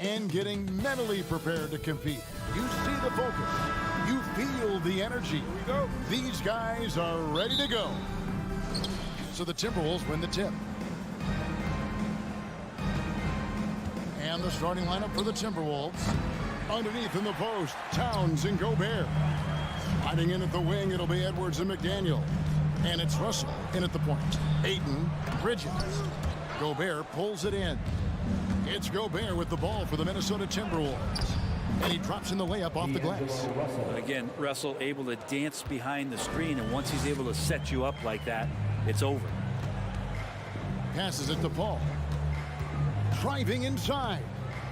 and getting mentally prepared to compete. You see the focus. You feel the energy. Here we go. These guys are ready to go. So the Timberwolves win the tip. And the starting lineup for the Timberwolves. Underneath in the post, Towns and Gobert. Sliding in at the wing, it'll be Edwards and McDaniel. And it's Russell in at the point. Ayton, Bridges. Gobert pulls it in. It's Gobert with the ball for the Minnesota Timberwolves. And he drops in the layup off the glass. Again, Russell able to dance behind the screen, and once he's able to set you up like that, it's over. Passes it to Paul. Driving inside.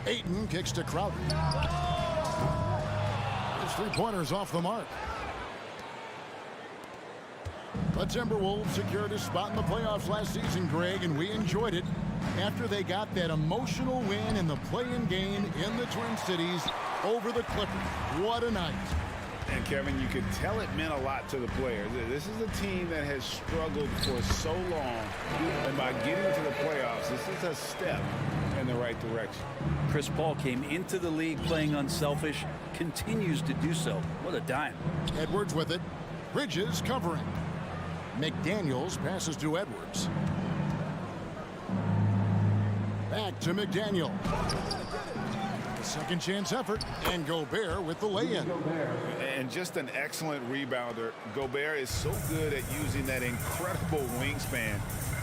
Ayton kicks to Crowder. His three-pointers off the mark. The Timberwolves secured a spot in the playoffs last season, Greg, and we enjoyed it after they got that emotional win in the play-in game in the Twin Cities over the Clippers. What a night. And Kevin, you could tell it meant a lot to the players. This is a team that has struggled for so long, and by getting to the playoffs, this is a step in the right direction. Chris Paul came into the league playing unselfish, continues to do so. What a dime. Edwards with it. Bridges covering. McDaniels passes to Edwards. Back to McDaniel. A second chance effort, and Gobert with the lay-in. And just an excellent rebounder. Gobert is so good at using that incredible wingspan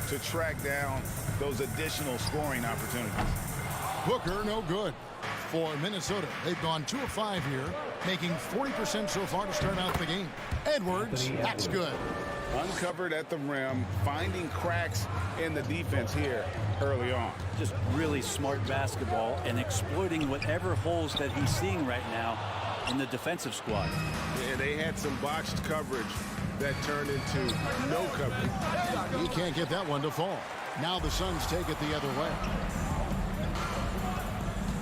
to track down those additional scoring opportunities. Booker, no good. For Minnesota, they've gone 2 of 5 here, making 40% so far to start out the game. Edwards, that's good. Uncovered at the rim, finding cracks in the defense here early on. Just really smart basketball and exploiting whatever holes that he's seeing right now in the defensive squad. Yeah, they had some botched coverage that turned into no coverage. He can't get that one to fall. Now the Suns take it the other way.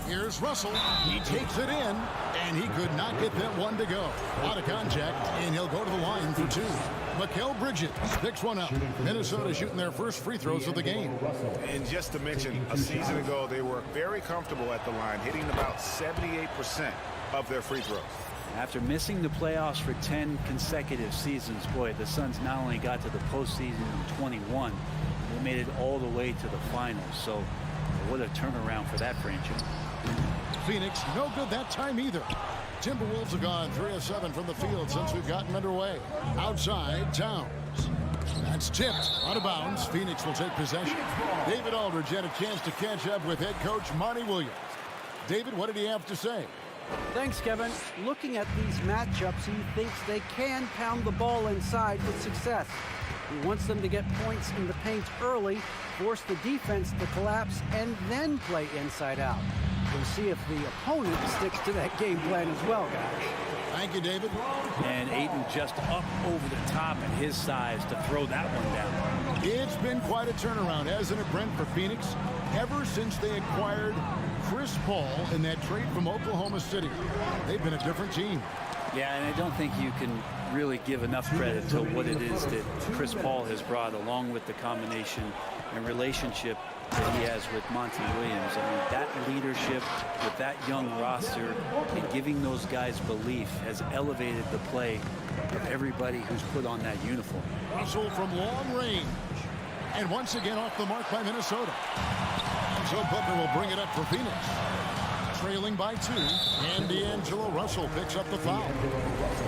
Here's Russell. He takes it in, and he could not get that one to go. Out of contact, and he'll go to the line for 2. Mikal Bridges picks one up. Minnesota shooting their first free throws of the game. And just to mention, a season ago, they were very comfortable at the line, hitting about 78% of their free throws. After missing the playoffs for 10 consecutive seasons, boy, the Suns not only got to the postseason in 21, they made it all the way to the finals. So what a turnaround for that franchise. Phoenix, no good that time either. Timberwolves have gone 3 of 7 from the field since we've gotten underway. Outside, Towns. That's tipped. Out of bounds. Phoenix will take possession. David Aldridge had a chance to catch up with head coach Monty Williams. David, what did he have to say? Thanks, Kevin. Looking at these matchups, he thinks they can pound the ball inside with success. He wants them to get points in the paint early, force the defense to collapse, and then play inside out. We'll see if the opponent sticks to that game plan as well, guys. Thank you, David. And Ayton just up over the top at his size to throw that one down. It's been quite a turnaround, hasn't it, Brent, for Phoenix? Ever since they acquired Chris Paul in that trade from Oklahoma City, they've been a different team. Yeah, and I don't think you can really give enough credit to what it is that Chris Paul has brought, along with the combination and relationship that he has with Monty Williams. I mean, that leadership with that young roster and giving those guys belief has elevated the play of everybody who's put on that uniform. Russell from long range. And once again off the mark by Minnesota. And so Booker will bring it up for Phoenix. Trailing by 2, and D'Angelo Russell picks up the foul.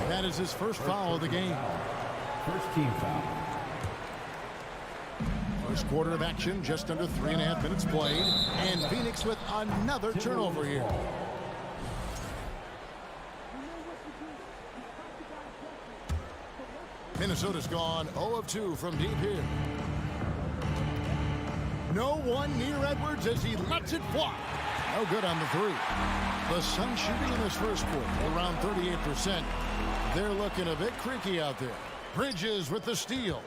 That is his first foul of the game. First team foul. First quarter of action, just under 3.5 minutes played, and Phoenix with another turnover here. Minnesota's gone 0 of 2 from deep here. No one near Edwards as he lets it fly. No good on the 3. The Suns shooting in this first quarter around 38%. They're looking a bit creaky out there. Bridges with the steal.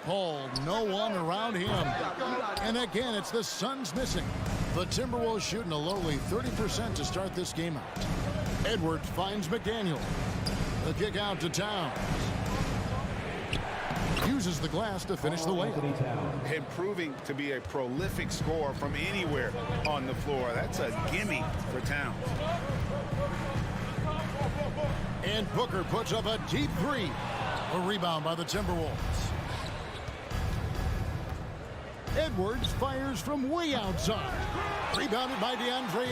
Paul, no one around him. And again, it's the Suns missing. The Timberwolves shooting a lowly 30% to start this game out. Edwards finds McDaniel. The kick out to Towns. Uses the glass to finish the layup. And proving to be a prolific scorer from anywhere on the floor. That's a gimme for Towns. And Booker puts up a deep three. A rebound by the Timberwolves. Edwards fires from way outside. Rebounded by DeAndre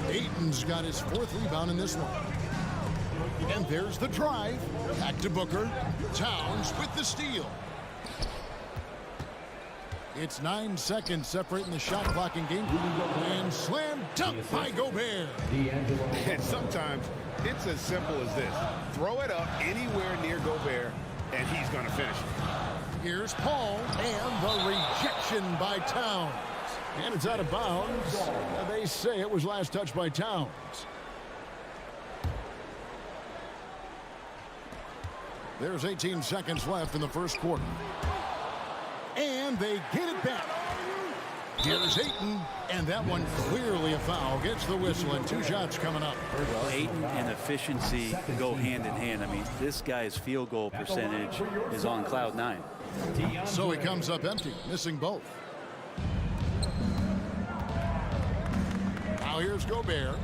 Ayton. Ayton's got his 4th rebound in this one. And there's the drive. Back to Booker. Towns with the steal. It's 9 seconds separating the shot clock in game. And slam dunk by Gobert. And sometimes it's as simple as this. Throw it up anywhere near Gobert, and he's going to finish it. Here's Paul, and the rejection by Towns. And it's out of bounds. They say it was last touched by Towns. There's 18 seconds left in the first quarter. And they get it back. Here's Ayton, and that one clearly a foul. Gets the whistle, and 2 shots coming up. Well, Ayton and efficiency go hand in hand. I mean, this guy's field goal percentage is on cloud 9. So he comes up empty, missing both. Now here's Gobert.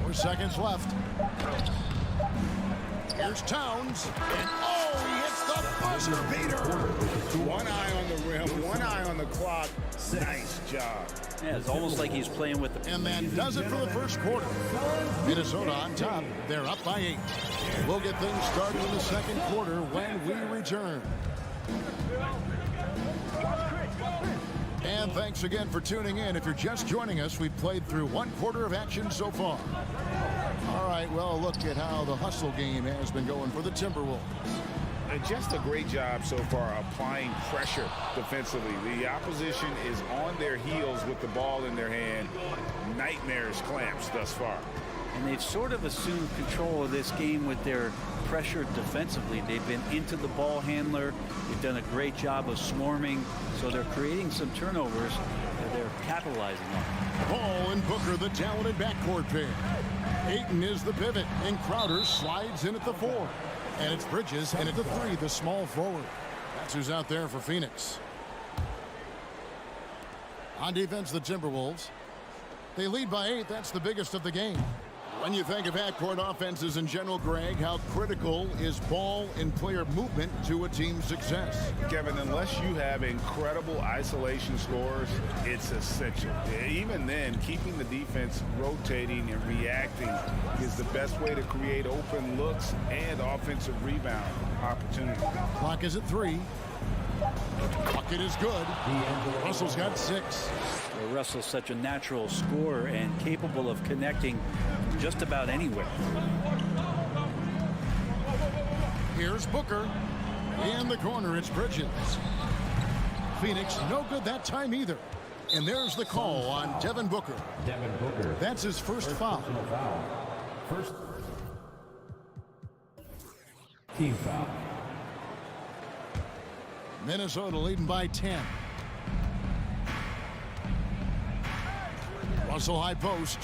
4 seconds left. Here's Towns, and oh, he hits the buzzer beater. One eye on the rim, one eye on the clock. Nice job. Yeah, it's almost like he's playing with the... And that does it for the first quarter. Minnesota on top. They're up by 8. We'll get things started in the second quarter when we return. And thanks again for tuning in. If you're just joining us, we've played through 1 quarter of action so far. All right, well, look at how the hustle game has been going for the Timberwolves. And just a great job so far applying pressure defensively. The opposition is on their heels with the ball in their hand. Nightmares clamps thus far. And they've sort of assumed control of this game with their pressure defensively. They've been into the ball handler. They've done a great job of swarming. So they're creating some turnovers that they're capitalizing on. Paul and Booker, the talented backcourt pair. Ayton is the pivot, and Crowder slides in at the 4. And it's Bridges in at the 3, the small forward. That's who's out there for Phoenix. On defense, the Timberwolves. They lead by 8. That's the biggest of the game. When you think of backcourt offenses in general, Greg, how critical is ball and player movement to a team's success? Kevin, unless you have incredible isolation scores, it's essential. Even then, keeping the defense rotating and reacting is the best way to create open looks and offensive rebound opportunities. Clock is at 3. Bucket is good. Russell's got 6. Well, Russell's such a natural scorer and capable of connecting just about anywhere. Here's Booker. In the corner, it's Bridges. Phoenix, no good that time either. And there's the call on Devin Booker. That's his first foul. First team foul. Minnesota leading by 10. Russell high post.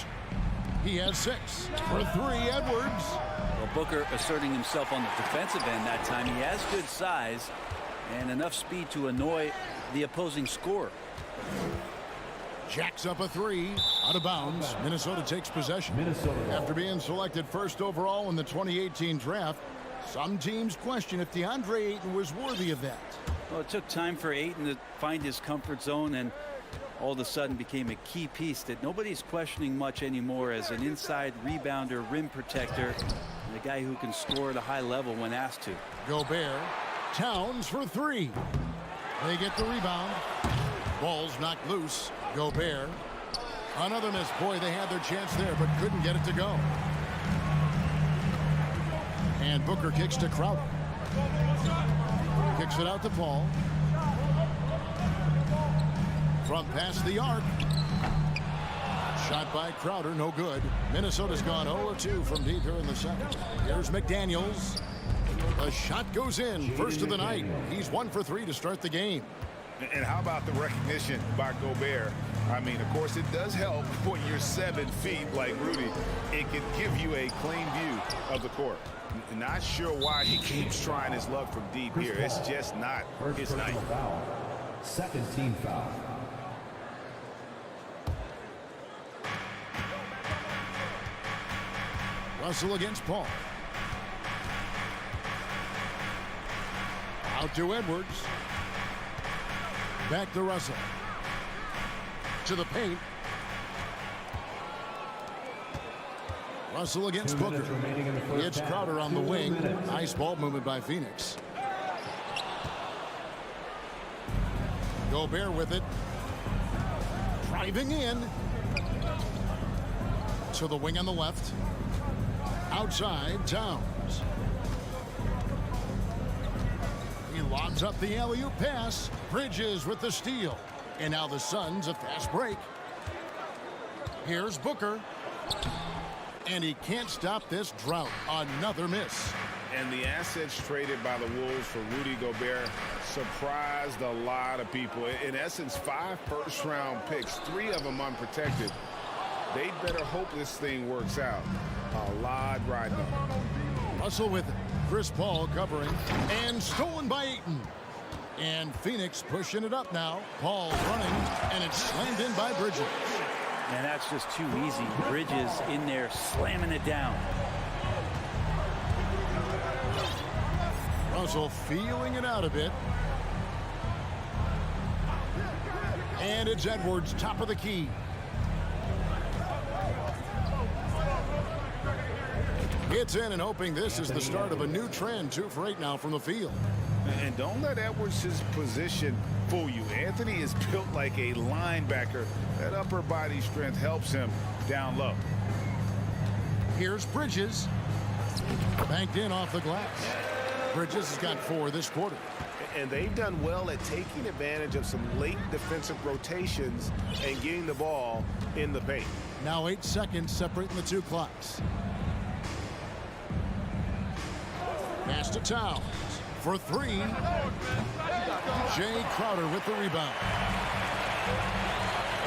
He has 6. For 3, Edwards. Well, Booker asserting himself on the defensive end that time. He has good size and enough speed to annoy the opposing scorer. Jacks up a 3. Out of bounds. Minnesota takes possession. After being selected first overall in the 2018 draft, some teams question if DeAndre Ayton was worthy of that. Well, it took time for Ayton to find his comfort zone and all of a sudden became a key piece that nobody's questioning much anymore as an inside rebounder, rim protector, and a guy who can score at a high level when asked to. Gobert. Towns for 3. They get the rebound. Ball's knocked loose. Gobert. Another miss. Boy, they had their chance there, but couldn't get it to go. And Booker kicks to Crowder. Kicks it out to Paul. From past the arc. Shot by Crowder, no good. Minnesota's gone 0-2 from deep here in the second. Here's McDaniels. The shot goes in. First of the night. He's 1 for 3 to start the game. And how about the recognition by Gobert? I mean, of course, it does help when you're 7 feet like Rudy. It can give you a clean view of the court. Not sure why he keeps trying his luck from deep here. It's just not his night. Foul. Second team foul. Russell against Paul. Out to Edwards. Back to Russell. To the paint. Russell against Booker. It's Crowder on the wing. Nice ball movement by Phoenix. Gobert with it. Driving in. To the wing on the left. Outside, Towns. He lobs up the alley-oop pass. Bridges with the steal. And now the Suns a fast break. Here's Booker. And he can't stop this drought. Another miss. And the assets traded by the Wolves for Rudy Gobert surprised a lot of people. In essence, 5 first-round picks, 3 of them unprotected. They better hope this thing works out. A lot riding on it. Russell with it. Chris Paul covering. And stolen by Ayton. And Phoenix pushing it up now. Paul running. And it's slammed in by Bridges. And that's just too easy. Bridges in there slamming it down. Russell feeling it out a bit. And it's Edwards, top of the key. It's in and hoping this is the start of a new trend. 2 for 8 now from the field. And don't let Edwards' position fool you. Anthony is built like a linebacker. That upper body strength helps him down low. Here's Bridges. Banked in off the glass. Bridges has got 4 this quarter. And they've done well at taking advantage of some late defensive rotations and getting the ball in the paint. Now 8 seconds separating the 2 clocks. Pass to Towns for 3. Jay Crowder with the rebound.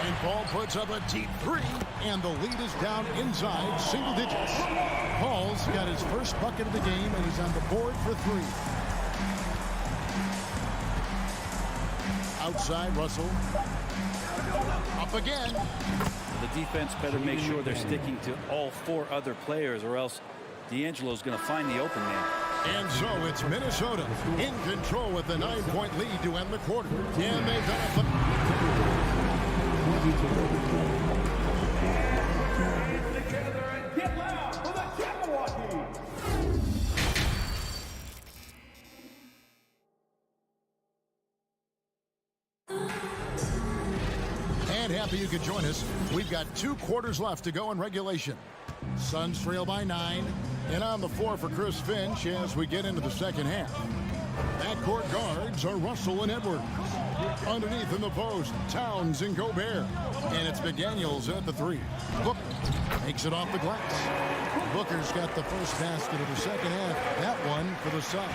And Paul puts up a deep 3, and the lead is down inside single digits. Paul's got his first bucket of the game, and he's on the board for 3. Outside, Russell. Up again. The defense better make sure they're sticking to all 4 other players, or else D'Angelo's going to find the open man. And so it's Minnesota in control with the 9-point lead to end the quarter. And they've got the... And happy you could join us. We've got 2 quarters left to go in regulation. Suns trail by 9. And on the floor for Chris Finch as we get into the second half. Backcourt guards are Russell and Edwards. Underneath in the post, Towns and Gobert. And it's McDaniels at the 3. Booker makes it off the glass. Booker's got the first basket of the second half. That one for the Suns.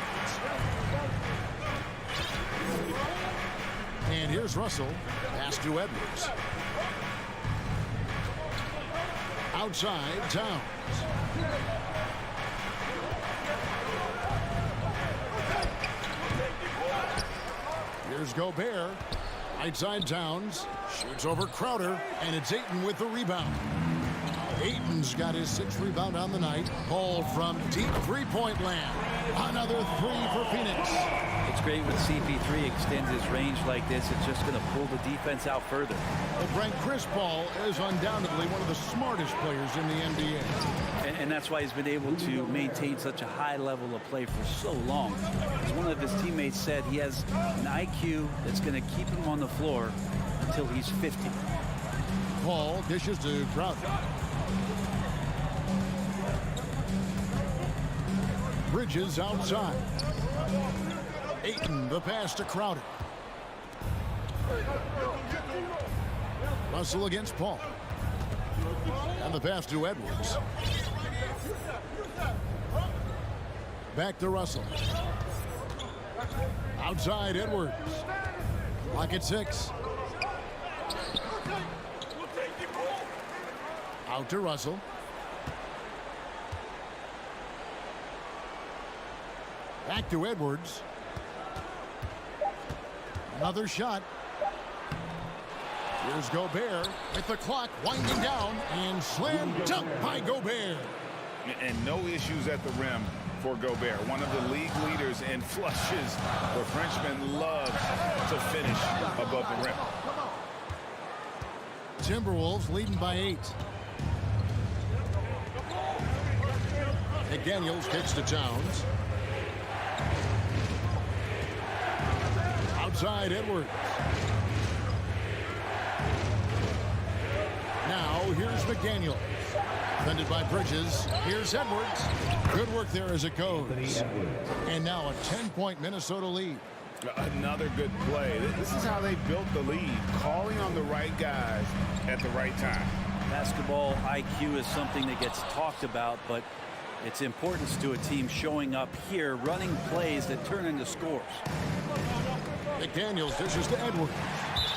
And here's Russell. Pass to Edwards. Outside, Towns. Here's Gobert. Right side Towns. Shoots over Crowder. And it's Ayton with the rebound. Ayton's got his 6th rebound on the night. Ball from deep 3-point land. Another 3 for Phoenix. It's great when CP3 extends his range like this. It's just going to pull the defense out further. Well, Brent, Chris Paul is undoubtedly one of the smartest players in the NBA. And that's why he's been able to maintain such a high level of play for so long. As one of his teammates said, he has an IQ that's going to keep him on the floor until he's 50. Paul dishes to Crowder. Bridges outside. Ayton, the pass to Crowder. Russell against Paul. And the pass to Edwards. Back to Russell. Outside Edwards. Lock at 6. Out to Russell. Back to Edwards. Another shot. Here's Gobert with the clock winding down and slam dunk by Gobert. And no issues at the rim for Gobert, one of the league leaders in flushes. The Frenchman loves to finish above the rim. Timberwolves leading by 8. McDaniels kicks to Towns. Outside Edwards. Now here's McDaniels. Defended by Bridges. Here's Edwards. Good work there as it goes. And now a 10-point Minnesota lead. Another good play. This is how they built the lead, calling on the right guys at the right time. Basketball IQ is something that gets talked about, but its importance to a team showing up here, running plays that turn into scores. McDaniels dishes to Edwards.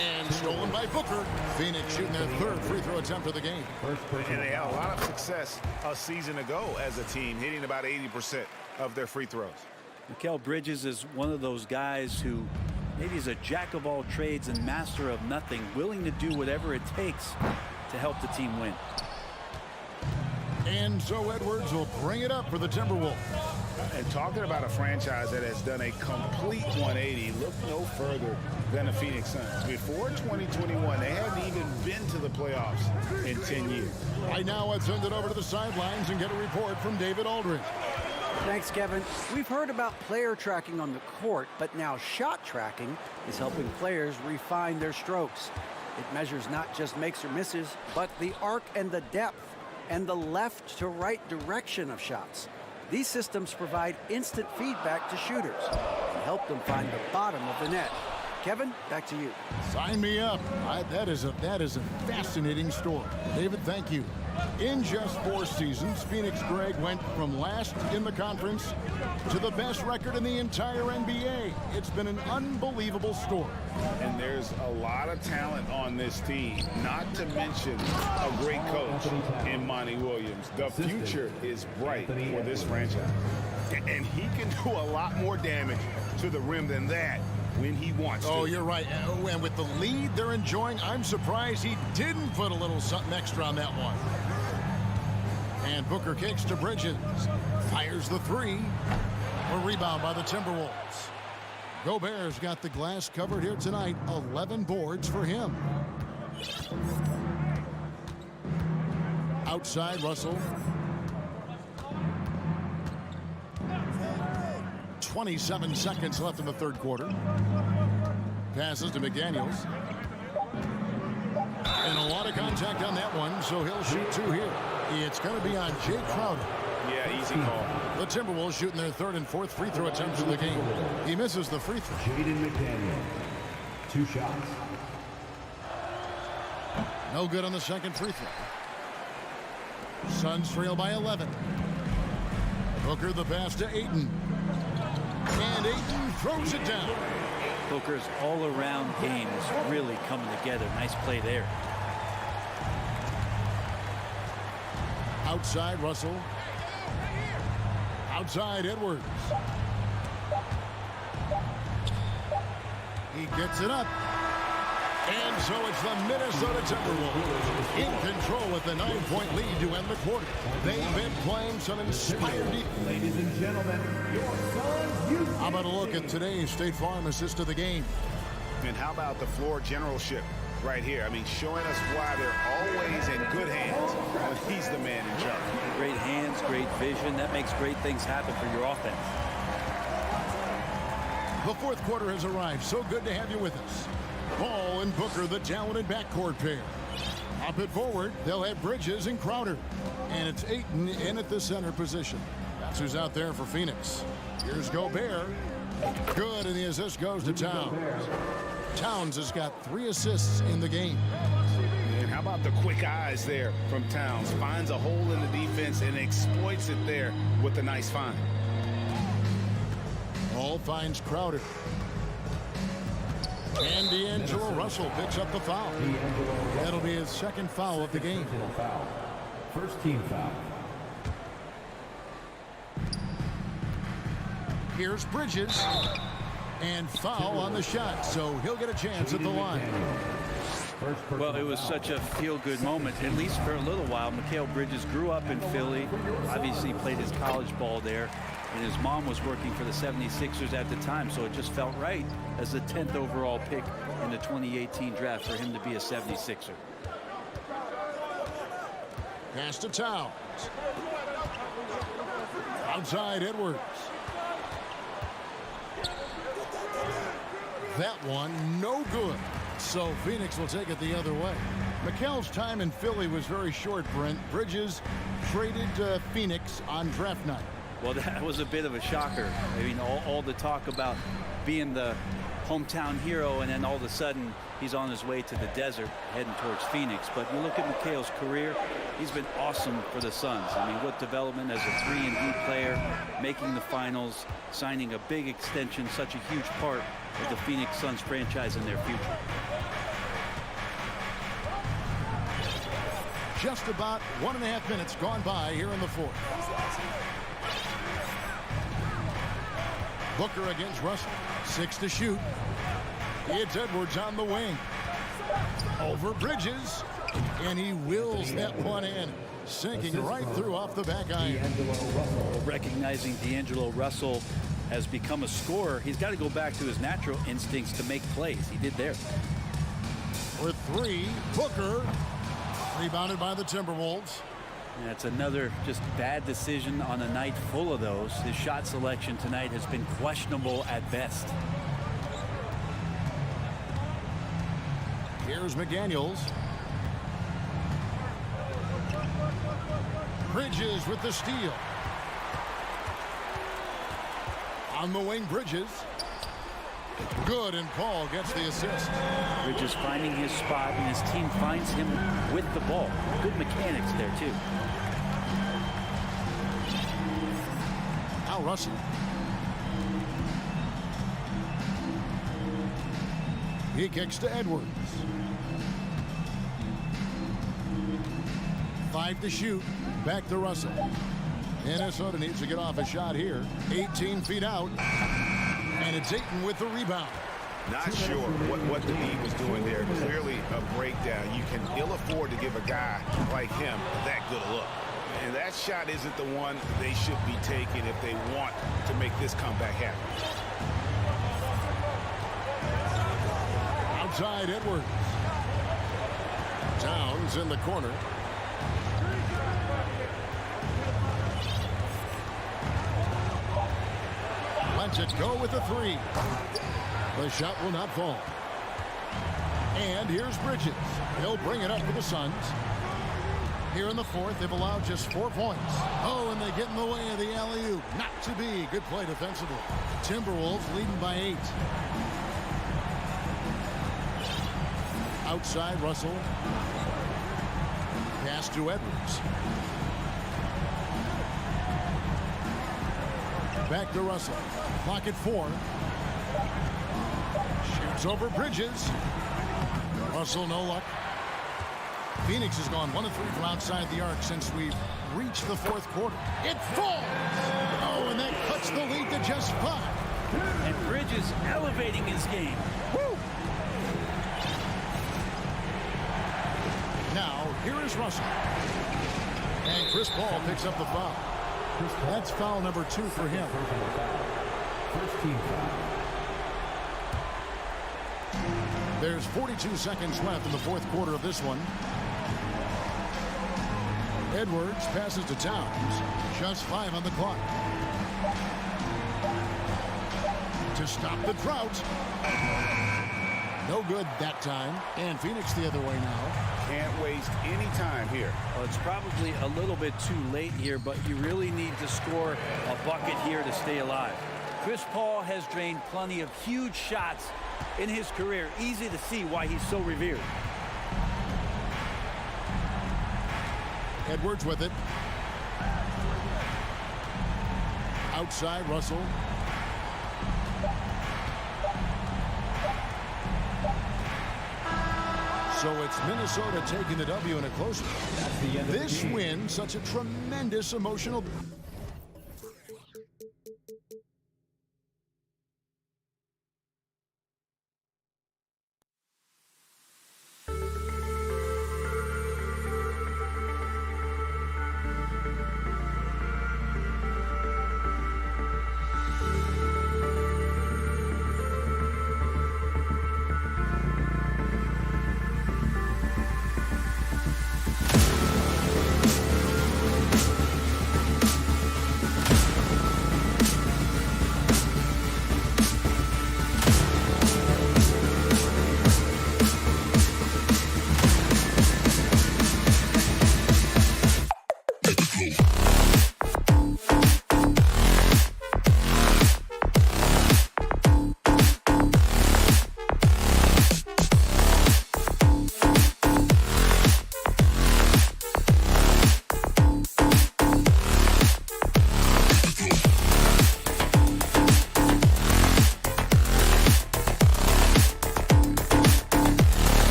And stolen by Booker. Phoenix shooting their 3rd free throw attempt of the game. And they had a lot of success a season ago as a team, hitting about 80% of their free throws. Mikal Bridges is one of those guys who maybe is a jack of all trades and master of nothing, willing to do whatever it takes to help the team win. And so Edwards will bring it up for the Timberwolves. And talking about a franchise that has done a complete 180, look no further than the Phoenix Suns. Before 2021, they hadn't even been to the playoffs in 10 years. Right now, let's send it over to the sidelines and get a report from David Aldridge. Thanks, Kevin. We've heard about player tracking on the court, but now shot tracking is helping players refine their strokes. It measures not just makes or misses, but the arc and the depth and the left to right direction of shots. These systems provide instant feedback to shooters and help them find the bottom of the net. Kevin, back to you. Sign me up. That is a fascinating story. David, thank you. In just 4 seasons, Phoenix Greg went from last in the conference to the best record in the entire NBA. It's been an unbelievable story. And there's a lot of talent on this team, not to mention a great coach in Monty Williams. The future is bright for this franchise. And he can do a lot more damage to the rim than that when he wants to. Oh, you're right. And with the lead they're enjoying, I'm surprised he didn't put a little something extra on that one. And Booker kicks to Bridges. Fires the 3. A rebound by the Timberwolves. Gobert's got the glass covered here tonight. 11 boards for him. Outside Russell. 27 seconds left in the 3rd quarter. Passes to McDaniels. And a lot of contact on that one, so he'll shoot 2 here. It's going to be on Jay Crowder. Yeah, easy call. The Timberwolves shooting their 3rd and 4th free throw attempts of the game. He misses the free throw. Jaden McDaniel, 2 shots. No good on the 2nd free throw. Suns trail by 11. Booker the pass to Ayton. And Ayton throws it down. Booker's all-around game is really coming together. Nice play there. Outside Russell. Outside Edwards. He gets it up. And so it's the Minnesota Timberwolves in control with the 9-point lead to end the quarter. They've been playing some inspired defense. Ladies and gentlemen, your Suns. How about a look at today's State Farm assist of the game? And how about the floor generalship right here? I mean, showing us why they're always in good hands when he's the man in charge. Great hands, great vision. That makes great things happen for your offense. The 4th quarter has arrived. So good to have you with us. Paul and Booker, the talented backcourt pair. Up it forward, they'll have Bridges and Crowder. And it's Ayton in at the center position. That's who's out there for Phoenix. Here's Gobert. Good, and the assist goes to Towns. Towns has got 3 assists in the game. And how about the quick eyes there from Towns? Finds a hole in the defense and exploits it there with a nice find. Ball finds Crowder. And D'Angelo Russell picks up the foul. That'll be his second foul of the game. Foul. First team foul. Here's Bridges. And foul on the shot, so he'll get a chance at the line. Well, it was such a feel-good moment, at least for a little while. Mikal Bridges grew up in Philly, obviously played his college ball there, and his mom was working for the 76ers at the time, so it just felt right as the 10th overall pick in the 2018 draft for him to be a 76er. Pass to Towns. Outside Edwards. That one no good. So Phoenix will take it the other way. Mikal's time in Philly was very short, Brent. Bridges traded to Phoenix on draft night. Well, that was a bit of a shocker. I mean, all the talk about being the hometown hero, and then all of a sudden he's on his way to the desert heading towards Phoenix. But you look at Mikal's career, he's been awesome for the Suns. I mean, what development as a 3-and-D player, making the finals, signing a big extension, such a huge part of the Phoenix Suns franchise and their future. Just about 1.5 minutes gone by here in the fourth. Booker against Russell. 6 to shoot. It's Edwards on the wing. Over Bridges. And he wills that one in. Sinking right through off the back iron. Recognizing D'Angelo Russell has become a scorer, he's got to go back to his natural instincts to make plays. He did there. For 3, Booker. Rebounded by the Timberwolves. That's another just bad decision on a night full of those. His shot selection tonight has been questionable at best. Here's McDaniels. Bridges with the steal. On the wing, Bridges. Good, and Paul gets the assist. Bridges finding his spot, and his team finds him with the ball. Good mechanics there, too. Now Russell. He kicks to Edwards. 5 to shoot. Back to Russell. Minnesota needs to get off a shot here. 18 feet out. And it's Ayton with the rebound. Not sure what the D was doing there. Clearly a breakdown. You can ill afford to give a guy like him that good a look. And that shot isn't the one they should be taking if they want to make this comeback happen. Outside Edwards. Towns in the corner. Lets it go with the 3. The shot will not fall. And here's Bridges. He'll bring it up for the Suns. Here in the fourth, they've allowed just 4 points. Oh, and they get in the way of the alley-oop. Not to be. Good play defensively. Timberwolves leading by 8. Outside Russell. Pass to Edwards. Back to Russell. Clock at 4. Shoots over Bridges. Russell, no luck. Phoenix has gone 1 of 3 from outside the arc since we've reached the fourth quarter. It falls! Oh, and that cuts the lead to just 5. And Bridges elevating his game. Woo! Now, here is Russell. And Chris Paul picks up the foul. That's foul number 2 for him. First team foul. There's 42 seconds left in the fourth quarter of this one. Edwards passes to Towns. Just 5 on the clock. To stop the drought. No good that time. And Phoenix the other way now. Can't waste any time here. Well, it's probably a little bit too late here, but you really need to score a bucket here to stay alive. Chris Paul has drained plenty of huge shots in his career. Easy to see why he's so revered. Edwards with it. Outside Russell. So it's Minnesota taking the W in a close one. That's the end of the This game. win, such a tremendous emotional...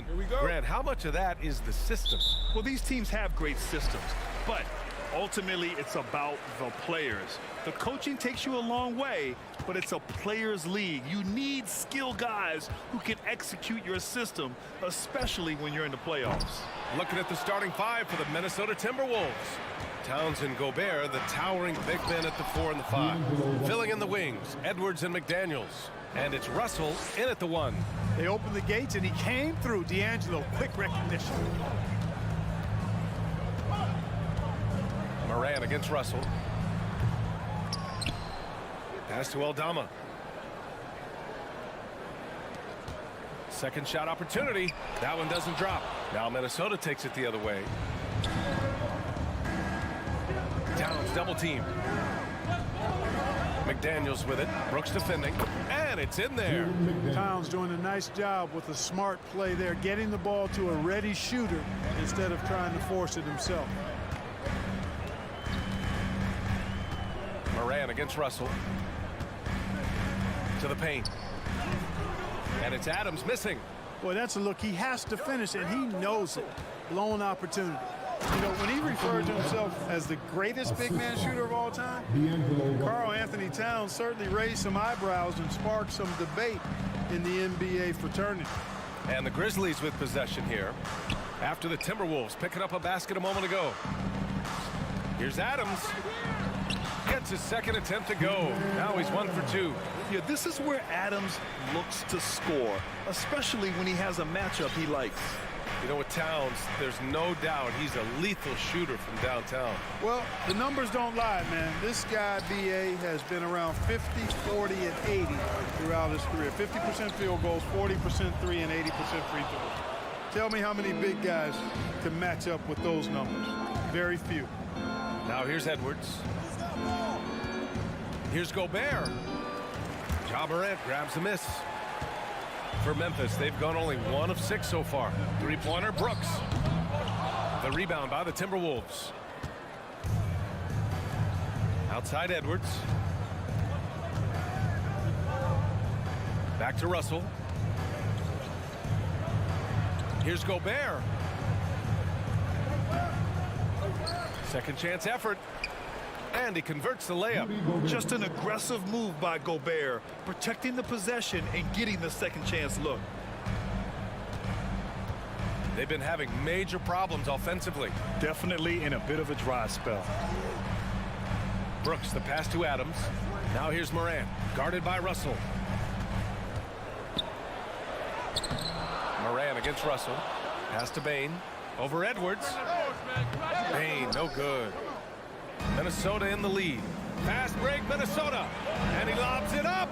in. Grant, how much of that is the system? Well, these teams have great systems, but ultimately it's about the players. The coaching takes you a long way, but it's a players' league. You need skilled guys who can execute your system, especially when you're in the playoffs. Looking at the starting five for the Minnesota Timberwolves. Towns and Gobert, the towering big men at the 4 and the 5. Filling in the wings, Edwards and McDaniels. And it's Russell in at the 1. They opened the gates and he came through. D'Angelo, quick recognition. Moran against Russell. Pass to Aldama. Second shot opportunity. That one doesn't drop. Now Minnesota takes it the other way. Towns double team. McDaniels with it. Brooks defending. And it's in there. Towns doing a nice job with a smart play there, getting the ball to a ready shooter instead of trying to force it himself. Moran against Russell. To the paint. And it's Adams missing. Boy, that's a look. He has to finish, and he knows it. Blown opportunity. You know, when he referred to himself as the greatest big man shooter of all time, Karl Anthony Towns certainly raised some eyebrows and sparked some debate in the NBA fraternity. And the Grizzlies with possession here after the Timberwolves picking up a basket a moment ago. Here's Adams. Gets his second attempt to go. Now he's 1 for 2. Yeah, this is where Adams looks to score, especially when he has a matchup he likes. You know, with Towns, there's no doubt he's a lethal shooter from downtown. Well, the numbers don't lie, man. This guy, B.A., has been around 50, 40, and 80 throughout his career. 50% field goals, 40% three, and 80% free throws. Tell me how many big guys can match up with those numbers. Very few. Now here's Edwards. Here's Gobert. Ja Morant grabs the miss. For Memphis, they've gone only 1 of 6 so far. Three-pointer, Brooks. The rebound by the Timberwolves. Outside Edwards. Back to Russell. Here's Gobert. Second chance effort. And he converts the layup. Just an aggressive move by Gobert, protecting the possession and getting the second chance look. They've been having major problems offensively. Definitely in a bit of a dry spell. Brooks, the pass to Adams. Now here's Moran, guarded by Russell. Moran against Russell. Pass to Bain. Over Edwards. Bain, no good. Minnesota in the lead. Fast break, Minnesota. And he lobs it up.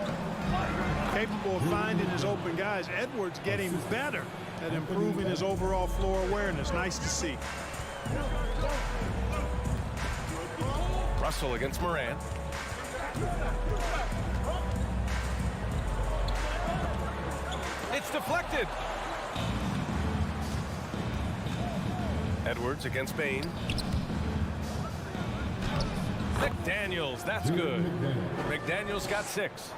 Capable of finding his open guys. Edwards getting better at improving his overall floor awareness. Nice to see. Russell against Moran. It's deflected. Edwards against Bain. McDaniels, that's good. McDaniels got 6.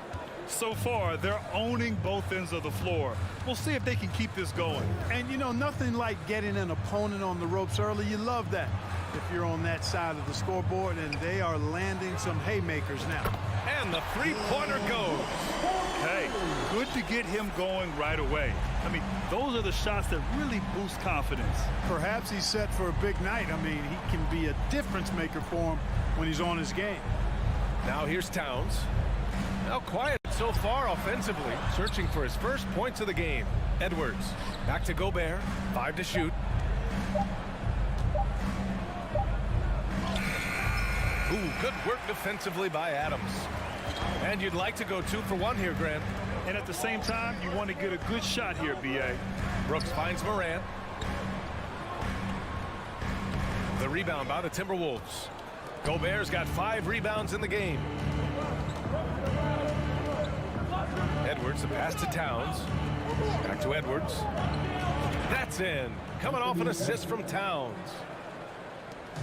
So far, they're owning both ends of the floor. We'll see if they can keep this going. And, you know, nothing like getting an opponent on the ropes early. You love that if you're on that side of the scoreboard, and they are landing some haymakers now. And the three-pointer goes. Hey, good to get him going right away. I mean, those are the shots that really boost confidence. Perhaps he's set for a big night. I mean, he can be a difference maker for him when he's on his game. Now here's Towns. Now quiet so far offensively, searching for his first points of the game. Edwards back to Gobert. 5 to shoot. Ooh, good work defensively by Adams. And you'd like to go 2 for 1 here, Grant. And at the same time, you want to get a good shot here, B.A. Brooks finds Moran. The rebound by the Timberwolves. Gobert's got 5 rebounds in the game. Edwards, the pass to Towns. Back to Edwards. That's in. Coming off an assist from Towns.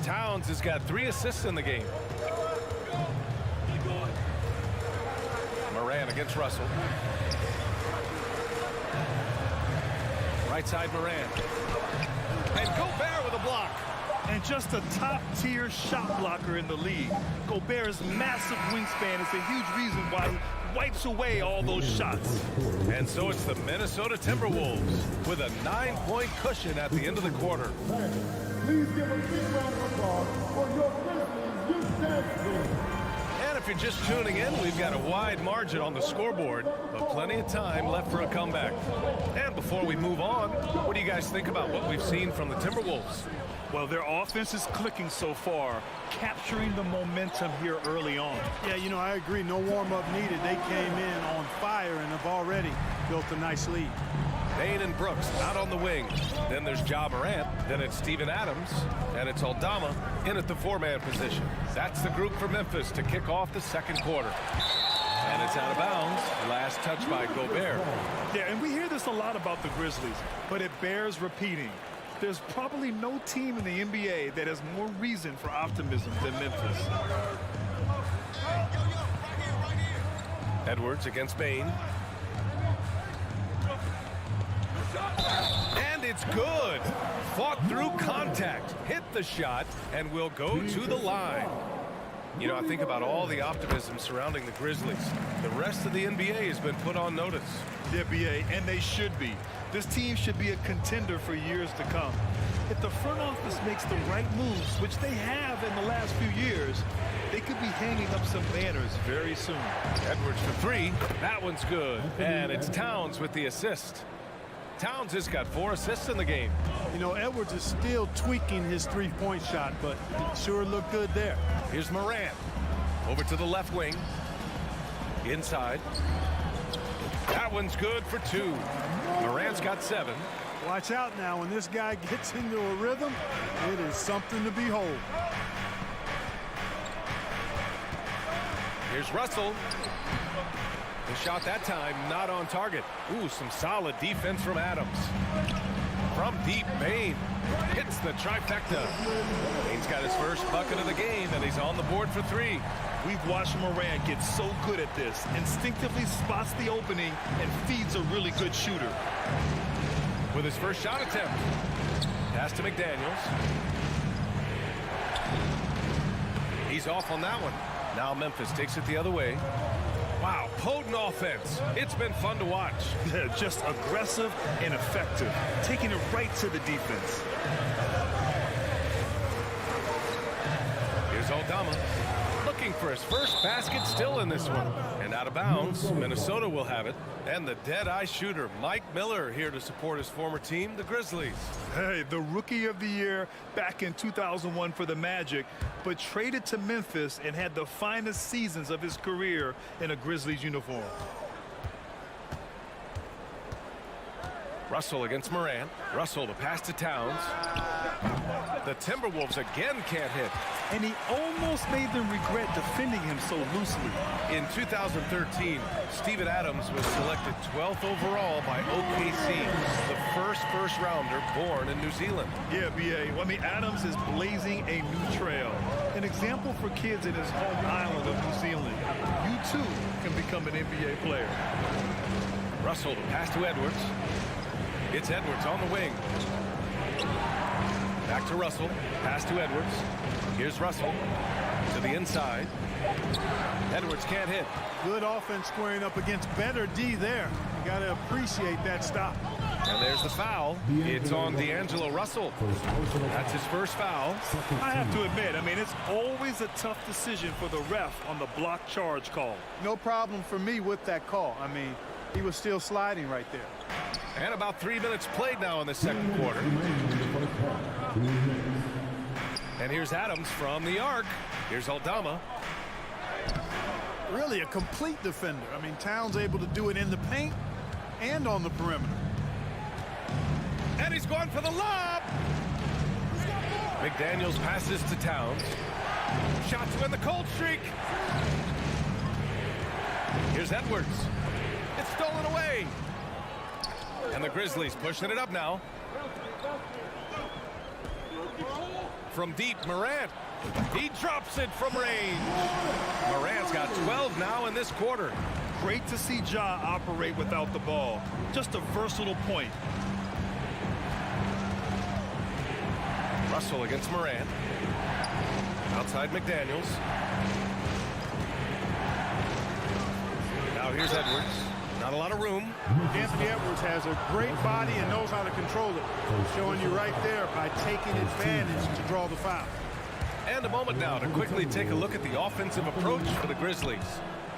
Towns has got 3 assists in the game. Moran against Russell. Right side Moran. And Gobert with a block. And just a top-tier shot blocker in the league. Gobert's massive wingspan is a huge reason why he wipes away all those shots. And so it's the Minnesota Timberwolves with a 9-point cushion at the end of the quarter. Please give a big round of applause for your Grizzlies youth dance team. And if you're just tuning in, we've got a wide margin on the scoreboard, but plenty of time left for a comeback. And before we move on, what do you guys think about what we've seen from the Timberwolves? Well, their offense is clicking so far, capturing the momentum here early on. Yeah, you know, I agree. No warm-up needed. They came in on fire and have already built a nice lead. Bain and Brooks out on the wing. Then there's Ja Morant. Then it's Steven Adams. And it's Aldama in at the four-man position. That's the group for Memphis to kick off the second quarter. And it's out of bounds. Last touch by Gobert. Yeah, and we hear this a lot about the Grizzlies, but it bears repeating. There's probably no team in the NBA that has more reason for optimism than Memphis. Edwards against Bain. And it's good. Fought through contact, hit the shot, and will go to the line. You know, I think about all the optimism surrounding the Grizzlies. The rest of the NBA has been put on notice. The NBA, and they should be. This team should be a contender for years to come. If the front office makes the right moves, which they have in the last few years, they could be hanging up some banners very soon. Edwards for three. That one's good. And it's Towns with the assist. Towns has got 4 assists in the game. You know, Edwards is still tweaking his three-point shot, but it sure looked good there. Here's Morant. Over to the left wing. Inside. That one's good for 2. Morant's got 7. Watch out now. When this guy gets into a rhythm, it is something to behold. Here's Russell. The shot that time not on target. Ooh, some solid defense from Adams. From deep, Bain hits the trifecta. Bain's got his first bucket of the game, and he's on the board for 3. We've watched Morant get so good at this. Instinctively spots the opening and feeds a really good shooter. With his first shot attempt. Pass to McDaniels. He's off on that one. Now Memphis takes it the other way. Wow, potent offense. It's been fun to watch. Just aggressive and effective, taking it right to the defense. Here's Aldama. Looking for his first basket still in this one. And out of bounds, Minnesota will have it. And the dead-eye shooter, Mike Miller, here to support his former team, the Grizzlies. Hey, the Rookie of the Year back in 2001 for the Magic, but traded to Memphis and had the finest seasons of his career in a Grizzlies uniform. Russell against Morant. Russell to pass to Towns. The Timberwolves again can't hit. And he almost made them regret defending him so loosely. In 2013, Steven Adams was selected 12th overall by OKC, the first rounder born in New Zealand. Yeah, B.A. Well, I mean, Adams is blazing a new trail. An example for kids in his home island of New Zealand. You, too, can become an NBA player. Russell to pass to Edwards. It's Edwards on the wing. Back to Russell. Pass to Edwards. Here's Russell to the inside. Edwards can't hit. Good offense squaring up against better D there. You got to appreciate that stop. And there's the foul. It's on D'Angelo Russell. That's his first foul. I have to admit, I mean, it's always a tough decision for the ref on the block charge call. No problem for me with that call. I mean, he was still sliding right there. And about 3 minutes played now in the second quarter. And here's Adams from the arc. Here's Aldama. Really a complete defender. I mean, Towns able to do it in the paint and on the perimeter. And he's going for the lob. McDaniels passes to Towns. Shot to end the cold streak. Here's Edwards. It's stolen away. And the Grizzlies pushing it up now. From deep, Morant. He drops it from range. Morant's got 12 now in this quarter. Great to see Ja operate without the ball. Just a versatile point. Russell against Moran. Outside McDaniels. Now here's Edwards. Not a lot of room. Anthony Edwards has a great body and knows how to control it. Showing you right there by taking advantage to draw the foul. And a moment now to quickly take a look at the offensive approach for the Grizzlies.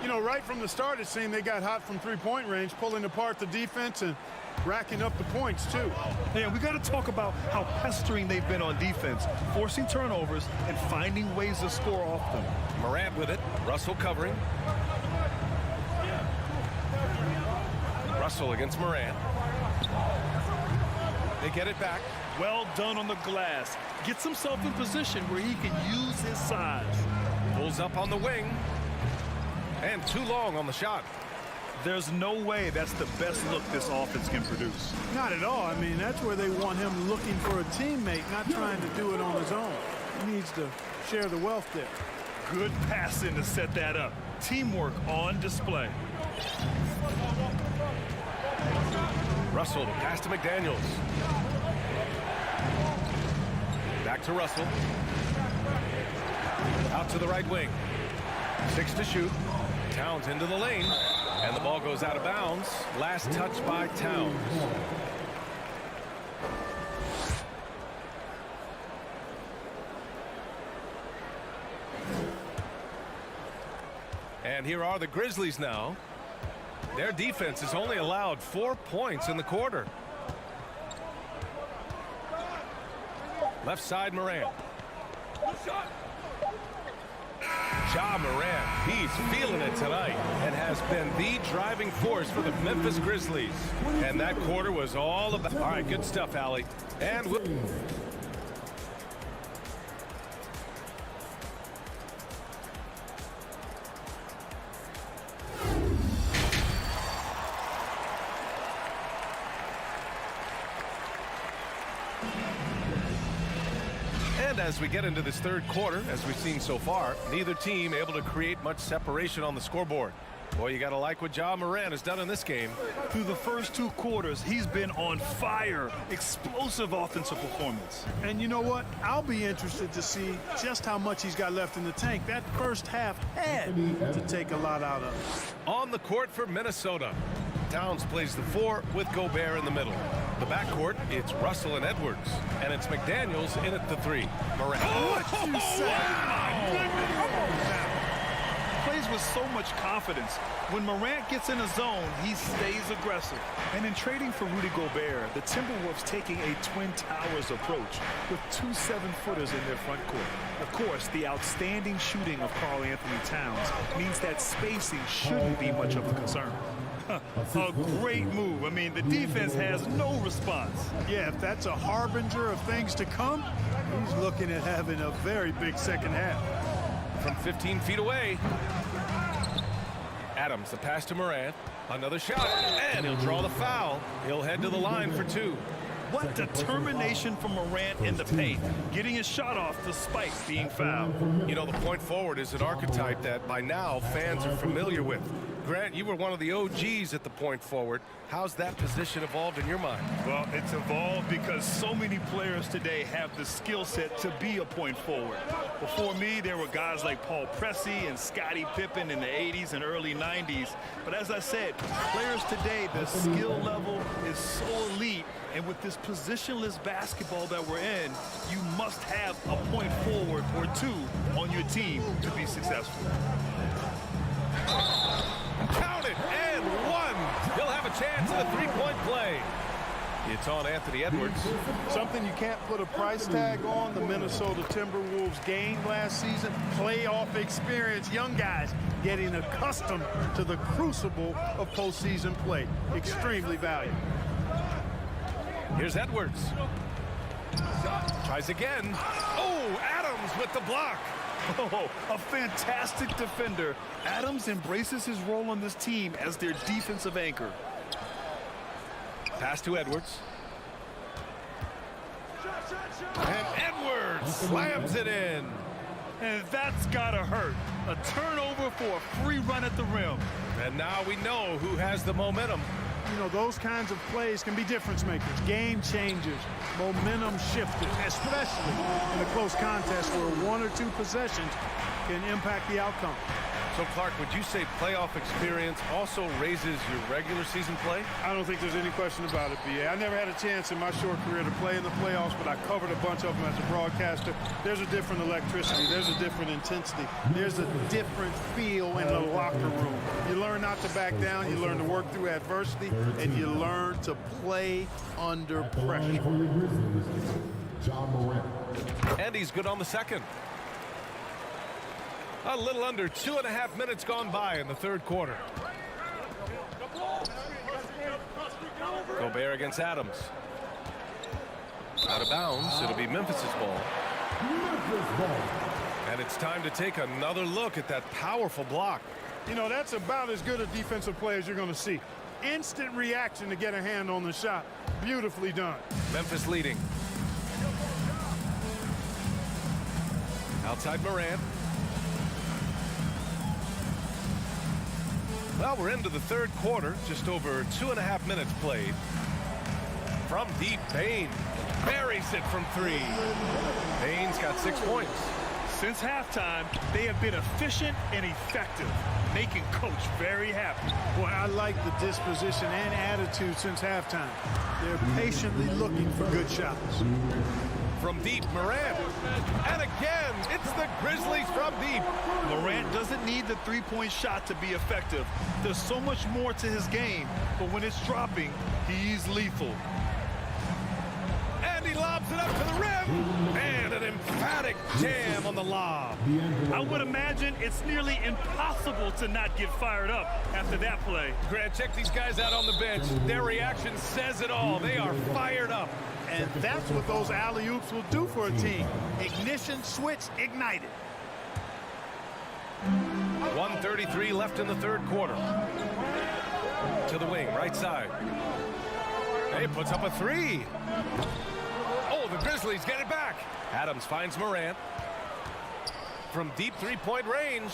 You know, right from the start, it seemed they got hot from three-point range, pulling apart the defense and racking up the points, too. Yeah, we got to talk about how pestering they've been on defense, forcing turnovers and finding ways to score off them. Morant with it. Russell covering. Russell against Moran. They get it back. Well done on the glass. Gets himself in position where he can use his size. Pulls up on the wing. And too long on the shot. There's no way that's the best look this offense can produce. Not at all. I mean, that's where they want him looking for a teammate, not trying to do it on his own. He needs to share the wealth there. Good passing to set that up. Teamwork on display. Russell to pass to McDaniels. Back to Russell. Out to the right wing. 6 to shoot. Towns into the lane. And the ball goes out of bounds. Last touch by Towns. And here are the Grizzlies now. Their defense has only allowed 4 points in the quarter. Left side, Moran. Ja Moran, he's feeling it tonight and has been the driving force for the Memphis Grizzlies. And that quarter was all about... All right, good stuff, Allie. And we'll... And as we get into this third quarter, as we've seen so far, neither team able to create much separation on the scoreboard. Boy, you got to like what Ja Moran has done in this game. Through the first 2 quarters, he's been on fire. Explosive offensive performance. And you know what? I'll be interested to see just how much he's got left in the tank. That first half had to take a lot out of it. On the court for Minnesota, Towns plays the 4 with Gobert in the middle. The backcourt, it's Russell and Edwards. And it's McDaniels in at the 3. Moran. What you say? Plays with so much confidence. When Morant gets in a zone, he stays aggressive. And in trading for Rudy Gobert, the Timberwolves taking a Twin Towers approach with 2 7-footers in their front court. Of course, the outstanding shooting of Karl Anthony Towns means that spacing shouldn't be much of a concern. A great move. I mean, the defense has no response. Yeah, if that's a harbinger of things to come, he's looking at having a very big second half. From 15 feet away. Adams, the pass to Morant. Another shot, and he'll draw the foul. He'll head to the line for 2. What determination from Morant in the paint, getting his shot off despite being fouled. You know, the point forward is an archetype that by now fans are familiar with. Grant, you were one of the OGs at the point forward. How's that position evolved in your mind? Well, it's evolved because so many players today have the skill set to be a point forward. Before me, there were guys like Paul Pressey and Scottie Pippen in the 80s and early 90s. But as I said, players today, the skill level is so elite. And with this positionless basketball that we're in, you must have a point forward or 2 on your team to be successful. Count it, and 1. He'll have a chance at a 3-point play. It's on Anthony Edwards. Something you can't put a price tag on, the Minnesota Timberwolves gained last season. Playoff experience, young guys getting accustomed to the crucible of postseason play. Extremely valuable. Here's Edwards. Tries again. Oh, Adams with the block. Oh, a fantastic defender. Adams embraces his role on this team as their defensive anchor. Pass to Edwards. And Edwards slams it in. And that's gotta hurt. A turnover for a free run at the rim. And now we know who has the momentum. you know, those kinds of plays can be difference makers, game changers, momentum shifters, especially in a close contest where 1 or 2 possessions can impact the outcome. So, Clark, would you say playoff experience also raises your regular season play? I don't think there's any question about it, B.A. I never had a chance in my short career to play in the playoffs, but I covered a bunch of them as a broadcaster. There's a different electricity. There's a different intensity. There's a different feel in the locker room. You learn not to back down. You learn to work through adversity, and you learn to play under pressure. And he's good on the second. A little under 2.5 minutes gone by in the third quarter. Gobert against Adams. Out of bounds. It'll be Memphis's ball. And it's time to take another look at that powerful block. You know, that's about as good a defensive play as you're going to see. Instant reaction to get a hand on the shot. Beautifully done. Memphis leading. Outside Morant. Well, we're into the third quarter, just over 2.5 minutes played. From deep, Bain buries it from 3. Bain's got 6 points. Since halftime, they have been efficient and effective, making Coach very happy. Boy, I like the disposition and attitude since halftime. They're patiently looking for good shots. From deep, Morant. And again, it's the Grizzlies from deep. Morant doesn't need the three-point shot to be effective. There's so much more to his game, but when it's dropping, he's lethal. And he lobs it up to the rim. And an emphatic jam on the lob. I would imagine it's nearly impossible to not get fired up after that play. Grant, check these guys out on the bench. Their reaction says it all. They are fired up. And that's what those alley-oops will do for a team. Ignition switch ignited. 1:33 left in the third quarter. To the wing, right side. He puts up a 3. Oh, the Grizzlies get it back. Adams finds Morant. From deep three-point range.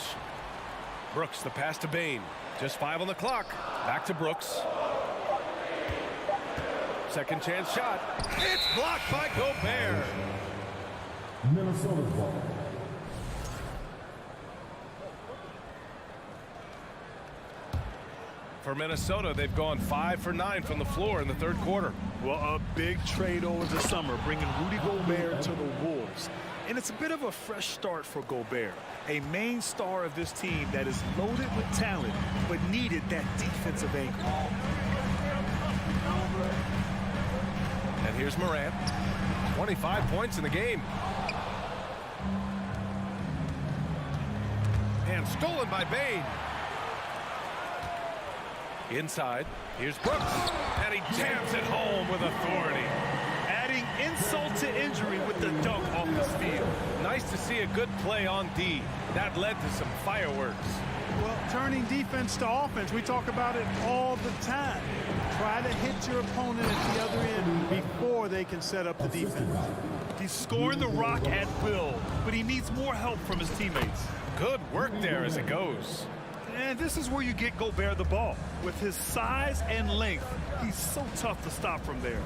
Brooks, the pass to Bain. Just 5 on the clock. Back to Brooks. Second chance shot. It's blocked by Gobert. Minnesota's ball. For Minnesota, they've gone 5 for 9 from the floor in the third quarter. Well, a big trade over the summer, bringing Rudy Gobert to the Wolves. And it's a bit of a fresh start for Gobert, a main star of this team that is loaded with talent, but needed that defensive anchor. And here's Morant. 25 points in the game. And stolen by Bain. Inside, here's Brooks. And he jams it home with authority. Adding insult to injury with the dunk off the steal. Nice to see a good play on D. That led to some fireworks. Well, turning defense to offense, we talk about it all the time. Try to hit your opponent at the other end before they can set up the defense. He's scoring the rock at will, but he needs more help from his teammates. Good work there as it goes. And this is where you get Gobert the ball. With his size and length, he's so tough to stop from there.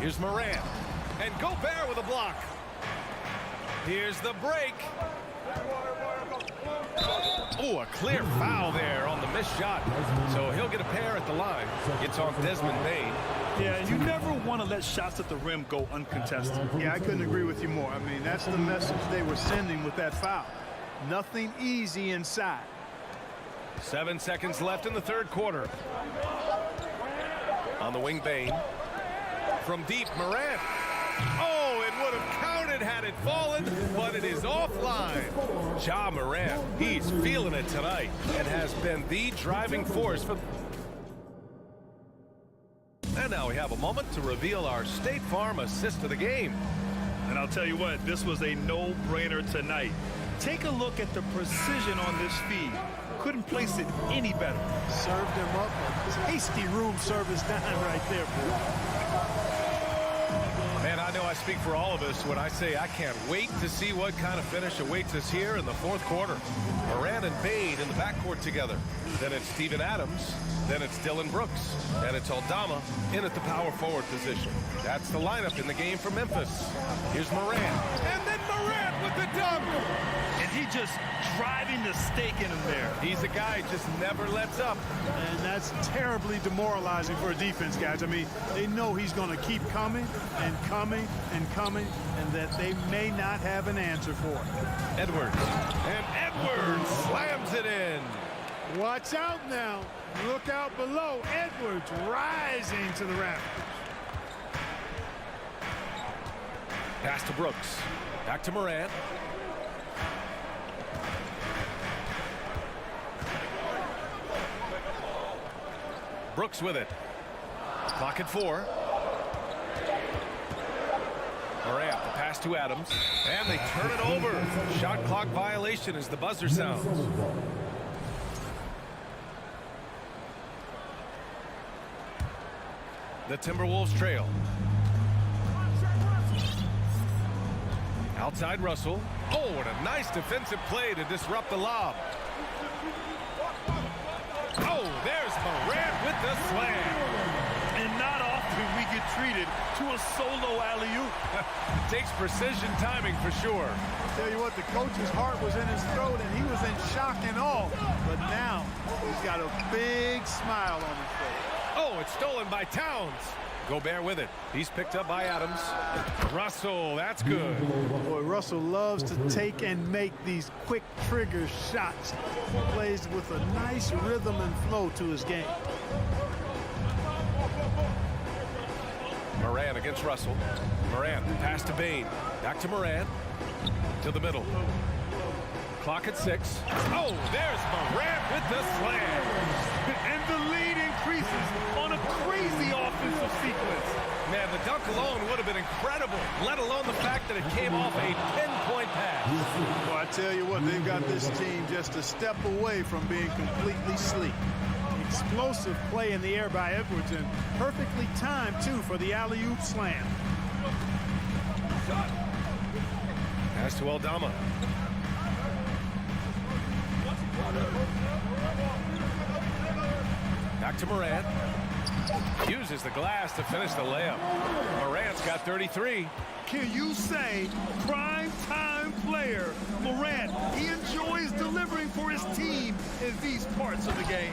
Here's Morant. And Gobert with a block. Here's the break. Oh, a clear foul there on the missed shot. So he'll get a pair at the line. It's on Desmond Bain. Yeah, and you never want to let shots at the rim go uncontested. Yeah, I couldn't agree with you more. I mean, that's the message they were sending with that foul. Nothing easy inside. 7 seconds left in the third quarter. On the wing, Bain. From deep, Morant. Oh, it would have counted had it fallen, but it is offline. Ja Morant, he's feeling it tonight and has been the driving force for... And now we have a moment to reveal our State Farm assist of the game. And I'll tell you what, this was a no-brainer tonight. Take a look at the precision on this feed. Couldn't place it any better. Served him up a tasty room service dime right there, boy. Man, I know I speak for all of us when I say I can't wait to see what kind of finish awaits us here in the fourth quarter. Moran and Bade in the backcourt together. Then it's Steven Adams. Then it's Dylan Brooks. And it's Aldama in at the power forward position. That's the lineup in the game for Memphis. Here's Moran. And then Moran with the dunk. And he just driving the stake in him there. He's a guy who just never lets up. And that's terribly demoralizing for a defense, guys. I mean, they know he's going to keep coming and coming and coming, and that they may not have an answer for it. Edwards. And Edwards slams it in. Watch out now. Look out below. Edwards rising to the rafters. Pass to Brooks. Back to Moran. Brooks with it. Clock at 4. Moran, the pass to Adams. And they turn it over. Shot clock violation as the buzzer sounds. The Timberwolves trail. Outside Russell. Oh, what a nice defensive play to disrupt the lob. Oh, there's Moran with the slam. And not often we get treated to a solo alley-oop. Takes precision timing for sure. Tell you what, the coach's heart was in his throat, and he was in shock and awe. But now he's got a big smile on his face. Oh, it's stolen by Towns. Gobert with it. He's picked up by Adams. Russell, that's good. Boy, Russell loves to take and make these quick trigger shots. Plays with a nice rhythm and flow to his game. Moran against Russell. Moran, pass to Bane. Back to Moran. To the middle. Clock at 6. Oh, there's Moran with the slam. And the lead increases on a crazy offensive sequence. Man, the dunk alone would have been incredible, let alone the fact that it came off a 10-point pass. Well, I tell you what, they've got this team just a step away from being completely sleek. Explosive play in the air by Edwards, and perfectly timed, too, for the alley-oop slam. Pass to Aldama. Back to Moran. Uses the glass to finish the layup. Moran's got 33. Can you say prime time player Moran? He enjoys delivering for his team in these parts of the game.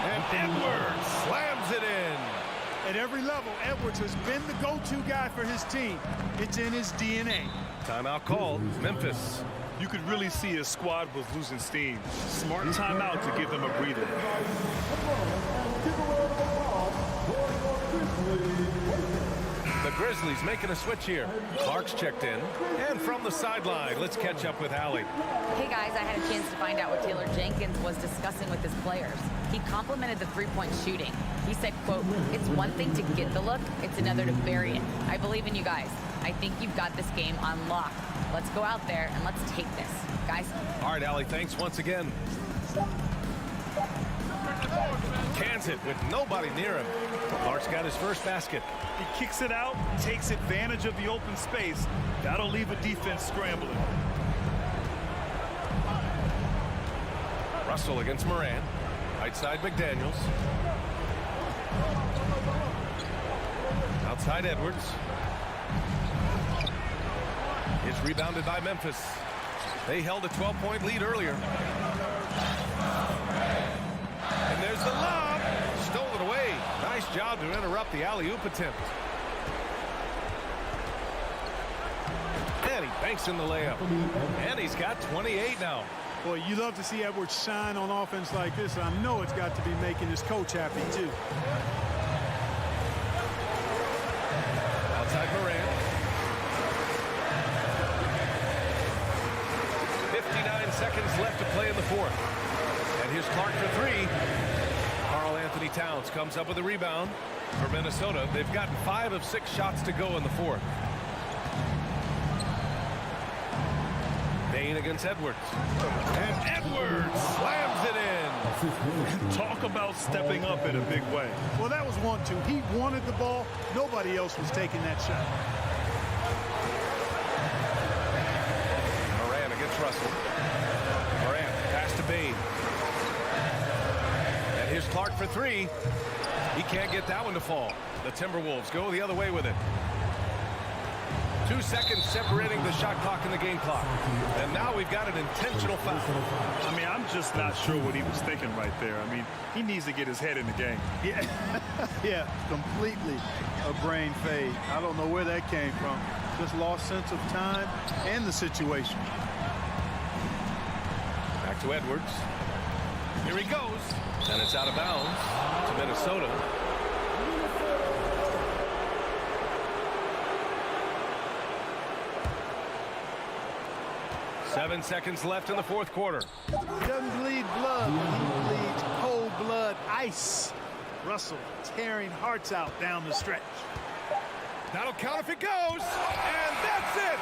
And Edwards slams it in. At every level, Edwards has been the go-to guy for his team. It's in his DNA. Timeout called. Memphis. You could really see his squad was losing steam. Smart timeout to give them a breather. The Grizzlies making a switch here. Clark's checked in. And from the sideline, let's catch up with Allie. Hey guys, I had a chance to find out what Taylor Jenkins was discussing with his players. He complimented the three-point shooting. He said, quote, "It's one thing to get the look, it's another to bury it. I believe in you guys. I think you've got this game on lock. Let's go out there and let's take this. Guys." All right, Allie, thanks once again. Cans it with nobody near him. Clark's got his first basket. He kicks it out, takes advantage of the open space. That'll leave a defense scrambling. Russell against Moran. Right side McDaniels. Outside Edwards. It's rebounded by Memphis. They held a 12-point lead earlier. And there's the lob. Stole it away. Nice job to interrupt the alley-oop attempt. And he banks in the layup. And he's got 28 now. Boy, you love to see Edwards shine on offense like this. I know it's got to be making his coach happy, too. Outside Moran. 59 seconds left to play in the fourth. And here's Clark for three. Karl-Anthony Towns comes up with a rebound for Minnesota. They've gotten 5 of 6 shots to go in the fourth. Bane against Edwards. And Edwards slams it in. Talk about stepping up in a big way. Well, that was 1-2. He wanted the ball. Nobody else was taking that shot. Clark for three. He can't get that one to fall. The Timberwolves go the other way with it. 2 seconds separating the shot clock and the game clock. And now we've got an intentional foul. I mean, I'm just not sure what he was thinking right there. I mean, he needs to get his head in the game. Yeah, yeah, completely a brain fade. I don't know where that came from. Just lost sense of time and the situation. Back to Edwards. Here he goes. And it's out of bounds to Minnesota. Seven seconds left in the fourth quarter. He doesn't bleed blood. He bleeds cold blood ice. Russell tearing hearts out down the stretch. That'll count if it goes. And that's it.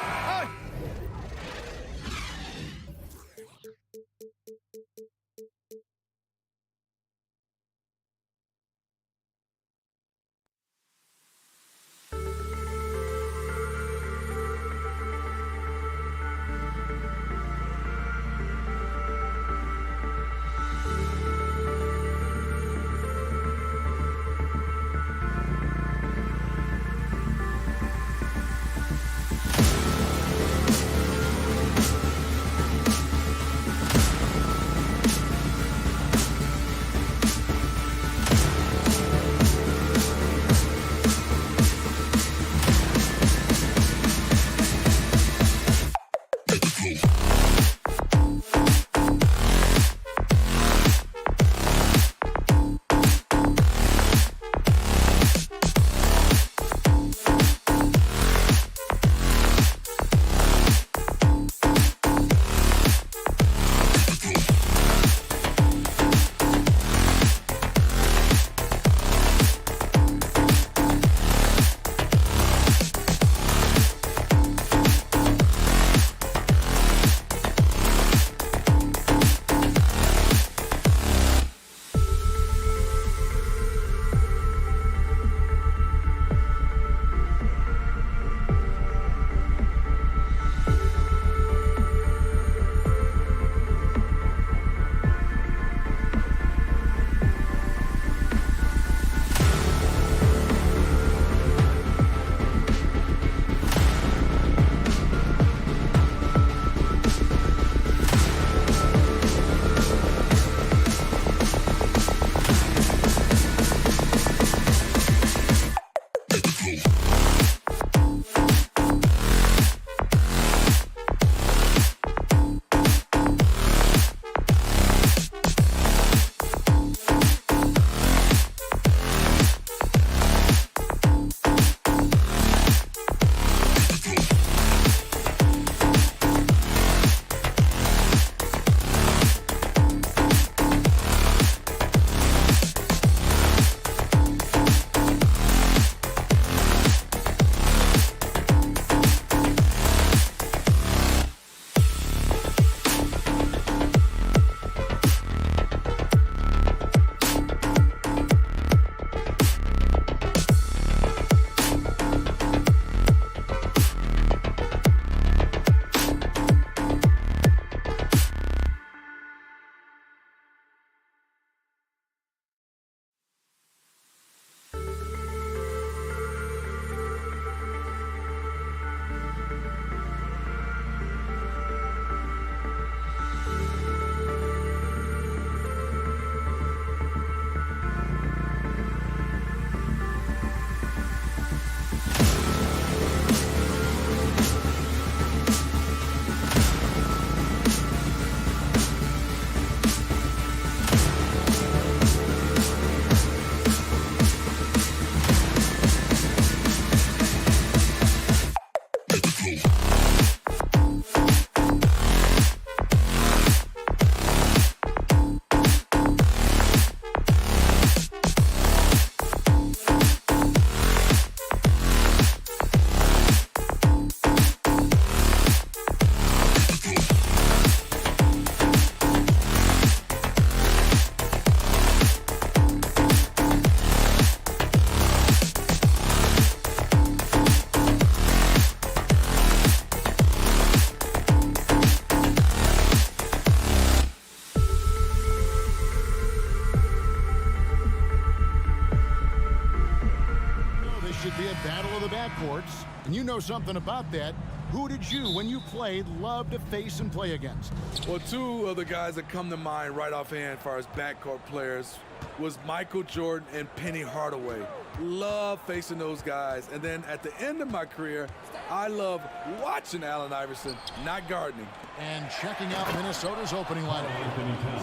you know something about that. Who did you, when you played, love to face and play against? Well, two of the guys that come to mind right offhand as far as backcourt players was Michael Jordan and Penny Hardaway. Love facing those guys. And then at the end of my career, I love watching Allen Iverson, not gardening. And checking out Minnesota's opening lineup.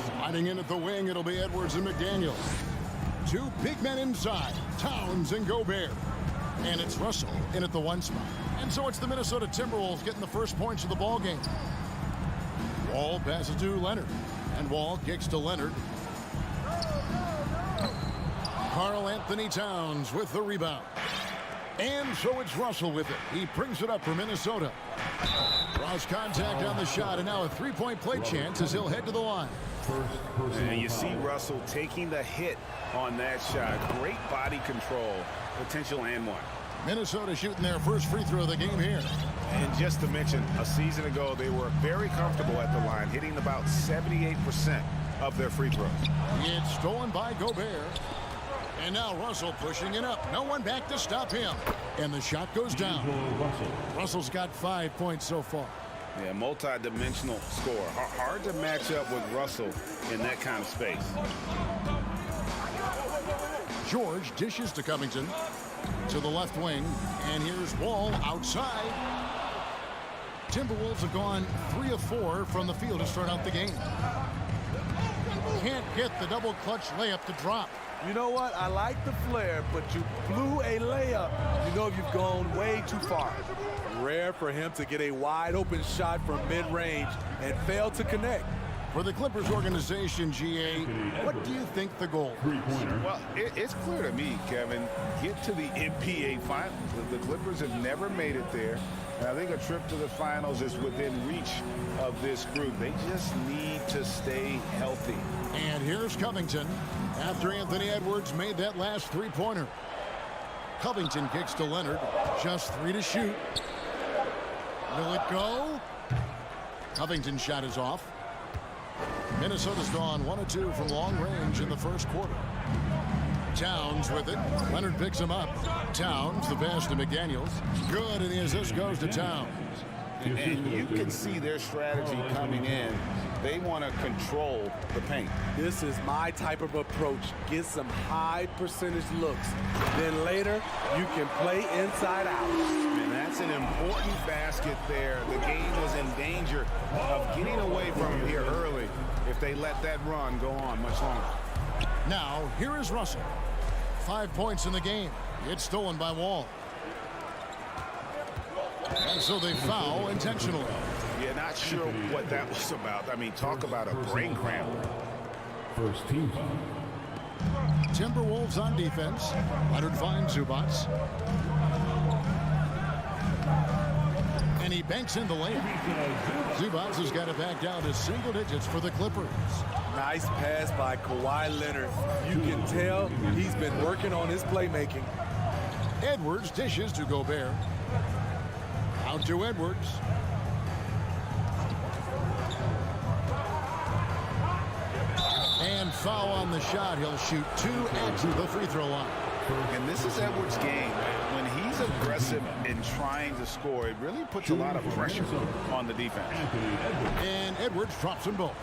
Sliding in at the wing, it'll be Edwards and McDaniel. Two big men inside, Towns and Gobert. And it's Russell in at the 1 spot. And so it's the Minnesota Timberwolves getting the first points of the ball game. Wall passes to Leonard. And Wall kicks to Leonard. Karl Anthony Towns with the rebound. And so it's Russell with it. He brings it up for Minnesota. Draws contact on the shot, and now a three-point play chance as he'll head to the line. And you see Russell taking the hit on that shot. Great body control, potential and one. Minnesota shooting their first free throw of the game here. And just to mention, a season ago, they were very comfortable at the line, hitting about 78% of their free throws. It's stolen by Gobert. And now Russell pushing it up. No one back to stop him. And the shot goes down. Russell's got 5 points so far. Yeah, multi-dimensional score. Hard to match up with Russell in that kind of space. George dishes to Covington to the left wing. And here's Wall outside. Timberwolves have gone 3 of 4 from the field to start out the game. Can't get the double clutch layup to drop. You know what? I like the flair, but you blew a layup. You know you've gone way too far. Rare for him to get a wide open shot from mid-range and fail to connect. For the Clippers organization, GA, what do you think the goal is? Well, it's clear to me, Kevin. Get to the NBA Finals. The Clippers have never made it there. And I think a trip to the finals is within reach of this group. They just need to stay healthy. And here's Covington after Anthony Edwards made that last three-pointer. Covington kicks to Leonard. Just 3 to shoot. Will it go? Covington's shot is off. Minnesota's gone 1 of 2 from long range in the first quarter. Towns with it. Leonard picks him up. Towns, the pass to McDaniels. Good, and the assist goes to Towns. And you can see their strategy coming in. They want to control the paint. This is my type of approach. Get some high percentage looks. Then later, you can play inside out. And that's an important basket there. The game was in danger of getting away from him here early if they let that run go on much longer. Now, here is Russell. 5 points in the game. It's stolen by Wall. And so they foul intentionally. Yeah, not sure what that was about. I mean, talk about a brain cramp. First team foul. Timberwolves on defense. Leonard finds Zubats. And he banks in the layup. Zubats has got it back down to single digits for the Clippers. Nice pass by Kawhi Leonard. You can tell he's been working on his playmaking. Edwards dishes to Gobert. Out to Edwards. And foul on the shot. He'll shoot 2 at the free throw line. And this is Edwards' game. When he's aggressive in trying to score, it really puts a lot of pressure on the defense. And Edwards drops them both.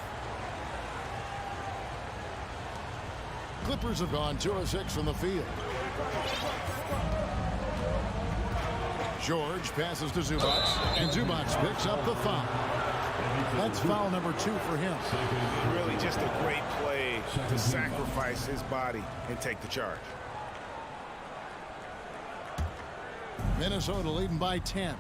Clippers have gone 2 of 6 from the field. George passes to Zubats, and Zubats picks up the foul. That's foul number 2 for him. Really just a great play to sacrifice his body and take the charge. Minnesota leading by 10.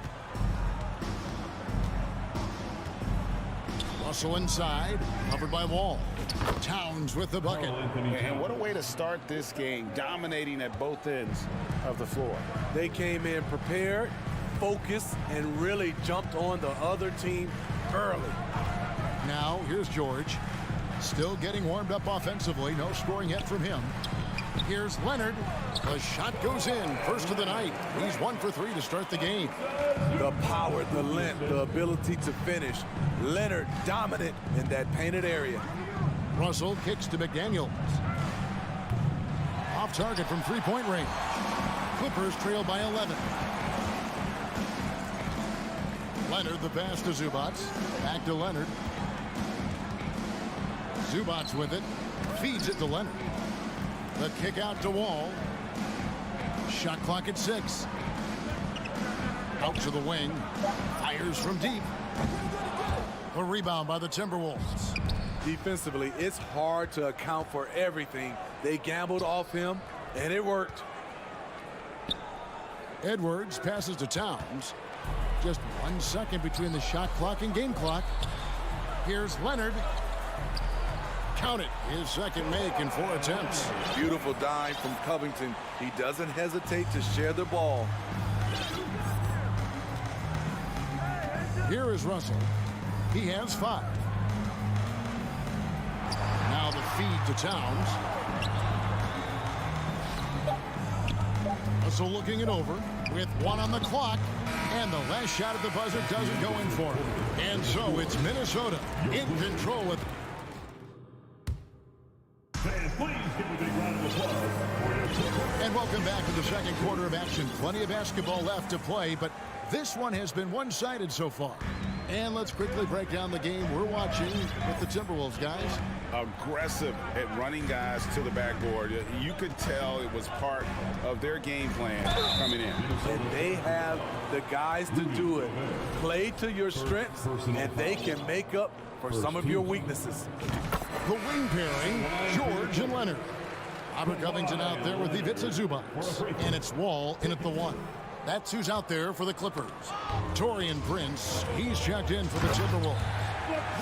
Russell inside, covered by Wall. Towns with the bucket. And what a way to start this game, dominating at both ends of the floor. They came in prepared, focused, and really jumped on the other team early. Now, here's George. Still getting warmed up offensively. No scoring yet from him. Here's Leonard. The shot goes in. First of the night. He's 1 for 3 to start the game. The power, the length, the ability to finish. Leonard dominant in that painted area. Russell kicks to McDaniels. Off target from 3-point range. Clippers trail by 11. Leonard, the pass to Zubats. Back to Leonard. Zubats with it. Feeds it to Leonard. The kick out to Wall. Shot clock at 6. Out to the wing. Fires from deep. A rebound by the Timberwolves. Defensively, it's hard to account for everything. They gambled off him, and it worked. Edwards passes to Towns. Just 1 second between the shot clock and game clock. Here's Leonard. Count it. His second make in 4 attempts. Beautiful dime from Covington. He doesn't hesitate to share the ball. Here is Russell. He has 5. Now the feed to Towns. Russell looking it over with 1 on the clock. And the last shot at the buzzer doesn't go in for him. And so it's Minnesota in control with. And welcome back to the second quarter of action. Plenty of basketball left to play, but this one has been one-sided so far. And let's quickly break down the game we're watching with the Timberwolves, guys. Aggressive at running guys to the backboard. You could tell it was part of their game plan coming in. And they have the guys to do it. Play to your strengths, and they can make up for some of your weaknesses. The wing pairing, George and Leonard. Robert Covington out there with Ivica Zubats. And it's Wall in at the 1. That's who's out there for the Clippers. Taurean Prince, he's checked in for the Timberwolves.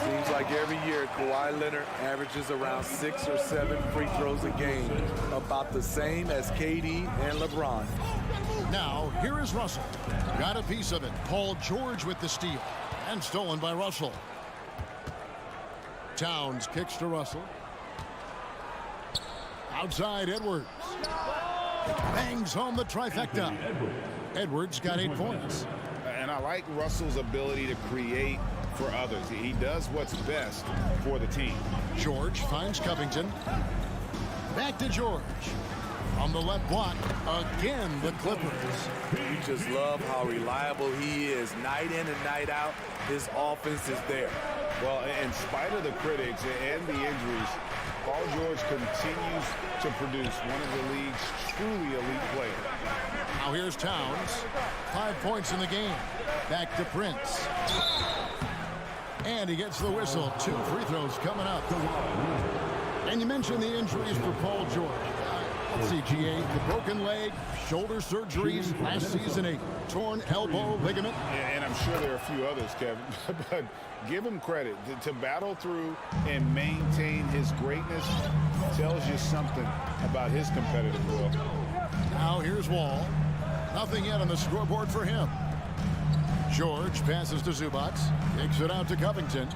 Seems like every year Kawhi Leonard averages around 6 or 7 free throws a game, about the same as KD and LeBron. Now, here is Russell. Got a piece of it. Paul George with the steal. And stolen by Russell. Towns kicks to Russell. Outside Edwards. Bangs home the trifecta. Edwards got 8 points. And I like Russell's ability to create for others. He does what's best for the team. George finds Covington. Back to George. On the left block, again the Clippers. You just love how reliable he is. Night in and night out, his offense is there. Well, in spite of the critics and the injuries, Paul George continues to produce one of the league's truly elite players. Now here's Towns. 5 points in the game. Back to Prince. And he gets the whistle. 2 free throws coming up. And you mentioned the injuries for Paul George. Let's see, GA, the broken leg, shoulder surgeries last season, a torn elbow ligament. And I'm sure there are a few others, Kevin, but give him credit. To battle through and maintain his greatness tells you something about his competitive will. Now here's Wall. Nothing yet on the scoreboard for him. George passes to Zubats. Kicks it out to Covington.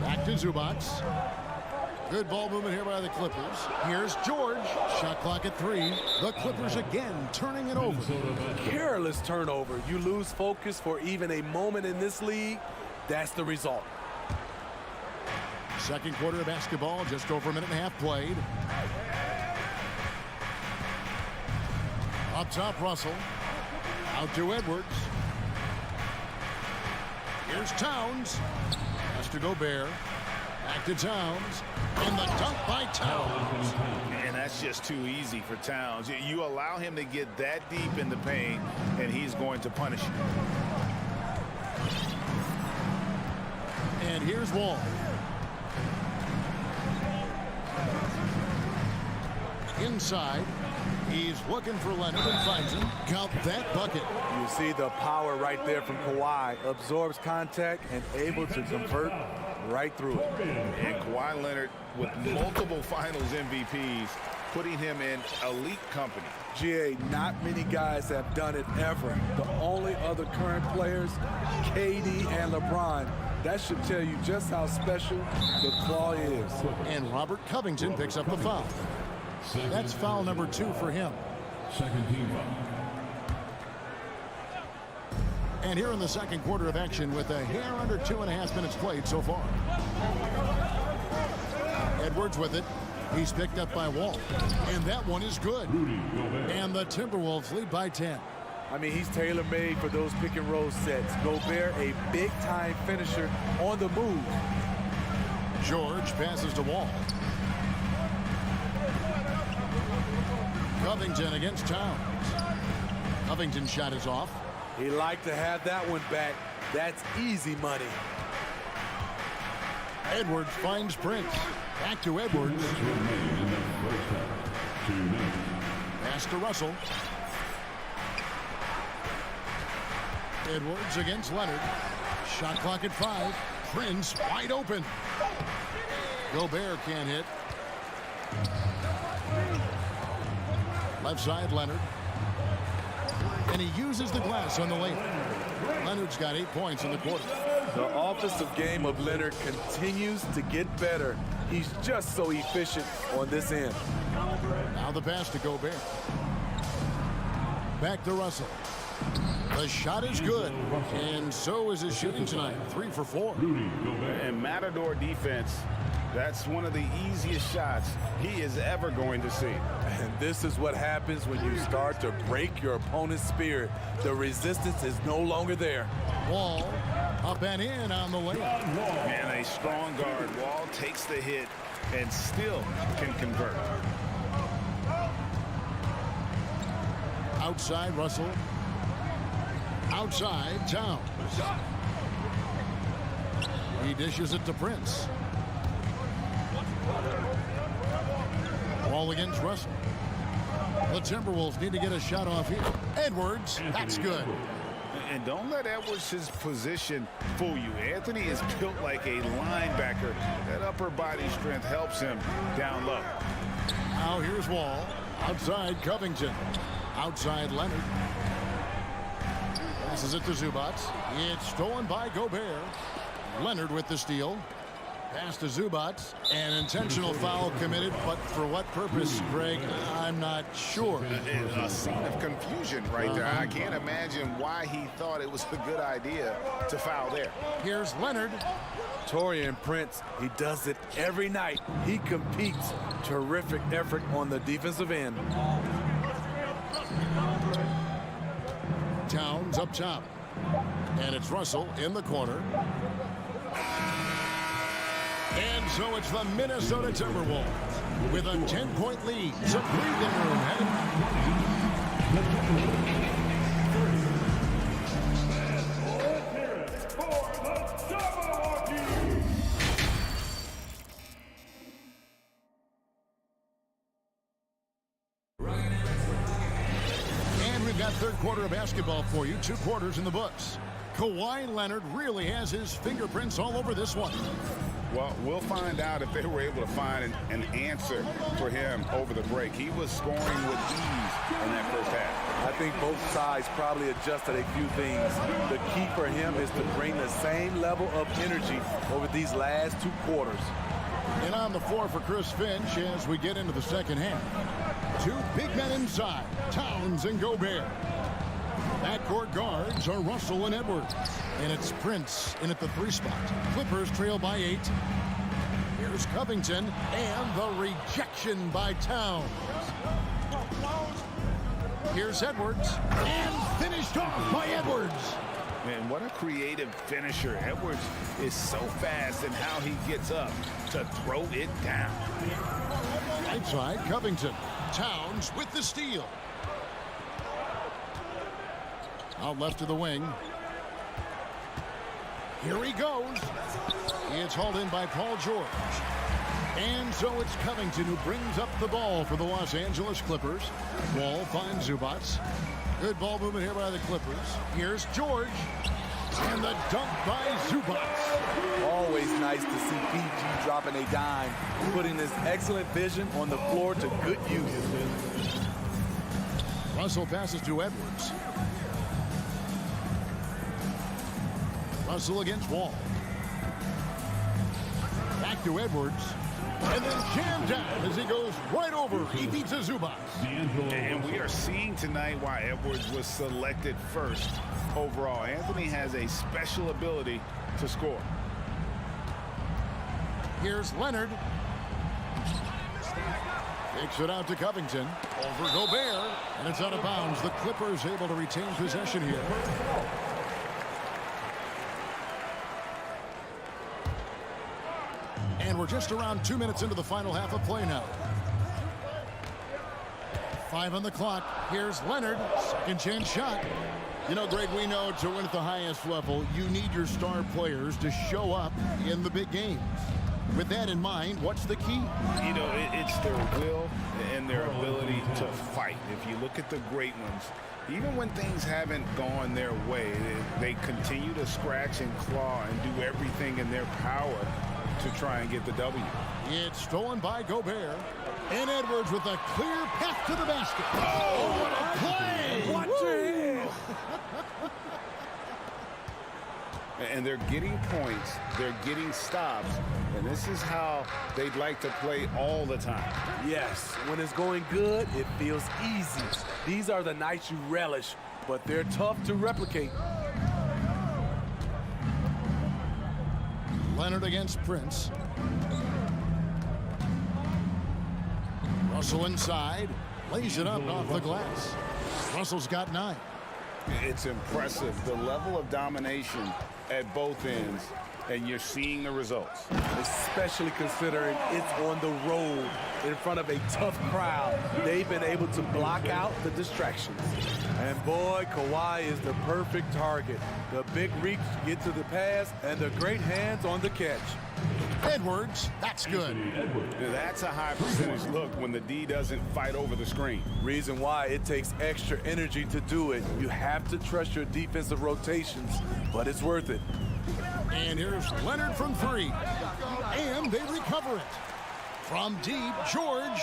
Back to Zubats. Good ball movement here by the Clippers. Here's George. Shot clock at 3. The Clippers again turning it over. Careless turnover. You lose focus for even a moment in this league. That's the result. Second quarter of basketball, just over a minute and a half played. Up top, Russell. Out to Edwards. Here's Towns. Has to Gobert. Back to Towns. And the dunk by Towns. And that's just too easy for Towns. You allow him to get that deep in the paint, and he's going to punish you. And here's Wall. Inside. He's looking for Leonard and finds him. Count that bucket. You see the power right there from Kawhi. Absorbs contact and able to convert right through it. And Kawhi Leonard with multiple finals MVPs, putting him in elite company. GA, not many guys have done it ever. The only other current players, KD and LeBron. That should tell you just how special the Claw is. And Robert Covington picks up the foul. That's foul number 2 for him. Second team foul. And here in the second quarter of action with a hair under 2.5 minutes played so far. Edwards with it. He's picked up by Wall. And that one is good. And the Timberwolves lead by 10. I mean, he's tailor-made for those pick-and-roll sets. Gobert, a big-time finisher on the move. George passes to Wall. Covington against Towns. Covington's shot is off. He liked to have that one back. That's easy money. Edwards finds Prince. Back to Edwards. Pass to Russell. Edwards against Leonard. Shot clock at 5. Prince wide open. Gobert can't hit. Left side, Leonard. And he uses the glass on the lane. Leonard's got 8 points in the quarter. The offensive game of Leonard continues to get better. He's just so efficient on this end. Now the pass to Gobert. Back to Russell. The shot is good, and so is his shooting tonight. 3 for 4. And Matador defense, that's one of the easiest shots he is ever going to see. And this is what happens when you start to break your opponent's spirit. The resistance is no longer there. Wall up and in on the layup. And a strong guard. Wall takes the hit and still can convert. Outside, Russell. Outside, Towns. He dishes it to Prince. Wall against Russell. The Timberwolves need to get a shot off here. Edwards, that's good. And don't let Edwards' position fool you. Anthony is built like a linebacker. That upper body strength helps him down low. Now here's Wall. Outside, Covington. Outside, Leonard. Passes it to Zubac. It's stolen by Gobert. Leonard with the steal. Pass to Zubac. An intentional foul committed, but for what purpose, Greg? I'm not sure. A scene of confusion right there. I can't imagine why he thought it was a good idea to foul there. Here's Leonard. Taurean Prince, he does it every night. He competes. Terrific effort on the defensive end. Towns up top. And it's Russell in the corner. And so it's the Minnesota Timberwolves with a 10-point lead. Some breathing room headed. And we've got third quarter of basketball for you. 2 quarters in the books. Kawhi Leonard really has his fingerprints all over this one. Well, we'll find out if they were able to find an answer for him over the break. He was scoring with ease in that first half. I think both sides probably adjusted a few things. The key for him is to bring the same level of energy over these last 2 quarters. And on the floor for Chris Finch as we get into the second half. 2 big men inside, Towns and Gobert. Backcourt guards are Russell and Edwards. And it's Prince in at the 3 spot. Clippers trail by 8. Here's Covington and the rejection by Towns. Here's Edwards and finished off by Edwards. Man, what a creative finisher. Edwards is so fast in how he gets up to throw it down. Right side, Covington. Towns with the steal. Out left to the wing. Here he goes. It's hauled in by Paul George. And so it's Covington who brings up the ball for the Los Angeles Clippers. Wall finds Zubac. Good ball movement here by the Clippers. Here's George. And the dunk by Zubac. Always nice to see PG dropping a dime, putting his excellent vision on the floor to good use. Russell passes to Edwards. Russell against Wall. Back to Edwards. And then jammed down as he goes right over. He beats a Zubac. And we are seeing tonight why Edwards was selected first overall. Anthony has a special ability to score. Here's Leonard. Takes it out to Covington. Over Gobert. And it's out of bounds. The Clippers able to retain possession here. And we're just around 2 minutes into the final half of play now. 5 on the clock. Here's Leonard. Second chance shot. You know, Greg, we know to win at the highest level, you need your star players to show up in the big games. With that in mind, what's the key? You know, it's their will and their ability to fight. If you look at the great ones, even when things haven't gone their way, they continue to scratch and claw and do everything in their power to try and get the W. It's stolen by Gobert. And Edwards with a clear path to the basket. Oh, what a play! Watch it! And they're getting points, they're getting stops, and this is how they'd like to play all the time. Yes, when it's going good, it feels easy. These are the nights you relish, but they're tough to replicate. Leonard against Prince. Russell inside, lays it up off the glass. Russell's got 9. It's impressive, the level of domination at both ends, and you're seeing the results. Especially considering it's on the road in front of a tough crowd. They've been able to block out the distractions. And boy, Kawhi is the perfect target. The big reach to get to the pass and the great hands on the catch. Edwards, that's good. That's a high percentage look when the D doesn't fight over the screen. Reason why it takes extra energy to do it. You have to trust your defensive rotations, but it's worth it. And here's Leonard from 3. And they recover it. From deep, George.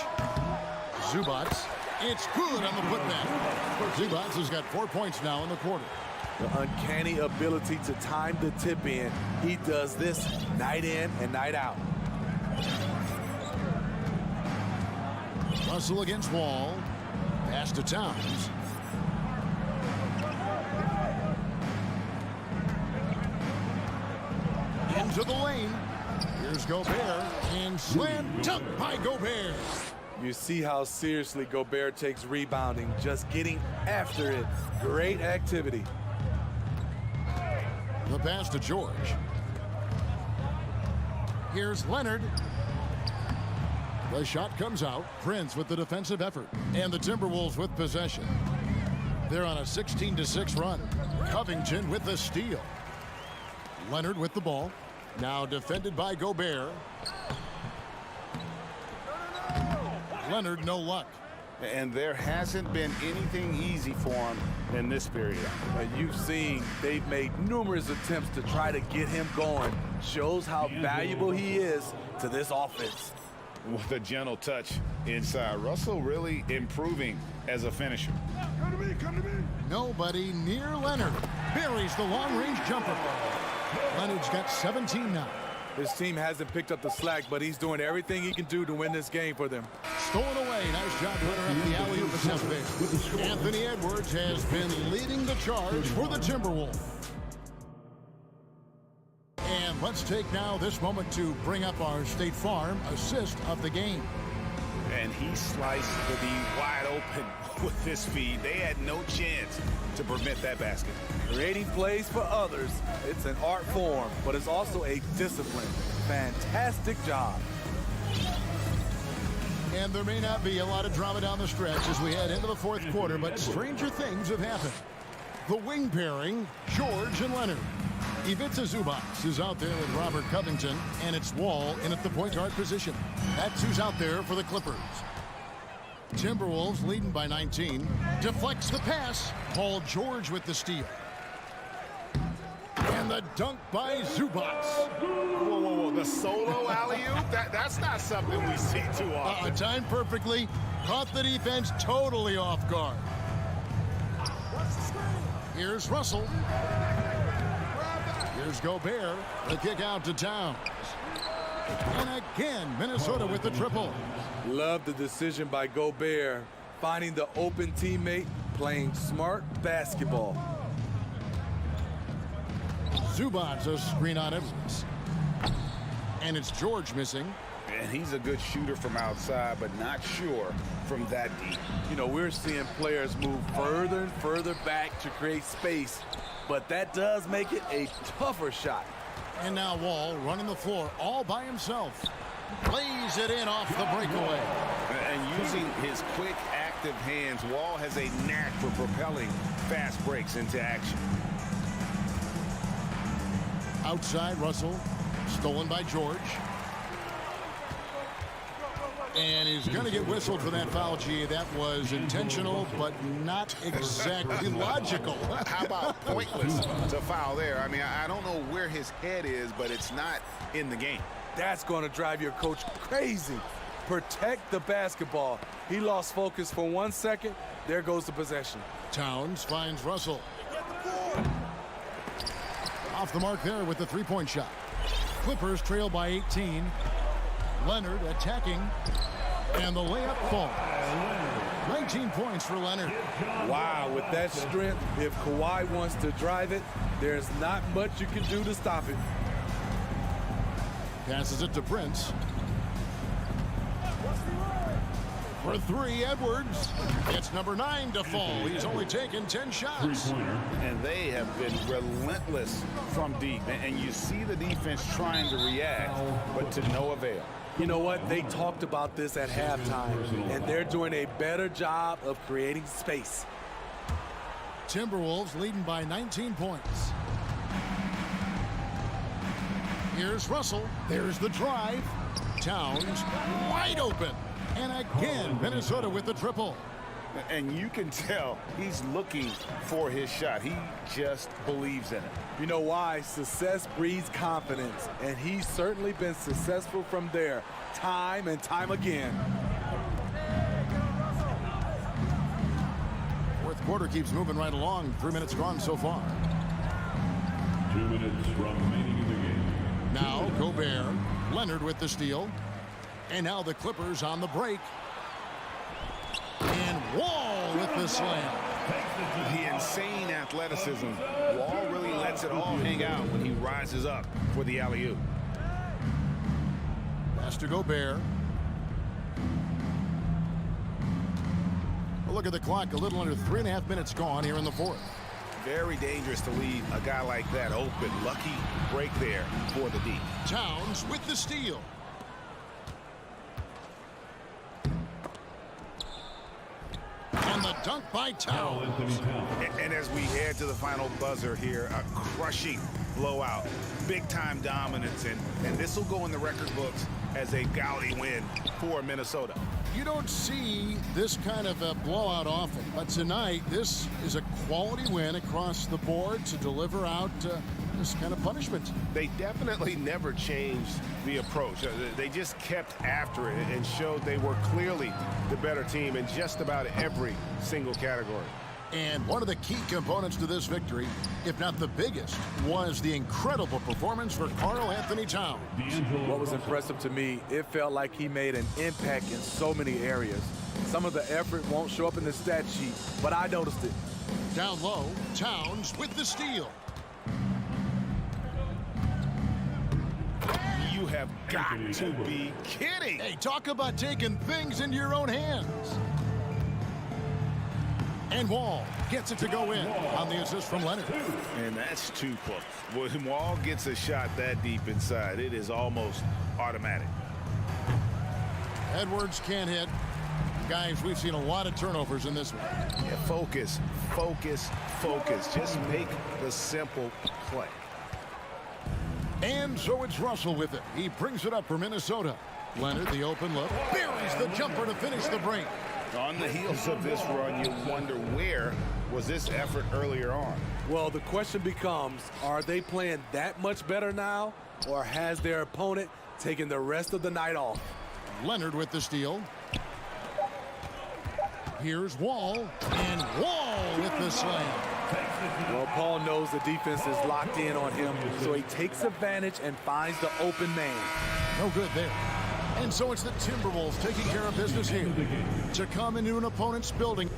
Zubats. It's good on the putback. Zubats has got 4 points now in the quarter. The uncanny ability to time the tip in. He does this night in and night out. Russell against Wall. Pass to Towns. Into the lane. Here's Gobert. And slam dunk by Gobert. You see how seriously Gobert takes rebounding, just getting after it. Great activity. The pass to George. Here's Leonard. The shot comes out. Prince with the defensive effort. And the Timberwolves with possession. They're on a 16-6 run. Covington with the steal. Leonard with the ball. Now defended by Gobert. Leonard, no luck. And there hasn't been anything easy for him in this period. And you've seen they've made numerous attempts to try to get him going. Shows how valuable he is to this offense. With a gentle touch inside. Russell really improving as a finisher. Come to me. Nobody near Leonard. Buries the long-range jumper. Leonard's got 17 now. His team hasn't picked up the slack, but he's doing everything he can do to win this game for them. Stolen away. Nice job putting up the alley-oop attempt there. Anthony Edwards has been leading the charge for the Timberwolves. And let's take now this moment to bring up our State Farm assist of the game. And he sliced the D wide open with this speed. They had no chance to prevent that basket. Creating plays for others, it's an art form, but it's also a discipline. Fantastic job. And there may not be a lot of drama down the stretch as we head into the fourth quarter, but stranger things have happened. The wing pairing, George and Leonard. Ivica Zubats is out there with Robert Covington, and it's Wall in at the point guard position. That's who's out there for the Clippers. Timberwolves leading by 19. Deflects the pass. Paul George with the steal. And the dunk by Zubats. Whoa, whoa, whoa. The solo alley-oop? That's not something we see too often. Timed perfectly. Caught the defense totally off guard. Here's Russell. Here's Gobert. The kick out to Towns. And again, Minnesota with the triple. Love the decision by Gobert. Finding the open teammate, playing smart basketball. Zubats a screen on Evans. And it's George missing. And he's a good shooter from outside, but not sure from that deep. You know, we're seeing players move further and further back to create space, but that does make it a tougher shot. And now Wall running the floor all by himself. Lays it in off the breakaway. And using his quick, active hands, Wall has a knack for propelling fast breaks into action. Outside, Russell. Stolen by George. And he's going to get whistled for that foul, G. That was intentional, but not exactly logical. How about pointless to foul there? I mean, I don't know where his head is, but it's not in the game. That's going to drive your coach crazy. Protect the basketball. He lost focus for 1 second. There goes the possession. Towns finds Russell. Off the mark there with the three-point shot. Clippers trail by 18. Leonard attacking. And the layup falls. 19 points for Leonard. Wow, with that strength, if Kawhi wants to drive it, there's not much you can do to stop it. Passes it to Prince. For three, Edwards. It's number 9 to fall. He's only taken 10 shots. And they have been relentless from deep. And you see the defense trying to react, but to no avail. You know what? They talked about this at halftime, and they're doing a better job of creating space. Timberwolves leading by 19 points. Here's Russell. There's the drive. Towns wide open. And again, Minnesota with the triple. And you can tell he's looking for his shot. He just believes in it. You know why? Success breeds confidence, and he's certainly been successful from there time and time again. Fourth quarter keeps moving right along. 3 minutes gone so far. 2 minutes remaining in the game. Now Gobert. Leonard with the steal. And now the Clippers on the break. And Wall with the slam. The insane athleticism. Wall really lets it all hang out when he rises up for the alley-oop. Pass to Gobert. A look at the clock. A little under 3.5 minutes gone here in the fourth. Very dangerous to leave a guy like that open. Lucky break there for the D. Towns with the steal. And the dunk by Towns. And as we head to the final buzzer here, a crushing blowout, big-time dominance, and this will go in the record books as a gaudy win for Minnesota. You don't see this kind of a blowout often, but tonight this is a quality win across the board to deliver out this kind of punishment. They definitely never changed the approach. They just kept after it and showed they were clearly the better team in just about every single category. And one of the key components to this victory, if not the biggest, was the incredible performance for Karl Anthony Towns. What was impressive to me, it felt like he made an impact in so many areas. Some of the effort won't show up in the stat sheet, but I noticed it. Down low, Towns with the steal. You have got to be kidding. Hey, talk about taking things into your own hands. And Wall gets it to go in on the assist from Leonard. And that's too close. When Wall gets a shot that deep inside, it is almost automatic. Edwards can't hit. Guys, we've seen a lot of turnovers in this one. Yeah, focus, focus, focus. Just make the simple play. And so it's Russell with it. He brings it up for Minnesota. Leonard, the open look, buries the jumper to finish the break. On the heels of this run, you wonder where was this effort earlier on? Well, the question becomes, are they playing that much better now, or has their opponent taken the rest of the night off? Leonard with the steal. Here's Wall, and Wall with the slam. Well, Paul knows the defense is locked in on him, so he takes advantage and finds the open man. No good there. And so it's the Timberwolves taking care of business here to come into an opponent's building.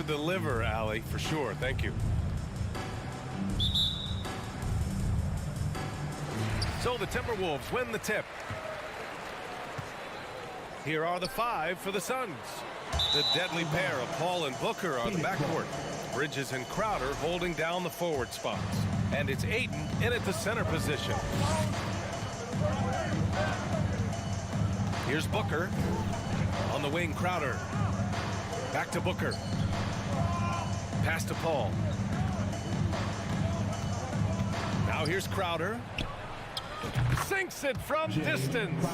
deliver, Allie, for sure. Thank you. So the Timberwolves win the tip. Here are the 5 for the Suns. The deadly pair of Paul and Booker on the backcourt. Bridges and Crowder holding down the forward spots. And it's Ayton in at the center position. Here's Booker. On the wing, Crowder. Back to Booker. Pass to Paul. Now here's Crowder. Sinks it from distance.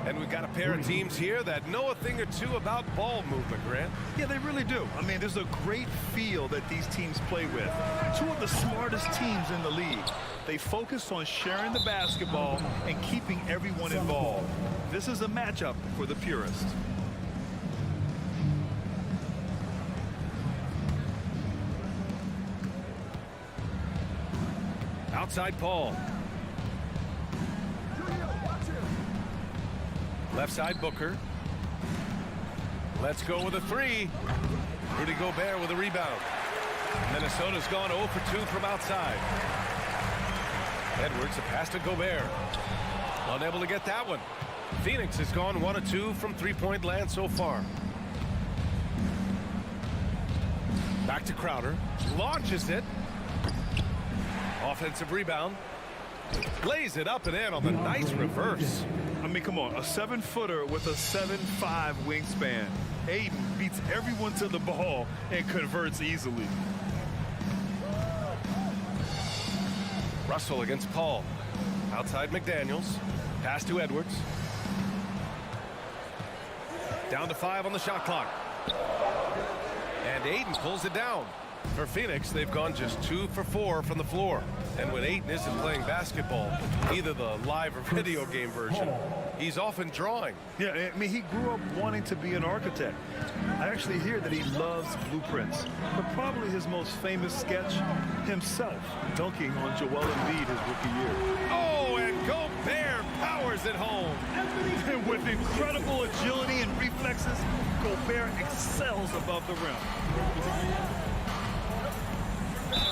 And we've got a pair of teams here that know a thing or two about ball movement, Grant. Yeah, they really do. I mean, there's a great feel that these teams play with. Two of the smartest teams in the league. They focus on sharing the basketball and keeping everyone involved. This is a matchup for the purists. Outside Paul. Left side Booker. Let's go with a 3. Rudy Gobert with a rebound. Minnesota's gone 0 for 2 from outside. Edwards, a pass to Gobert. Unable to get that one. Phoenix has gone 1 of 2 from three-point land so far. Back to Crowder. Launches it. Offensive rebound. Lays it up and in on the nice reverse. I mean, come on, a 7-footer with a 7'5" wingspan. Ayton beats everyone to the ball and converts easily. Russell against Paul. Outside McDaniels. Pass to Edwards. Down to 5 on the shot clock. And Ayton pulls it down. For Phoenix, they've gone just 2 for 4 from the floor. And when Ayton isn't playing basketball, either the live or video game version, he's often drawing. Yeah, I mean, he grew up wanting to be an architect. I actually hear that he loves blueprints. But probably his most famous sketch, himself dunking on Joel Embiid his rookie year. Oh, and Gobert powers it home. And with incredible agility and reflexes, Gobert excels above the rim.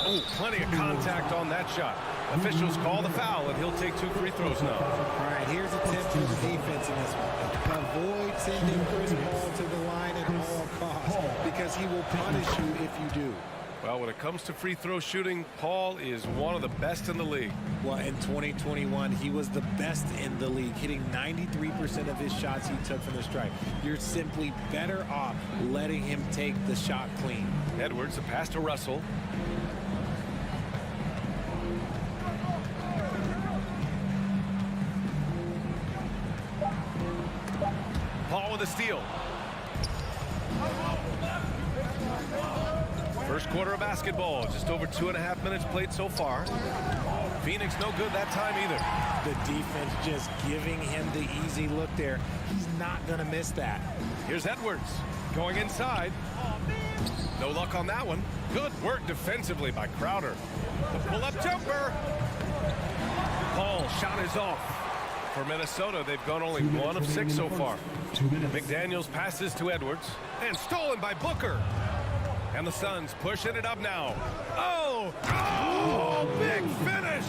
Oh, plenty of contact on that shot. Officials call the foul, and he'll take 2 free throws now. All right, here's a tip for the defense in this one. Avoid sending Chris Paul to the line at all costs because he will punish you if you do. Well, when it comes to free throw shooting, Paul is one of the best in the league. Well, in 2021, he was the best in the league, hitting 93% of his shots he took from the stripe. You're simply better off letting him take the shot clean. Edwards, a pass to Russell. Paul with a steal. First quarter of basketball, just over 2.5 minutes played so far. Phoenix no good that time either. The defense just giving him the easy look there. He's not going to miss that. Here's Edwards going inside. No luck on that one. Good work defensively by Crowder. The pull-up jumper. Paul shot is off. For Minnesota, they've gone only 1 of 6 so far. McDaniels passes to Edwards and stolen by Booker. And the Suns pushing it up now. Oh! Oh! Big finish!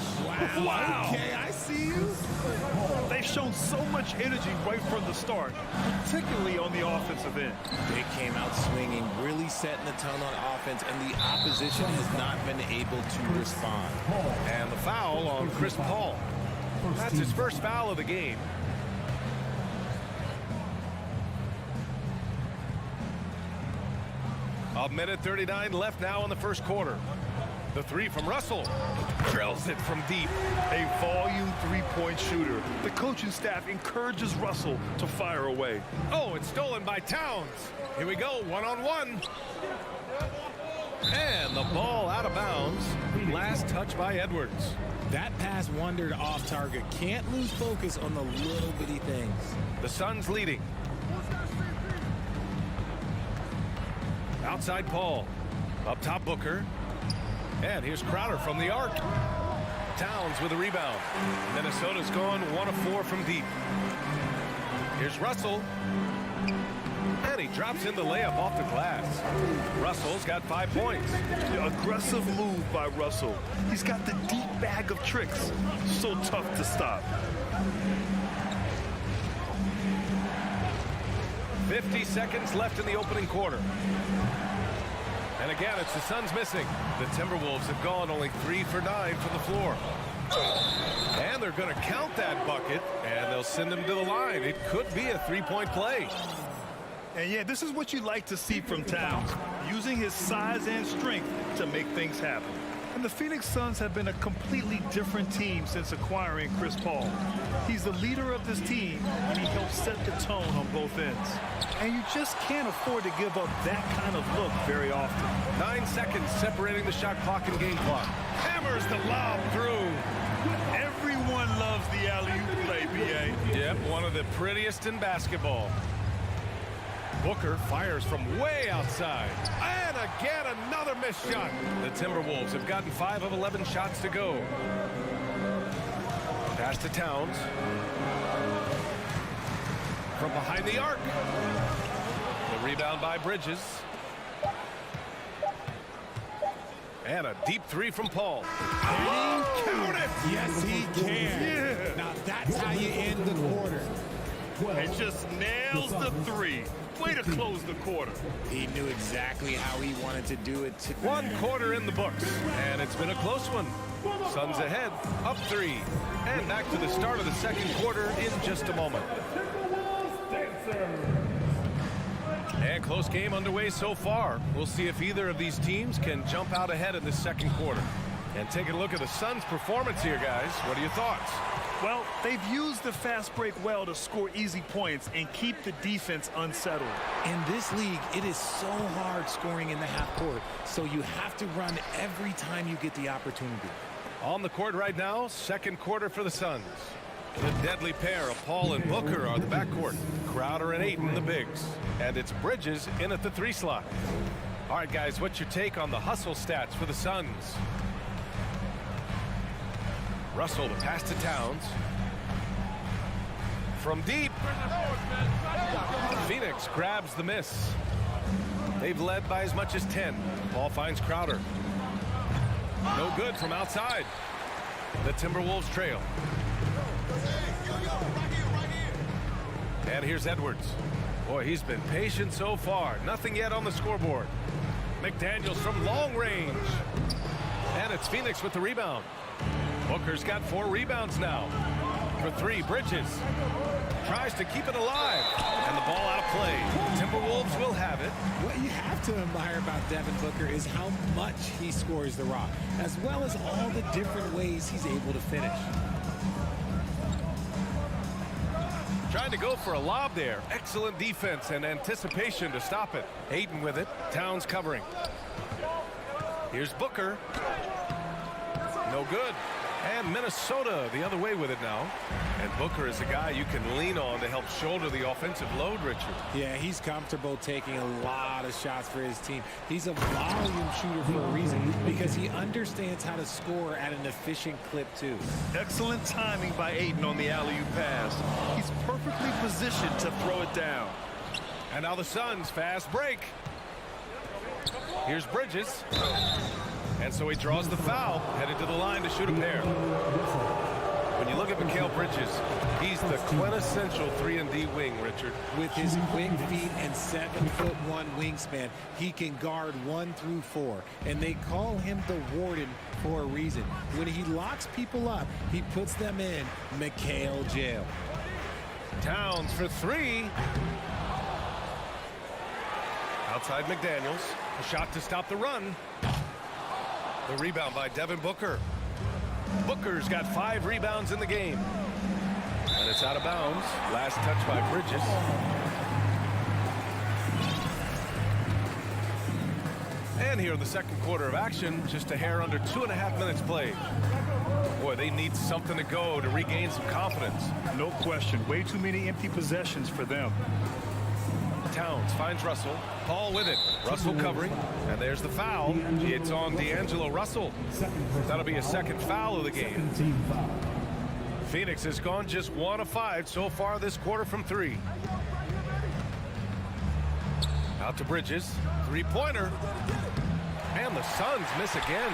Wow. Okay, I see you. They've shown so much energy right from the start, particularly on the offensive end. They came out swinging, really setting the tone on offense, and the opposition has not been able to respond. And the foul on Chris Paul. That's his first foul of the game. A minute 39 left now in the first quarter. The 3 from Russell. Drills it from deep. A volume three-point shooter. The coaching staff encourages Russell to fire away. Oh, it's stolen by Towns. Here we go, one-on-one. And the ball out of bounds. Last touch by Edwards. That pass wandered off target. Can't lose focus on the little bitty things. The Suns leading. Outside Paul. Up top Booker. And here's Crowder from the arc. Towns with a rebound. Minnesota's gone 1 of 4 from deep. Here's Russell. And he drops in the layup off the glass. Russell's got 5 points. The aggressive move by Russell. He's got the deep bag of tricks. So tough to stop. 50 seconds left in the opening quarter. And again, it's the Suns missing. The Timberwolves have gone only 3 for 9 from the floor. And they're going to count that bucket, and they'll send him to the line. It could be a 3-point play. And yeah, this is what you like to see from Towns, using his size and strength to make things happen. And the Phoenix Suns have been a completely different team since acquiring Chris Paul. He's the leader of this team, and he helps set the tone on both ends. And you just can't afford to give up that kind of look very often. 9 seconds separating the shot clock and game clock. Hammers the lob through. Everyone loves the alley-oop play, B.A. Yep, one of the prettiest in basketball. Booker fires from way outside. And again, another missed shot. The Timberwolves have gotten 5 of 11 shots to go. Pass to Towns. From behind the arc. The rebound by Bridges. And a deep 3 from Paul. Oh, count it! Yes, he can. Yeah. Now that's how you end the quarter. And just nails the 3. Way to close the quarter. He knew exactly how he wanted to do it. 1 quarter in the books, and it's been a close one. Suns ahead, up 3, and back to the start of the second quarter in just a moment. And close game underway so far. We'll see if either of these teams can jump out ahead in the second quarter. And taking a look at the Suns' performance here, guys. What are your thoughts? Well, they've used the fast break well to score easy points and keep the defense unsettled. In this league, it is so hard scoring in the half court, so you have to run every time you get the opportunity. On the court right now, second quarter for the Suns. The deadly pair of Paul and Booker are the backcourt. Crowder and Ayton the bigs. And it's Bridges in at the 3 slot. All right, guys, what's your take on the hustle stats for the Suns? Russell, the pass to Towns. From deep. Phoenix grabs the miss. They've led by as much as 10. Ball finds Crowder. No good from outside. The Timberwolves trail. And here's Edwards. Boy, he's been patient so far. Nothing yet on the scoreboard. McDaniels from long range. And it's Phoenix with the rebound. Booker's got 4 rebounds now. For 3, Bridges tries to keep it alive. And the ball out of play. Timberwolves will have it. What you have to admire about Devin Booker is how much he scores the rock, as well as all the different ways he's able to finish. Trying to go for a lob there. Excellent defense and anticipation to stop it. Ayton with it. Towns covering. Here's Booker. No good. And Minnesota the other way with it now. And Booker is a guy you can lean on to help shoulder the offensive load, Richard. Yeah, he's comfortable taking a lot of shots for his team. He's a volume shooter for a reason because he understands how to score at an efficient clip, too. Excellent timing by Ayton on the alley-oop pass. He's perfectly positioned to throw it down. And now the Suns fast break. Here's Bridges. And so he draws the foul, headed to the line to shoot a pair. When you look at Mikal Bridges, he's the quintessential 3-and-D wing, Richard. With his quick feet and 7'1" wingspan, he can guard 1 through 4. And they call him the Warden for a reason. When he locks people up, he puts them in Mikal jail. Towns for 3. Outside McDaniels. A shot to stop the run. The rebound by Devin Booker. Booker's got 5 rebounds in the game. And it's out of bounds. Last touch by Bridges. And here in the second quarter of action, just a hair under 2.5 minutes played. Boy, they need something to go to regain some confidence. No question. Way too many empty possessions for them. Towns finds Russell. Paul with it. Russell covering. And there's the foul. It's on D'Angelo Russell. That'll be a second foul of the game. Phoenix has gone just 1 of 5 so far this quarter from 3. Out to Bridges. Three-pointer. And the Suns miss again.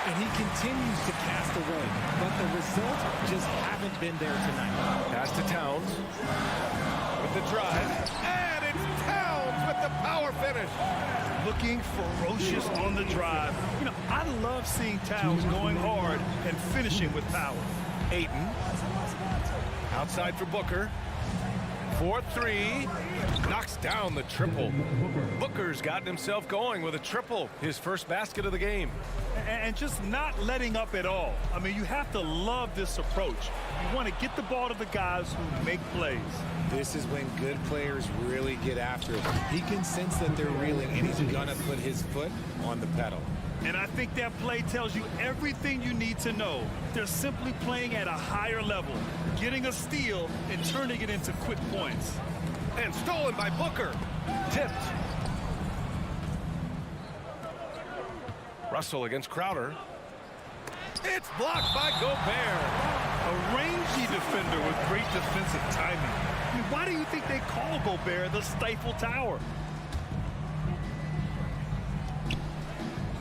And he continues to cast away, but the results just haven't been there tonight. Pass to Towns. With the drive. And it's Towns with the power finish. Looking ferocious on the drive. You know, I love seeing Towns going hard and finishing with power. Ayton. Outside for Booker. 4-3. Knocks down the triple. Booker's gotten himself going with a triple. His first basket of the game. And just not letting up at all. I mean, you have to love this approach. You want to get the ball to the guys who make plays. This is when good players really get after it. He can sense that they're reeling, and he's going to put his foot on the pedal. And I think that play tells you everything you need to know. They're simply playing at a higher level, getting a steal and turning it into quick points. And stolen by Booker. Tipped. Russell against Crowder. It's blocked by Gobert. A rangy defender with great defensive timing. I mean, why do you think they call Gobert the Stifle Tower?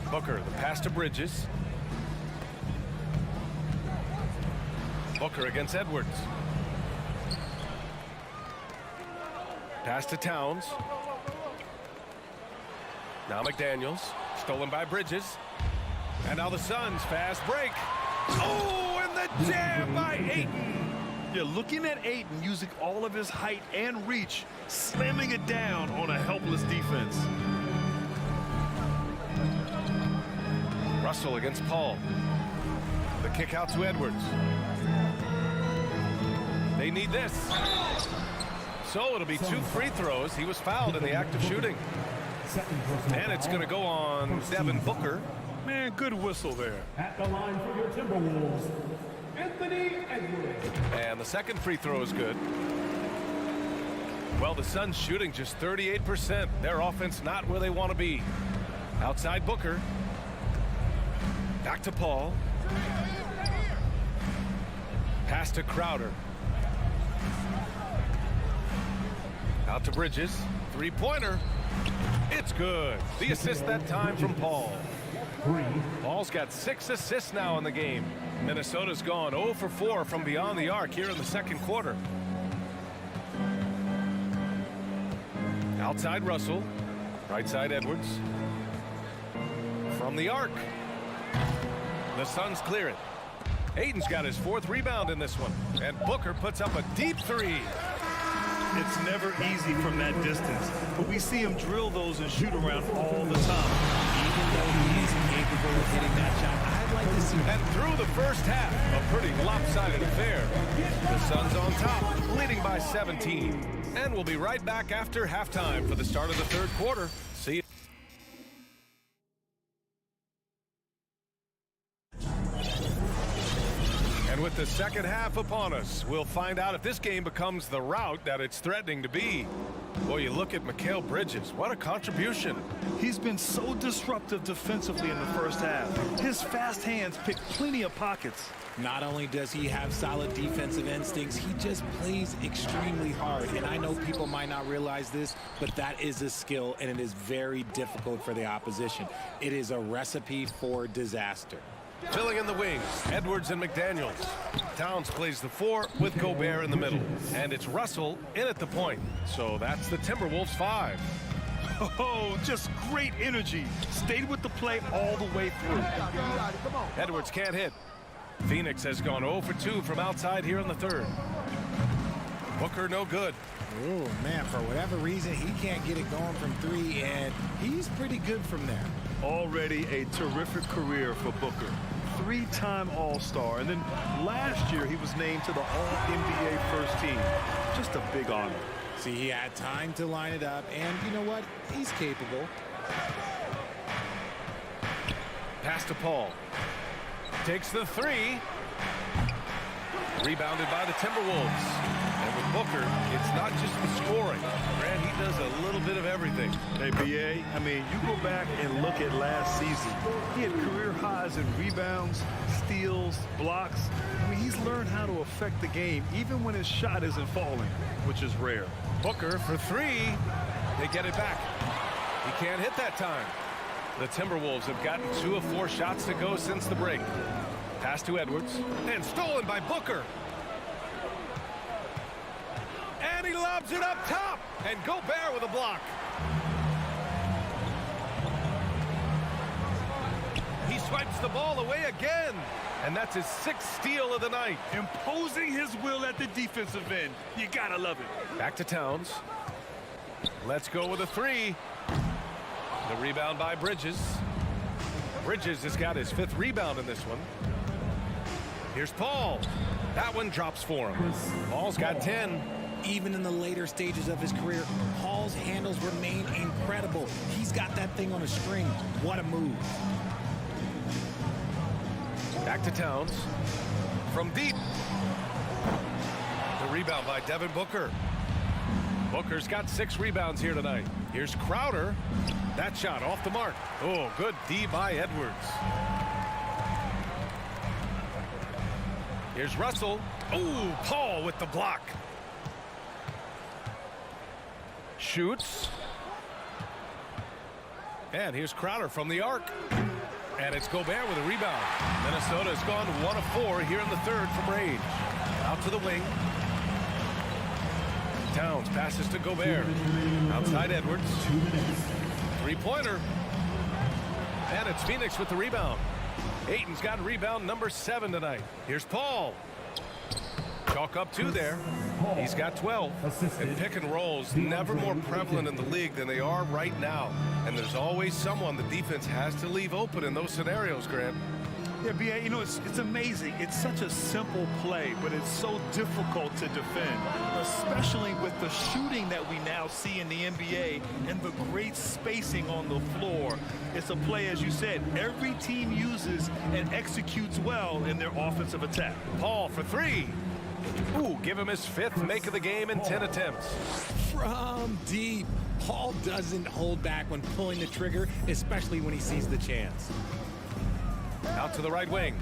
Booker, the pass to Bridges. Booker against Edwards. Pass to Towns. Now McDaniels. Stolen by Bridges. And now the Suns fast break. Oh, and the jam by Ayton. You're looking at Ayton using all of his height and reach, slamming it down on a helpless defense. Russell against Paul. The kick out to Edwards. They need this. So it'll be 2 free throws. He was fouled in the act of shooting. And it's going to go on Devin Booker. Man, good whistle there. At the line for your Timberwolves, Anthony Edwards. And the second free throw is good. Well, the Suns shooting just 38%. Their offense not where they want to be. Outside Booker. Back to Paul. Pass to Crowder. Out to Bridges. Three-pointer. It's good. The assist that time from Paul. Paul's got 6 assists now in the game. Minnesota's gone 0 for 4 from beyond the arc here in the second quarter. Outside Russell. Right side Edwards. From the arc. The Suns clear it. Ayton's got his 4th rebound in this one. And Booker puts up a deep 3. It's never easy from that distance, but we see him drill those and shoot around all the time. Even though he's capable of hitting that shot, I'd like to see that. And through the first half, a pretty lopsided affair. The Suns on top, leading by 17. And we'll be right back after halftime for the start of the third quarter. See you. And with the second half upon us, we'll find out if this game becomes the rout that it's threatening to be. Boy, you look at Mikal Bridges. What a contribution. He's been so disruptive defensively in the first half. His fast hands pick plenty of pockets. Not only does he have solid defensive instincts, he just plays extremely hard. And I know people might not realize this, but that is a skill, and it is very difficult for the opposition. It is a recipe for disaster. Filling in the wings, Edwards and McDaniels. Towns plays the 4 with Gobert in the middle. And it's Russell in at the point. So that's the Timberwolves 5. Oh, just great energy. Stayed with the play all the way through. Edwards can't hit. Phoenix has gone 0 for 2 from outside here in the third. Booker no good. Oh, man, for whatever reason, he can't get it going from 3, and he's pretty good from there. Already a terrific career for Booker. 3-time All-Star, and then last year he was named to the All-NBA first team. Just a big honor. See, he had time to line it up, and you know what? He's capable. Pass to Paul. Takes the 3. Rebounded by the Timberwolves. And with Booker, it's not just the scoring. Grant, he does a little bit of everything. Hey, B.A., I mean, you go back and look at last season. He had career highs in rebounds, steals, blocks. I mean, he's learned how to affect the game even when his shot isn't falling, which is rare. Booker for 3. They get it back. He can't hit that time. The Timberwolves have gotten 2 of 4 shots to go since the break. Pass to Edwards, and stolen by Booker. And he lobs it up top, and Gobert with a block. He swipes the ball away again, and that's his 6th steal of the night. Imposing his will at the defensive end. You gotta love it. Back to Towns. Let's go with a 3. The rebound by Bridges. Bridges has got his 5th rebound in this one. Here's Paul. That one drops for him. Paul's got 10. Even in the later stages of his career, Paul's handles remain incredible. He's got that thing on a string. What a move. Back to Towns. From deep. The rebound by Devin Booker. Booker's got 6 rebounds here tonight. Here's Crowder. That shot off the mark. Oh, good D by Edwards. Here's Russell. Oh, Paul with the block. Shoots. And here's Crowder from the arc. And it's Gobert with a rebound. Minnesota's gone 1 of 4 here in the 3rd from range. Out to the wing. Towns passes to Gobert. Outside Edwards. 3-pointer. And it's Phoenix with the rebound. Ayton's got rebound number 7 tonight. Here's Paul. Chalk up 2 there. He's got 12. And pick and rolls never more prevalent in the league than they are right now. And there's always someone the defense has to leave open in those scenarios, Grant. Yeah, B.A., you know, it's amazing. It's such a simple play, but it's so difficult to defend, especially with the shooting that we now see in the NBA and the great spacing on the floor. It's a play, as you said, every team uses and executes well in their offensive attack. Paul for 3. Ooh, give him his 5th make of the game in 10 attempts. From deep. Paul doesn't hold back when pulling the trigger, especially when he sees the chance. Out to the right wing.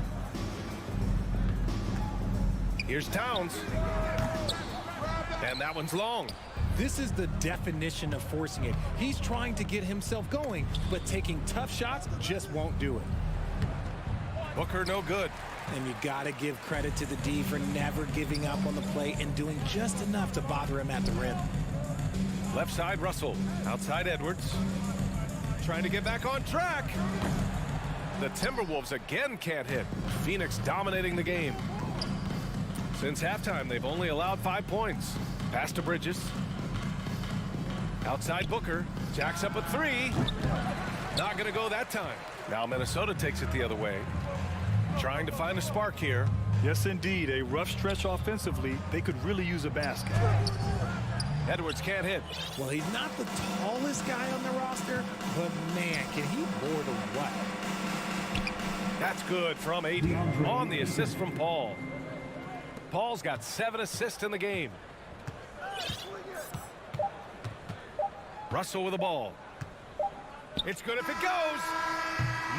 Here's Towns. And that one's long. This is the definition of forcing it. He's trying to get himself going, but taking tough shots just won't do it. Booker no good. And you got to give credit to the D for never giving up on the play and doing just enough to bother him at the rim. Left side, Russell. Outside, Edwards. Trying to get back on track. The Timberwolves again can't hit. Phoenix dominating the game. Since halftime, they've only allowed 5 points. Pass to Bridges. Outside Booker. Jacks up a 3. Not going to go that time. Now Minnesota takes it the other way. Trying to find a spark here. Yes, indeed. A rough stretch offensively. They could really use a basket. Edwards can't hit. Well, he's not the tallest guy on the roster, but man, can he board a what? That's good from Ayton on the assist from Paul. Paul's got 7 assists in the game. Russell with the ball. It's good if it goes.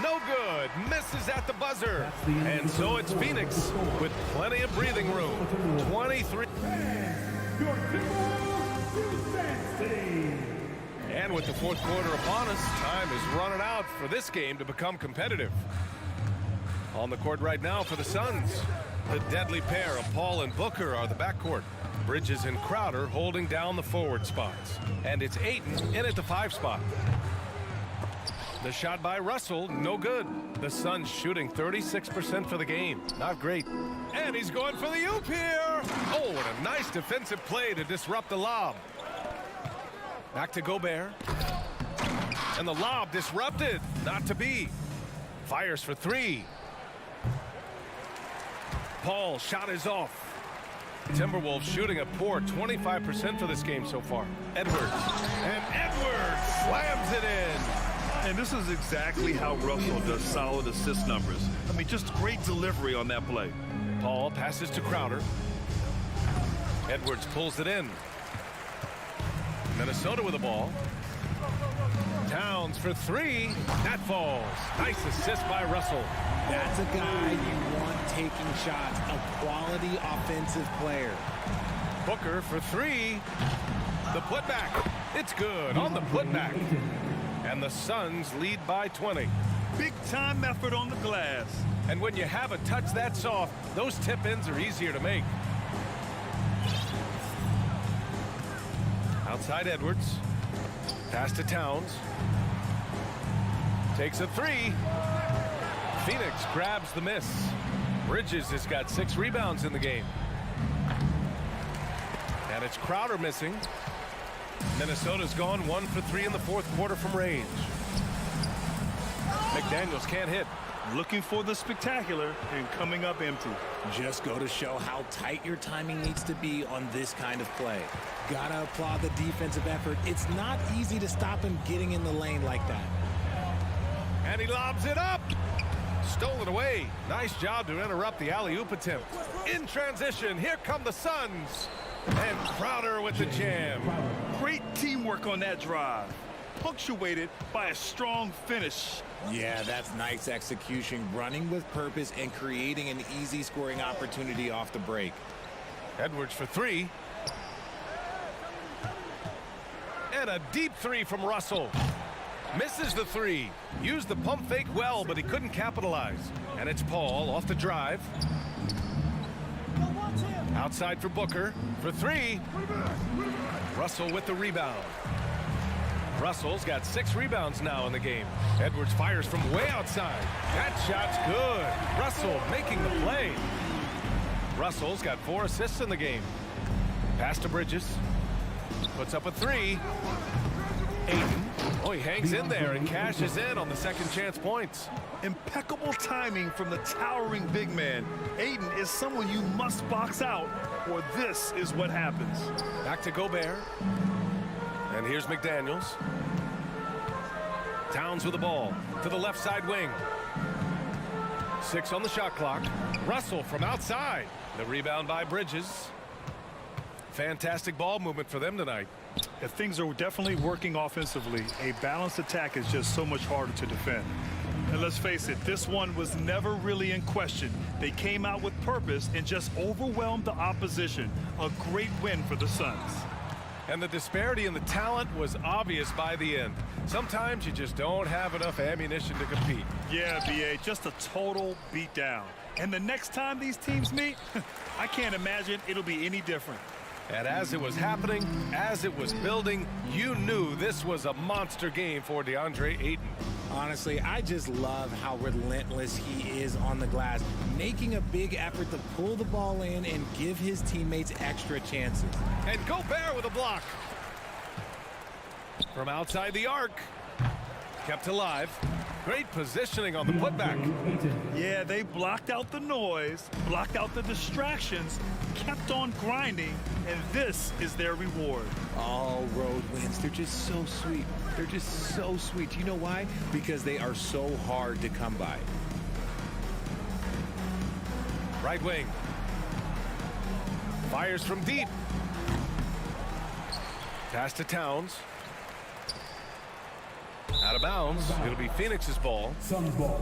No good. Misses at the buzzer. And so it's Phoenix with plenty of breathing room. 23. And with the 4th quarter upon us, time is running out for this game to become competitive. On the court right now for the Suns, the deadly pair of Paul and Booker are the backcourt. Bridges and Crowder holding down the forward spots. And it's Ayton in at the 5 spot. The shot by Russell, no good. The Suns shooting 36% for the game. Not great. And he's going for the oop here. Oh, and a nice defensive play to disrupt the lob. Back to Gobert. And the lob disrupted. Not to be. Fires for 3. Paul's shot is off. Timberwolves shooting a poor 25% for this game so far. Edwards. And Edwards slams it in. And this is exactly how Russell does solid assist numbers. I mean, just great delivery on that play. Paul passes to Crowder. Edwards pulls it in. Minnesota with the ball. Towns for 3. That falls. Nice assist by Russell. That's a guy you want taking shots. A quality offensive player. Booker for 3. The putback. It's good on the putback. And the Suns lead by 20. Big time effort on the glass. And when you have a touch that soft, those tip-ins are easier to make. Outside Edwards. Pass to Towns. Takes a three. Phoenix grabs the miss. Bridges has got 6 rebounds in the game. And it's Crowder missing. Minnesota's gone 1 for 3 in the fourth quarter from range. McDaniels can't hit. Looking for the spectacular and coming up empty. Just go to show how tight your timing needs to be on this kind of play. Gotta applaud the defensive effort. It's not easy to stop him getting in the lane like that. And he lobs it up. Stole it away. Nice job to interrupt the alley-oop attempt. In transition, here come the Suns. And Crowder with the jam. Great teamwork on that drive. Punctuated by a strong finish. Yeah, that's nice execution, running with purpose and creating an easy scoring opportunity off the break. Edwards for 3. And a deep 3 from Russell. Misses the 3. Used the pump fake well, but he couldn't capitalize. And it's Paul off the drive. Outside for Booker for 3. Russell with the rebound. Russell's got 6 rebounds now in the game. Edwards fires from way outside. That shot's good. Russell making the play. Russell's got 4 assists in the game. Pass to Bridges. Puts up a 3. Ayton. Oh, he hangs in there and cashes in on the second chance points. Impeccable timing from the towering big man. Ayton is someone you must box out, or this is what happens. Back to Gobert. And here's McDaniels. Towns with the ball to the left side wing. 6 on the shot clock. Russell from outside. The rebound by Bridges. Fantastic ball movement for them tonight. If things are definitely working offensively, a balanced attack is just so much harder to defend. And let's face it, this one was never really in question. They came out with purpose and just overwhelmed the opposition. A great win for the Suns. And the disparity in the talent was obvious by the end. Sometimes you just don't have enough ammunition to compete. Yeah, B.A., just a total beatdown. And the next time these teams meet, I can't imagine it'll be any different. And as it was happening, as it was building, you knew this was a monster game for DeAndre Ayton. Honestly, I just love how relentless he is on the glass, making a big effort to pull the ball in and give his teammates extra chances. And Gobert with a block. From outside the arc. Kept alive. Great positioning on the putback. Yeah, they blocked out the noise, blocked out the distractions, kept on grinding, and this is their reward. All road wins. They're just so sweet. They're just so sweet. You know why? Because they are so hard to come by. Right wing. Fires from deep. Pass to Towns. Out of bounds. It'll be Phoenix's ball. Suns ball.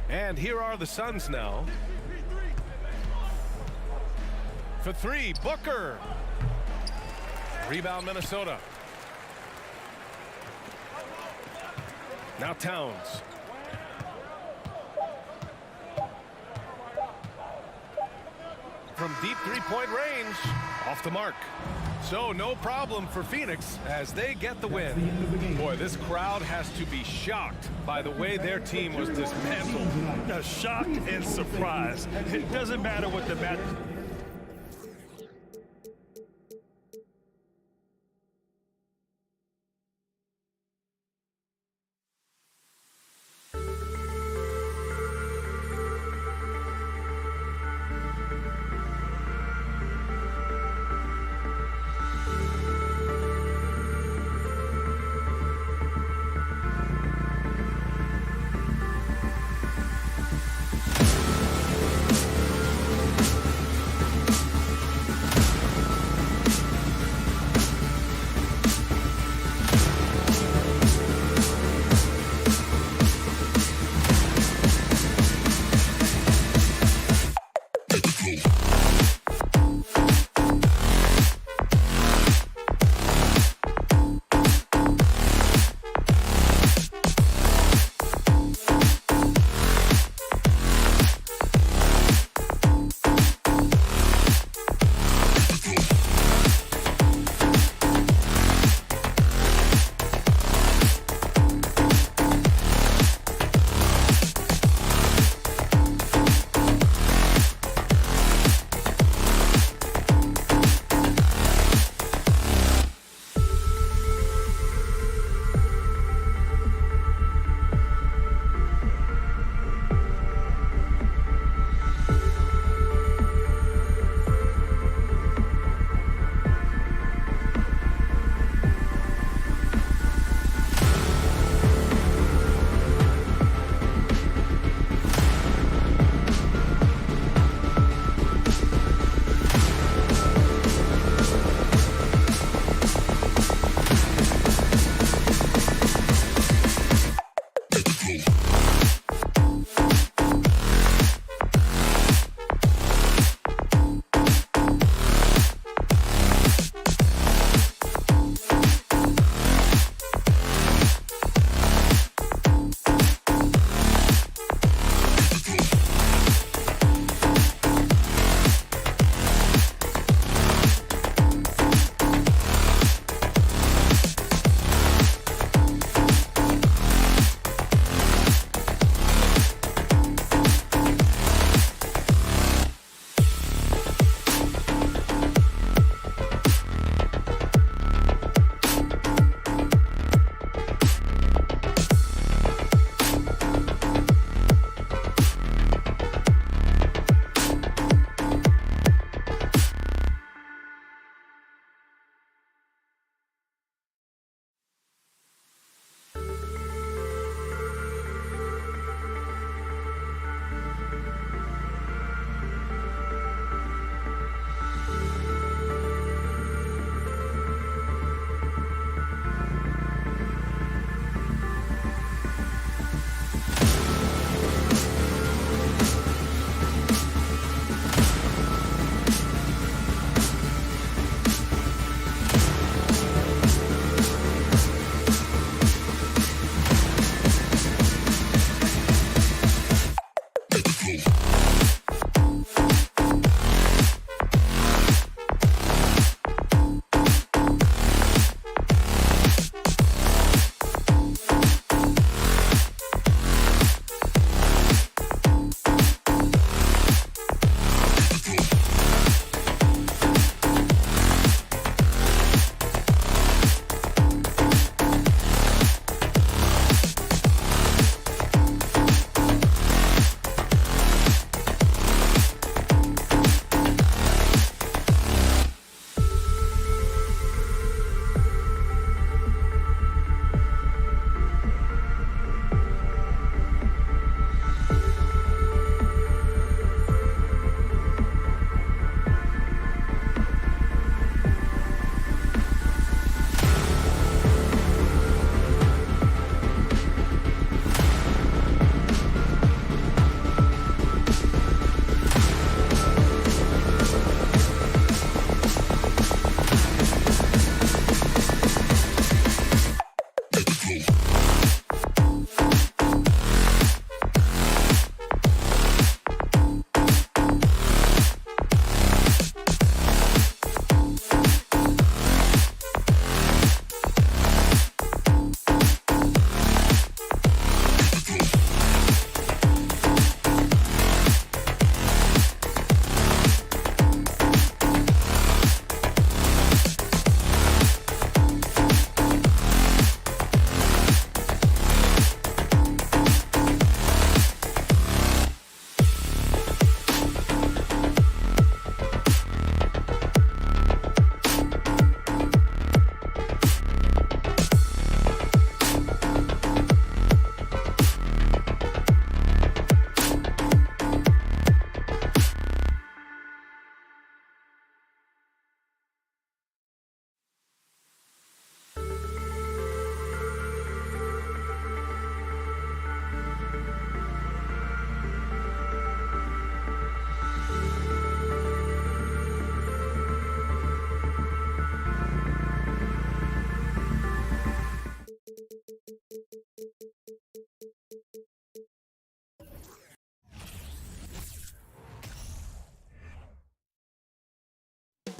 And here are the Suns now. For 3, Booker. Rebound Minnesota. Now Towns. From deep three-point range. Off the mark. So no problem for Phoenix as they get the win. Boy, this crowd has to be shocked by the way their team was dismantled. Shocked and surprised. It doesn't matter what the match.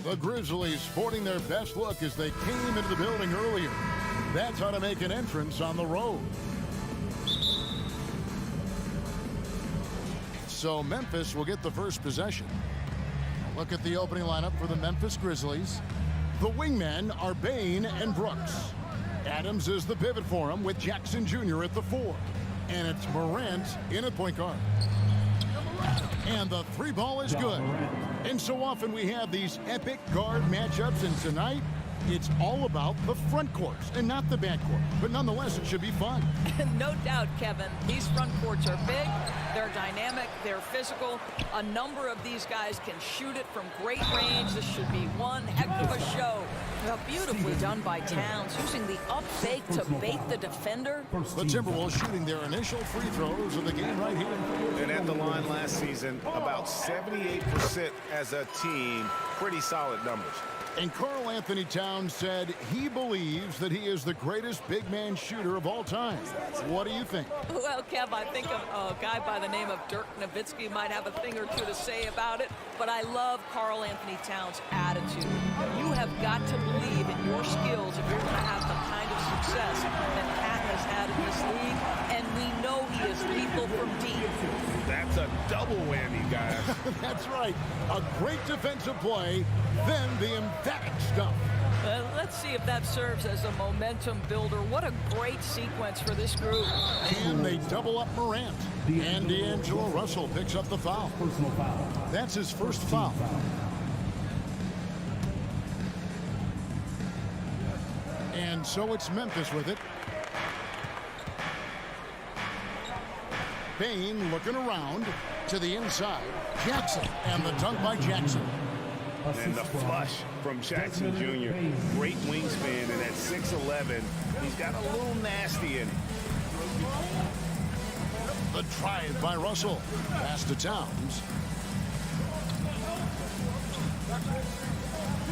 The Grizzlies sporting their best look as they came into the building earlier. That's how to make an entrance on the road. So Memphis will get the first possession. Look at the opening lineup for the Memphis Grizzlies. The wingmen are Bain and Brooks. Adams is the pivot for him with Jackson Jr. at the 4. And it's Morant in at point guard. And the three ball is good. And so often we have these epic guard matchups, and tonight it's all about the front courts and not the back court. But nonetheless, it should be fun. No doubt, Kevin. These front courts are big, they're dynamic, they're physical. A number of these guys can shoot it from great range. This should be one heck of a show Well, beautifully done by Towns, using the up fake to bait the defender. The Timberwolves shooting their initial free throws of the game right here. And at the line last season, about 78% as a team. Pretty solid numbers. And Karl Anthony Towns said he believes that he is the greatest big man shooter of all time. What do you think? Well, Kev, I think a guy by the name of Dirk Nowitzki might have a thing or two to say about it, but I love Karl Anthony Towns' attitude. You have got to believe in your skills if you're going to have the kind of success that Pat has had in this league, and we know he is lethal from deep. That's a double whammy, guys. That's right. A great defensive play, then the emphatic stuff. Let's see if that serves as a momentum builder. What a great sequence for this group. And they double up Morant. And D'Angelo Russell picks up the foul. That's his first foul. And so it's Memphis with it. Payne looking around to the inside. Jackson, and the dunk by Jackson. And the flush from Jackson Jr. Great wingspan, and at 6'11", he's got a little nasty in him. The drive by Russell. Pass to Towns.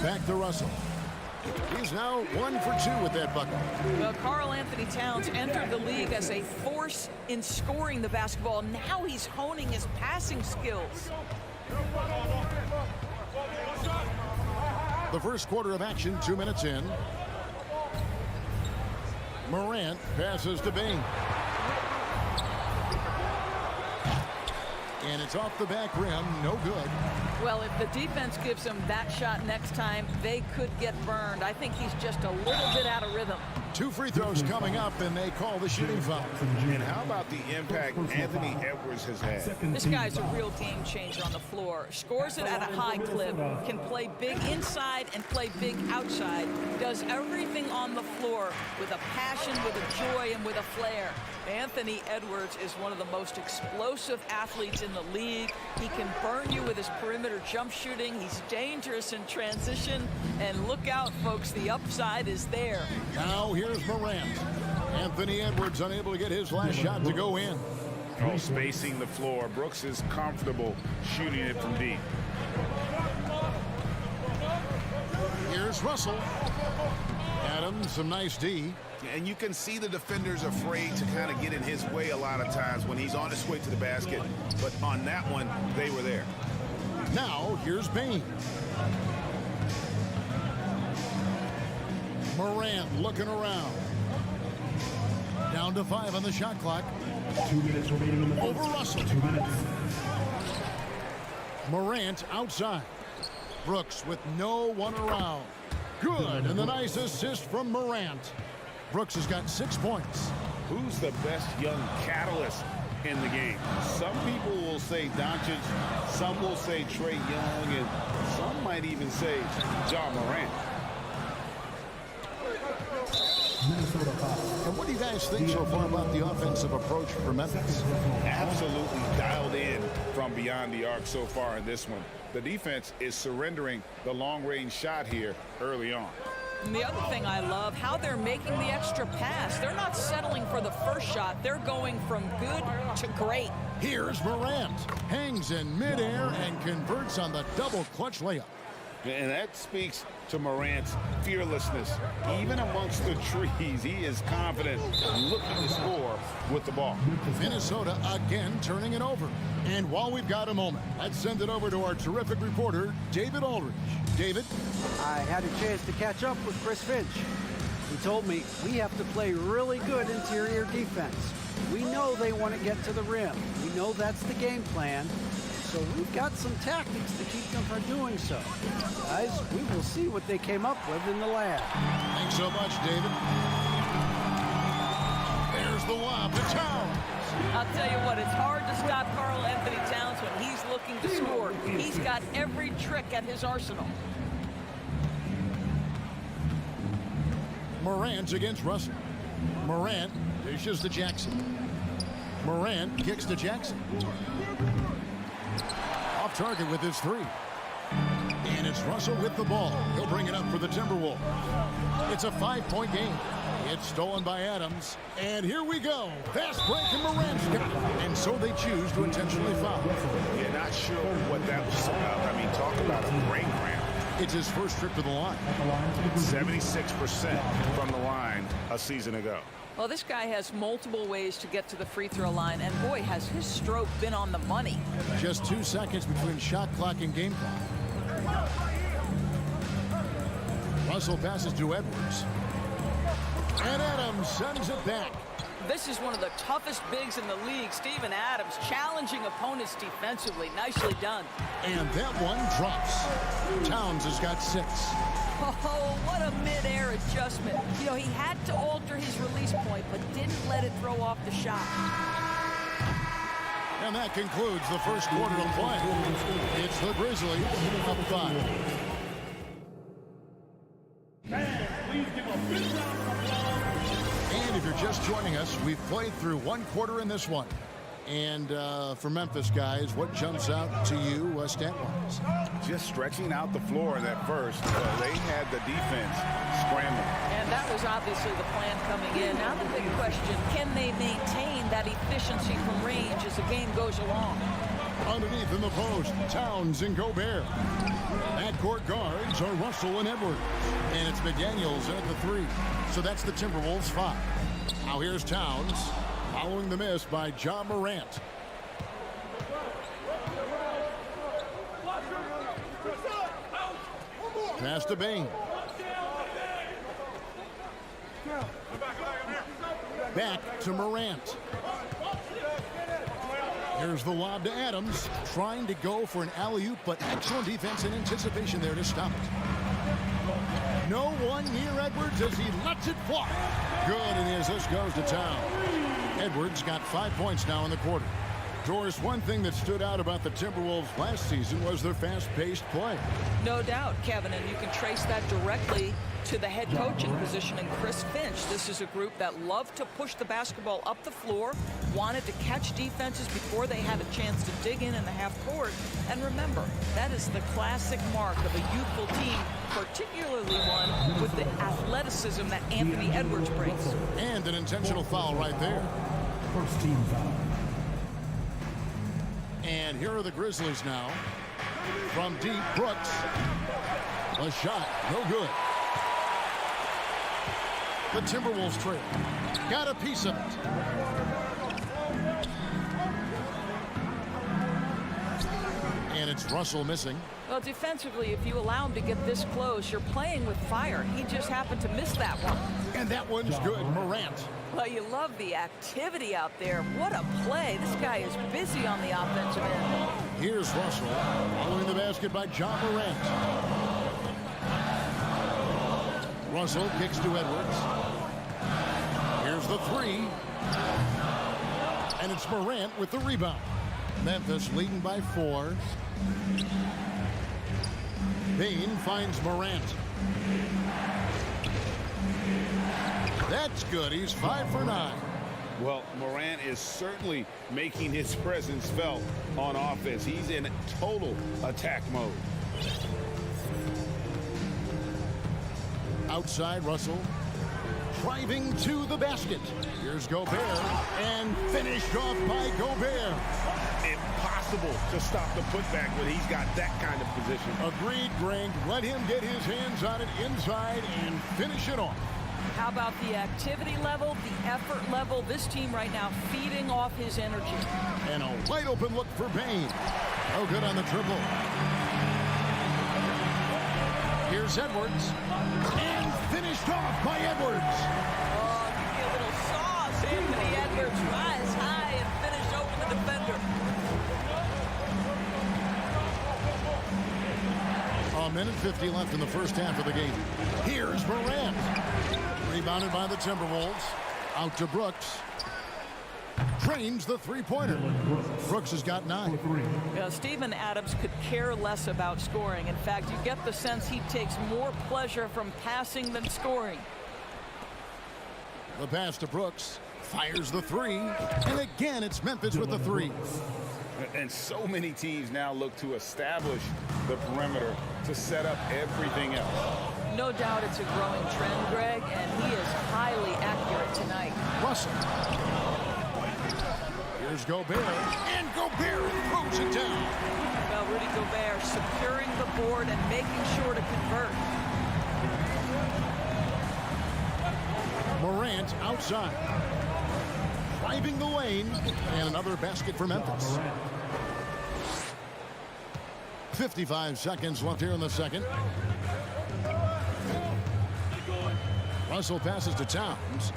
Back to Russell. He's now 1 for 2 with that bucket. Well, Karl Anthony Towns entered the league as a force in scoring the basketball. Now he's honing his passing skills. The first quarter of action, 2 minutes in. Morant passes to Bing. And it's off the back rim, no good. Well, if the defense gives him that shot next time, they could get burned. I think he's just a little bit out of rhythm. 2 free throws coming up, and they call the shooting foul. And how about the impact Anthony Edwards has had? This guy's a real game changer on the floor. Scores it at a high clip, can play big inside and play big outside. Does everything on the floor with a passion, with a joy, and with a flair. Anthony Edwards is one of the most explosive athletes in the league. He can burn you with his perimeter jump shooting. He's dangerous in transition. And look out, folks, the upside is there. Now here's Morant. Anthony Edwards unable to get his last shot to go in. Oh, spacing the floor. Brooks is comfortable shooting it from deep. Here's Russell. Adams, some nice D. And you can see the defenders afraid to kind of get in his way a lot of times when he's on his way to the basket. But on that one, they were there. Now, here's Payne. Morant looking around. Down to 5 on the shot clock. 2 minutes remaining in the Over Russell. 2 minutes. Morant outside. Brooks with no one around. Good, and the nice assist from Morant. Brooks has got 6 points. Who's the best young catalyst in the game? Some people will say Doncic, some will say Trae Young, and some might even say John Morant. And what do you guys think so far about the offensive approach for Memphis? Absolutely dialed in from beyond the arc so far in this one. The defense is surrendering the long-range shot here early on. And the other thing I love, how they're making the extra pass. They're not settling for the first shot. They're going from good to great. Here's Morant. Hangs in midair and converts on the double clutch layup. And that speaks to Morant's fearlessness. Even amongst the trees, he is confident, looking to score with the ball. Minnesota again turning it over. And while we've got a moment, let's send it over to our terrific reporter, David Aldridge. David? I had a chance to catch up with Chris Finch. He told me we have to play really good interior defense. We know they want to get to the rim. We know that's the game plan. So we've got some tactics to keep them from doing so. Guys, we will see what they came up with in the lab. Thanks so much, David. There's the lob to Towns. I'll tell you what, it's hard to stop Karl Anthony Towns when he's looking to score. He's got every trick at his arsenal. Morant against Russell. Morant dishes to Jackson. Morant kicks to Jackson. Off target with his 3. And it's Russell with the ball. He'll bring it up for the Timberwolves. It's a 5-point game. It's stolen by Adams. And here we go. Fast break and Morant's got it. And so they choose to intentionally foul. Yeah, not sure what that was about. I mean, talk about a brain cramp. It's his first trip to the line. 76% from the line a season ago. Well, this guy has multiple ways to get to the free throw line, and boy, has his stroke been on the money. Just 2 seconds between shot clock and game clock. Russell passes to Edwards. And Adams sends it back. This is one of the toughest bigs in the league. Steven Adams challenging opponents defensively. Nicely done. And that one drops. Towns has got 6. Oh, what a mid-air adjustment. You know, he had to alter his release point, but didn't let it throw off the shot. And that concludes the first quarter of play. It's the Grizzlies up 5. And if you're just joining us, we've played through 1 quarter in this one. And for Memphis guys, what jumps out to you stat-wise? Just stretching out the floor in that first. They had the defense scrambling. And that was obviously the plan coming in. Now the big question, can they maintain that efficiency from range as the game goes along? Underneath in the post, Towns and Gobert. Backcourt guards are Russell and Edwards. And it's McDaniels in at the 3. So that's the Timberwolves 5. Now here's Towns, following the miss by Ja Morant. Pass to Bain. Back to Morant. Here's the lob to Adams, trying to go for an alley-oop, but excellent defense and anticipation there to stop it. No one near Edwards as he lets it fly. Good, and the assist goes to Town. Edwards got 5 points now in the quarter. Doris, one thing that stood out about the Timberwolves last season was their fast-paced play. No doubt, Kevin, and you can trace that directly to the head coaching position in Chris Finch. This is a group that loved to push the basketball up the floor, wanted to catch defenses before they had a chance to dig in the half court. And remember, that is the classic mark of a youthful team, particularly one with the athleticism that Anthony Edwards brings. And an intentional foul right there. First team foul. And here are the Grizzlies now. From deep, Brooks. A shot, no good. The Timberwolves trail. Got a piece of it. And it's Russell missing. Well, defensively, if you allow him to get this close, you're playing with fire. He just happened to miss that one. And that one's good, Morant. Well, you love the activity out there. What a play. This guy is busy on the offensive end. Here's Russell, following the basket by Ja Morant. Russell kicks to Edwards. Here's the 3. And it's Morant with the rebound. Memphis leading by 4. Bain finds Morant. That's good. He's 5 for 9. Well, Morant is certainly making his presence felt on offense. He's in total attack mode. Outside, Russell driving to the basket. Here's Gobert, and finished off by Gobert. Impossible to stop the putback when he's got that kind of position. Agreed, Greg. Let him get his hands on it inside and finish it off. How about the activity level, the effort level? This team right now feeding off his energy. And a wide open look for Bain. No good on the triple. Here's Edwards. And finished off by Edwards. Oh, give me a little sauce. Anthony Edwards rise high and finish over the defender. A minute 50 left in the first half of the game. Here's Morant. Rebounded by the Timberwolves. Out to Brooks. Trains the three-pointer. Brooks has got 9. Steven Adams could care less about scoring. In fact, you get the sense he takes more pleasure from passing than scoring. The pass to Brooks. Fires the 3. And again, it's Memphis with the 3. And so many teams now look to establish the perimeter to set up everything else. No doubt it's a growing trend, Greg, and he is highly accurate tonight. Russell. Here's Gobert, and Gobert throws it down. Well, Rudy Gobert securing the board and making sure to convert. Morant outside. Driving the lane, and another basket for Memphis. 55 seconds left here in the second. Russell passes to Towns.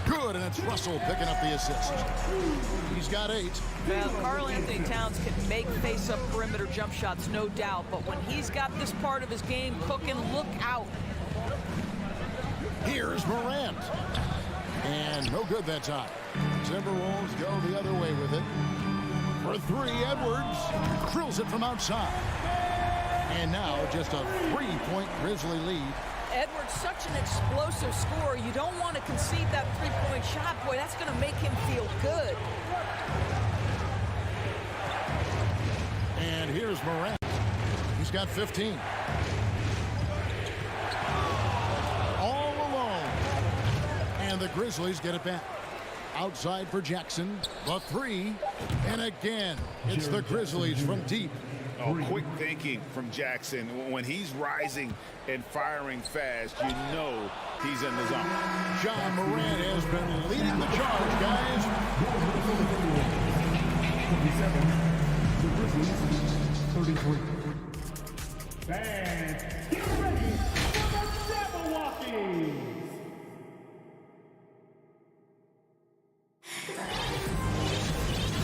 Good, and it's Russell picking up the assist. He's got 8. Well, Karl Anthony Towns can make face-up perimeter jump shots, no doubt. But when he's got this part of his game cooking, look out. Here's Morant. And no good that time. Timberwolves go the other way with it. For 3, Edwards drills it from outside. And now just a 3-point Grizzly lead. Edwards, such an explosive scorer. You don't want to concede that 3-point shot. Boy, that's going to make him feel good. And here's Morant. He's got 15. All alone. And the Grizzlies get it back. Outside for Jackson. The 3. And again, it's the Grizzlies from deep. Oh, quick thinking from Jackson. When he's rising and firing fast, you know he's in the zone. John Morant has been leading the charge, guys. 37, the Grizzlies, 33. Fans, get ready for the Jabberwockies!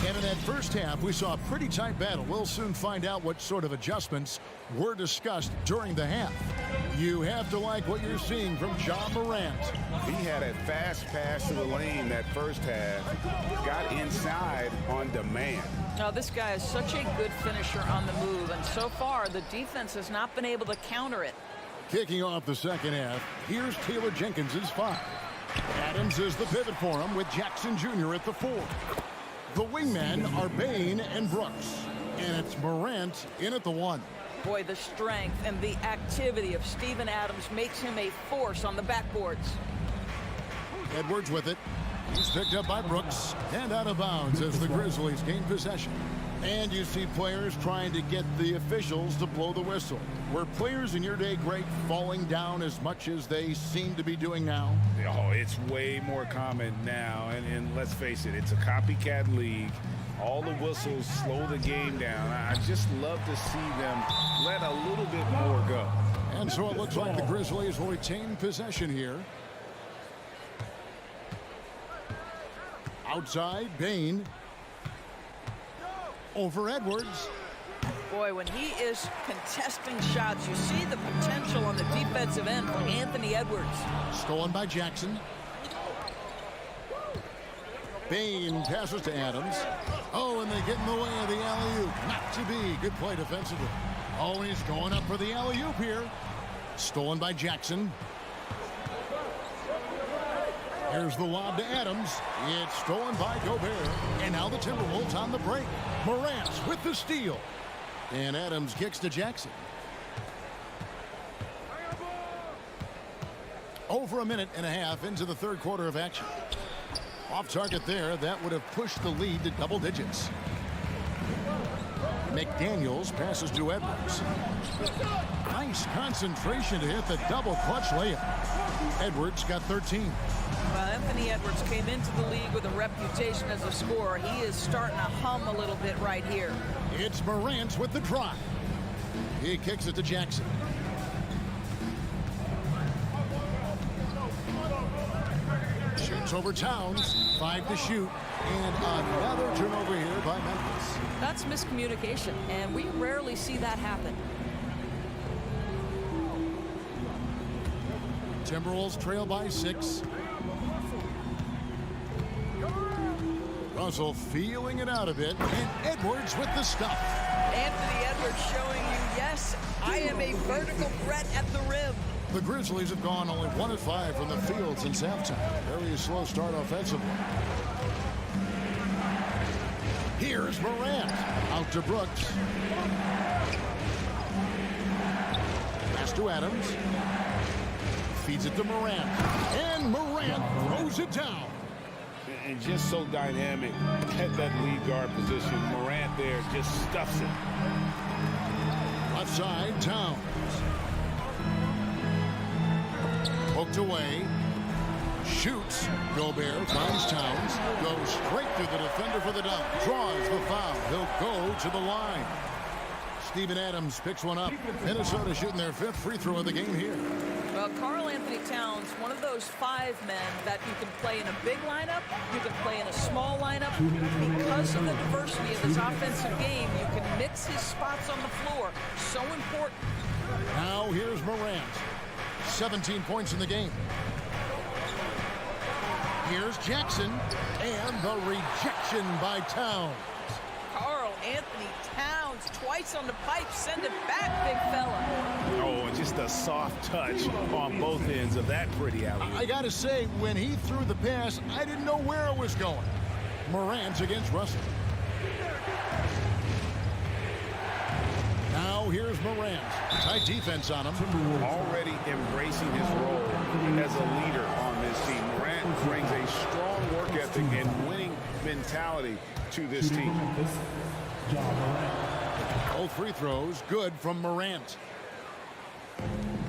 And in that first half, we saw a pretty tight battle. We'll soon find out what sort of adjustments were discussed during the half. You have to like what you're seeing from John Morant. He had a fast pass to the lane that first half. Got inside on demand. Now, this guy is such a good finisher on the move, and so far, the defense has not been able to counter it. Kicking off the second half, here's Taylor Jenkins' 5. Adams is the pivot for him with Jackson Jr. at the 4. The wingmen are Bain and Brooks. And it's Morant in at the 1. Boy, the strength and the activity of Steven Adams makes him a force on the backboards. Edwards with it. He's picked up by Brooks and out of bounds as the Grizzlies gain possession. And you see players trying to get the officials to blow the whistle. Were players in your day, Greg, falling down as much as they seem to be doing now? Oh, it's way more common now. And let's face it, it's a copycat league. All the whistles slow the game down. I just love to see them let a little bit more go. And so it looks like the Grizzlies will retain possession here. Outside, Bain. Over Edwards. Boy, when he is contesting shots, you see the potential on the defensive end for Anthony Edwards. Stolen by Jackson. Bain passes to Adams. Oh, and they get in the way of the alley-oop. Not to be. Good play defensively. Oh, and he's going up for the alley-oop here. Stolen by Jackson. Here's the lob to Adams. It's stolen by Gobert. And now the Timberwolves on the break. Morant with the steal. And Adams kicks to Jackson. Over a minute and a half into the third quarter of action. Off target there. That would have pushed the lead to double digits. McDaniels passes to Edwards. Nice concentration to hit the double clutch layup. Edwards got 13. Well, Anthony Edwards came into the league with a reputation as a scorer. He is starting to hum a little bit right here. It's Morant with the drive. He kicks it to Jackson. Shoots over Towns. 5 to shoot. And another turnover here by Memphis. That's miscommunication, and we rarely see that happen. Timberwolves trail by 6. Russell feeling it out a bit, and Edwards with the stuff. Anthony Edwards showing you, yes, I am a vertical threat at the rim. The Grizzlies have gone only 1 of 5 from the field since halftime. Very slow start offensively. Here's Morant. Out to Brooks. Pass to Adams. Feeds it to Morant. And Morant throws it down. And just so dynamic at that lead guard position. Morant there just stuffs it. Left side, Towns. Poked away. Shoots. Gobert finds Towns. Goes straight through the defender for the dunk. Draws the foul. He'll go to the line. Steven Adams picks one up. Minnesota shooting their 5th free throw of the game here. Well, Karl Anthony Towns, one of those 5 men that you can play in a big lineup, you can play in a small lineup. Because of the diversity of his offensive game, you can mix his spots on the floor. So important. Now here's Morant. 17 points in the game. Here's Jackson. And the rejection by Towns. Karl Anthony Towns twice on the pipe. Send it back, big fella. Oh, and just a soft touch on both ends of that pretty alley. I got to say, when he threw the pass, I didn't know where it was going. Morant against Russell. Now here's Morant. Tight defense on him. Already embracing his role as a leader on this team. Morant brings a strong work ethic and winning mentality to this team. Both free throws good from Morant.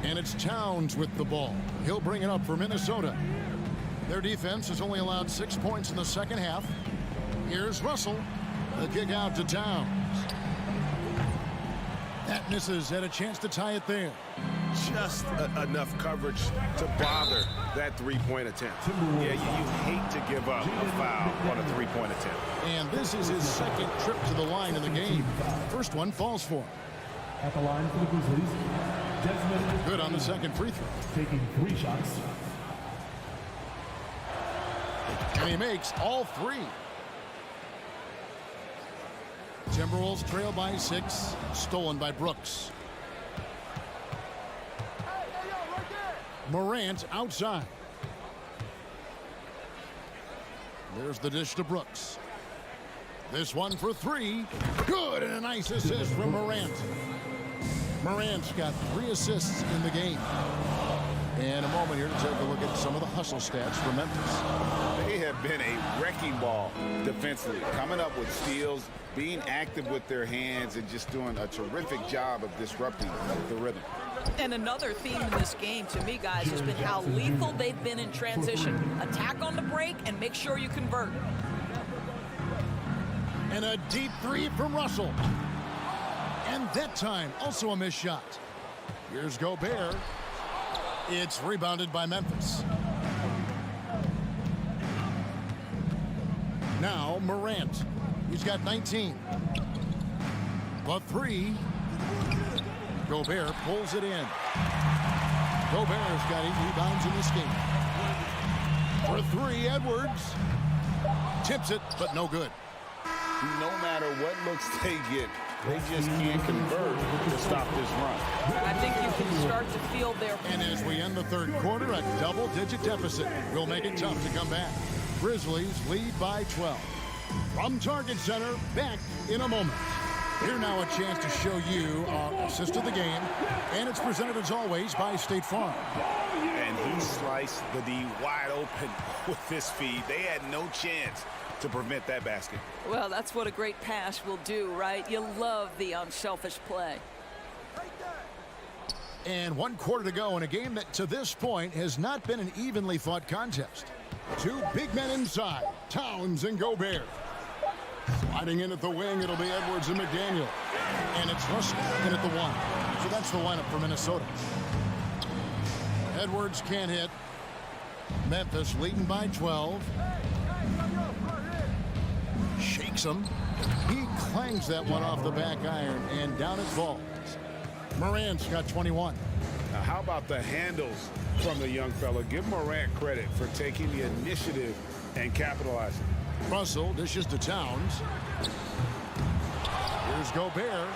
And it's Towns with the ball. He'll bring it up for Minnesota. Their defense has only allowed 6 points in the second half. Here's Russell. The kick out to Towns. That misses. Had a chance to tie it there. Just enough coverage to bother that three-point attempt. Yeah, you hate to give up a foul on a three-point attempt. And this is his 2nd trip to the line in the game. First one falls for him. At the line for the Grizzlies, Desmond. Good on the 2nd free throw. Taking 3 shots. And he makes all 3. Timberwolves trail by 6. Stolen by Brooks. Morant outside. There's the dish to Brooks. This one for 3. Good, and a nice assist from Morant. Morant's got 3 assists in the game. And a moment here to take a look at some of the hustle stats for Memphis. They have been a wrecking ball defensively, coming up with steals, being active with their hands, and just doing a terrific job of disrupting the rhythm. And another theme in this game, to me, guys, has been how lethal they've been in transition. Attack on the break and make sure you convert. And a deep 3 from Russell. And that time, also a missed shot. Here's Gobert. It's rebounded by Memphis. Now Morant. He's got 19. The 3. Gobert pulls it in. Gobert's got 8 rebounds in this game. For 3, Edwards. Tips it, but no good. No matter what looks they get, they just can't convert to stop this run. I think you can start to feel their... And as we end the 3rd quarter, a double-digit deficit will make it tough to come back. Grizzlies lead by 12. From Target Center, back in a moment. Here now a chance to show you our assist of the game, and it's presented as always by State Farm. And he sliced the D wide open with this feed. They had no chance to prevent that basket. Well, that's what a great pass will do, right? You love the unselfish play. And 1 quarter to go in a game that to this point has not been an evenly fought contest. 2 big men inside, Towns and Gobert. Sliding in at the wing, it'll be Edwards and McDaniel. And it's Russell in at the 1. So that's the lineup for Minnesota. Edwards can't hit. Memphis leading by 12. Shakes him. He clangs that one off the back iron, and down it falls. Morant's got 21. Now, how about the handles from the young fella? Give Morant credit for taking the initiative and capitalizing. Russell dishes to Towns. Here's Gobert.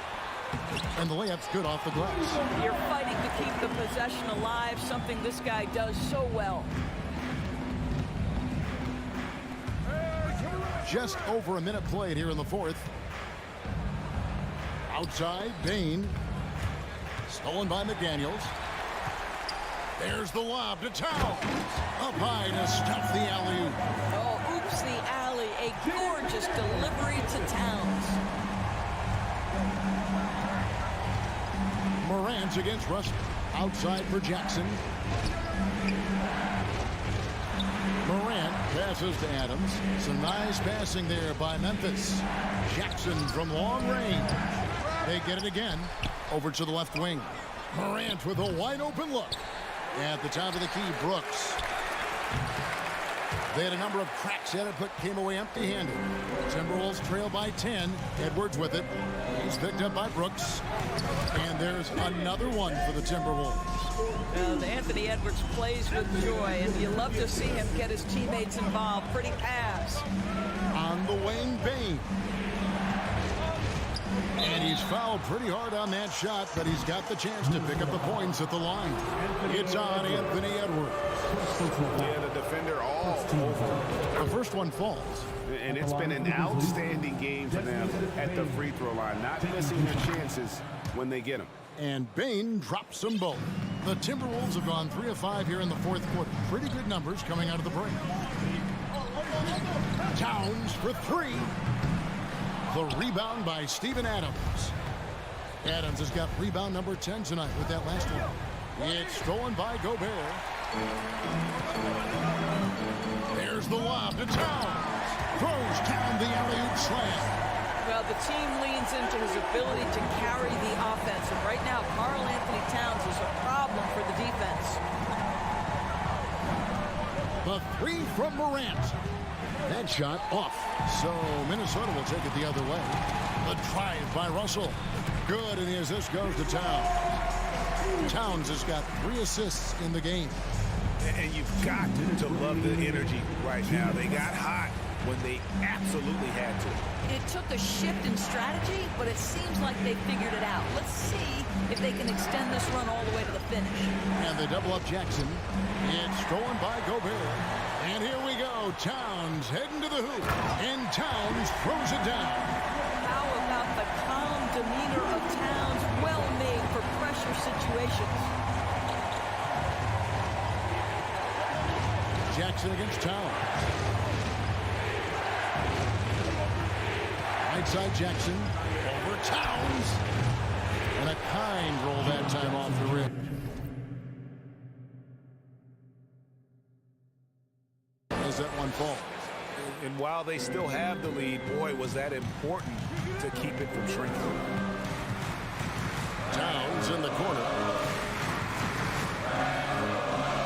And the layup's good off the glass. You're fighting to keep the possession alive, something this guy does so well. just over a minute played here in the fourth. Outside, Bain. Stolen by McDaniels. There's the lob to Towns. Up high to stuff the alley-oop. Oh, oops, the alley. A gorgeous delivery to Towns. Morant against Russell. Outside for Jackson. Morant passes to Adams. Some nice passing there by Memphis. Jackson from long range. They get it again. Over to the left wing. Morant with a wide open look. At the top of the key, Brooks. They had a number of cracks at it, but came away empty-handed. Timberwolves trail by 10. Edwards with it. He's picked up by Brooks. And there's another one for the Timberwolves. Anthony Edwards plays with joy, and you love to see him get his teammates involved. Pretty pass. On the wing, Bain. And he's fouled pretty hard on that shot, but he's got the chance to pick up the points at the line. It's on Anthony Edwards. Yeah, the defender all over. The first one falls. And it's been an outstanding game for them at the free throw line, not missing their chances when they get them. And Bain drops them both. The Timberwolves have gone 3 of 5 here in the fourth quarter. Pretty good numbers coming out of the break. Towns for 3. The rebound by Steven Adams. Adams has got rebound number 10 tonight with that last one. It's stolen by Gobert. There's the lob to Towns. Throws down the alley-oop slam. Well, the team leans into his ability to carry the offense. And right now, Karl Anthony Towns is a problem for the defense. The 3 from Morant. That shot off. So Minnesota will take it the other way. The drive by Russell. Good, and the assist goes to Towns. Towns has got 3 assists in the game. And you've got to love the energy right now. They got hot when they absolutely had to. It took a shift in strategy, but it seems like they figured it out. Let's see if they can extend this run all the way to the finish. And they double up Jackson. It's stolen by Gobert. And here we go. Towns heading to the hoop. And Towns throws it down. How about the calm demeanor of Towns? Well made for pressure situations. Jackson against Towns. Right side Jackson. Over Towns. And a kind roll that time off the rim. As that one falls. And while they still have the lead, boy, was that important to keep it from shrinking. Towns in the corner.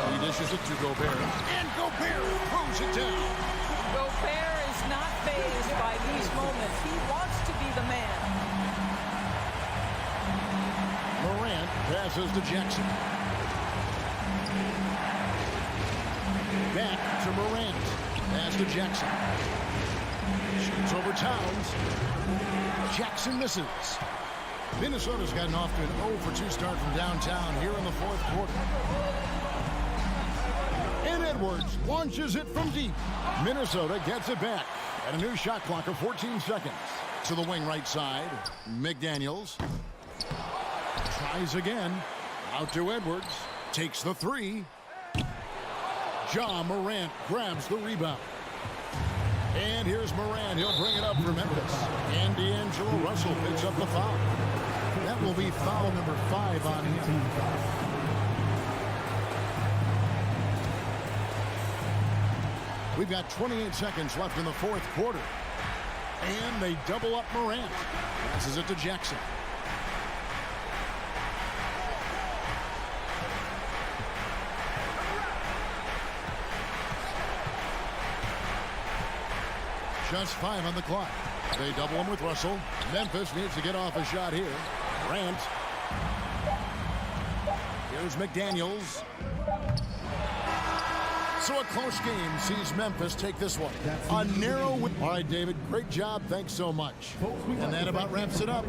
He dishes it to Gobert. And Gobert throws it down. Gobert is not fazed by these moments. He wants to be the man. Morant passes to Jackson. Back to Morant. Pass to Jackson. Shoots over Towns. Jackson misses. Minnesota's gotten off to an 0-for-2 start from downtown here in the fourth quarter. And Edwards launches it from deep. Minnesota gets it back at a new shot clock of 14 seconds. To the wing right side. McDaniels. Tries again. Out to Edwards. Takes the 3. Ja Morant grabs the rebound. And here's Morant. He'll bring it up for Memphis. And D'Angelo Russell picks up the foul. That will be foul number 5 on him. We've got 28 seconds left in the fourth quarter. And they double up Morant. Passes it to Jackson. Just 5 on the clock. They double him with Russell. Memphis needs to get off a shot here. Grant. Here's McDaniels. So a close game sees Memphis take this one. A narrow win. All right, David, great job. Thanks so much. And that about wraps it up.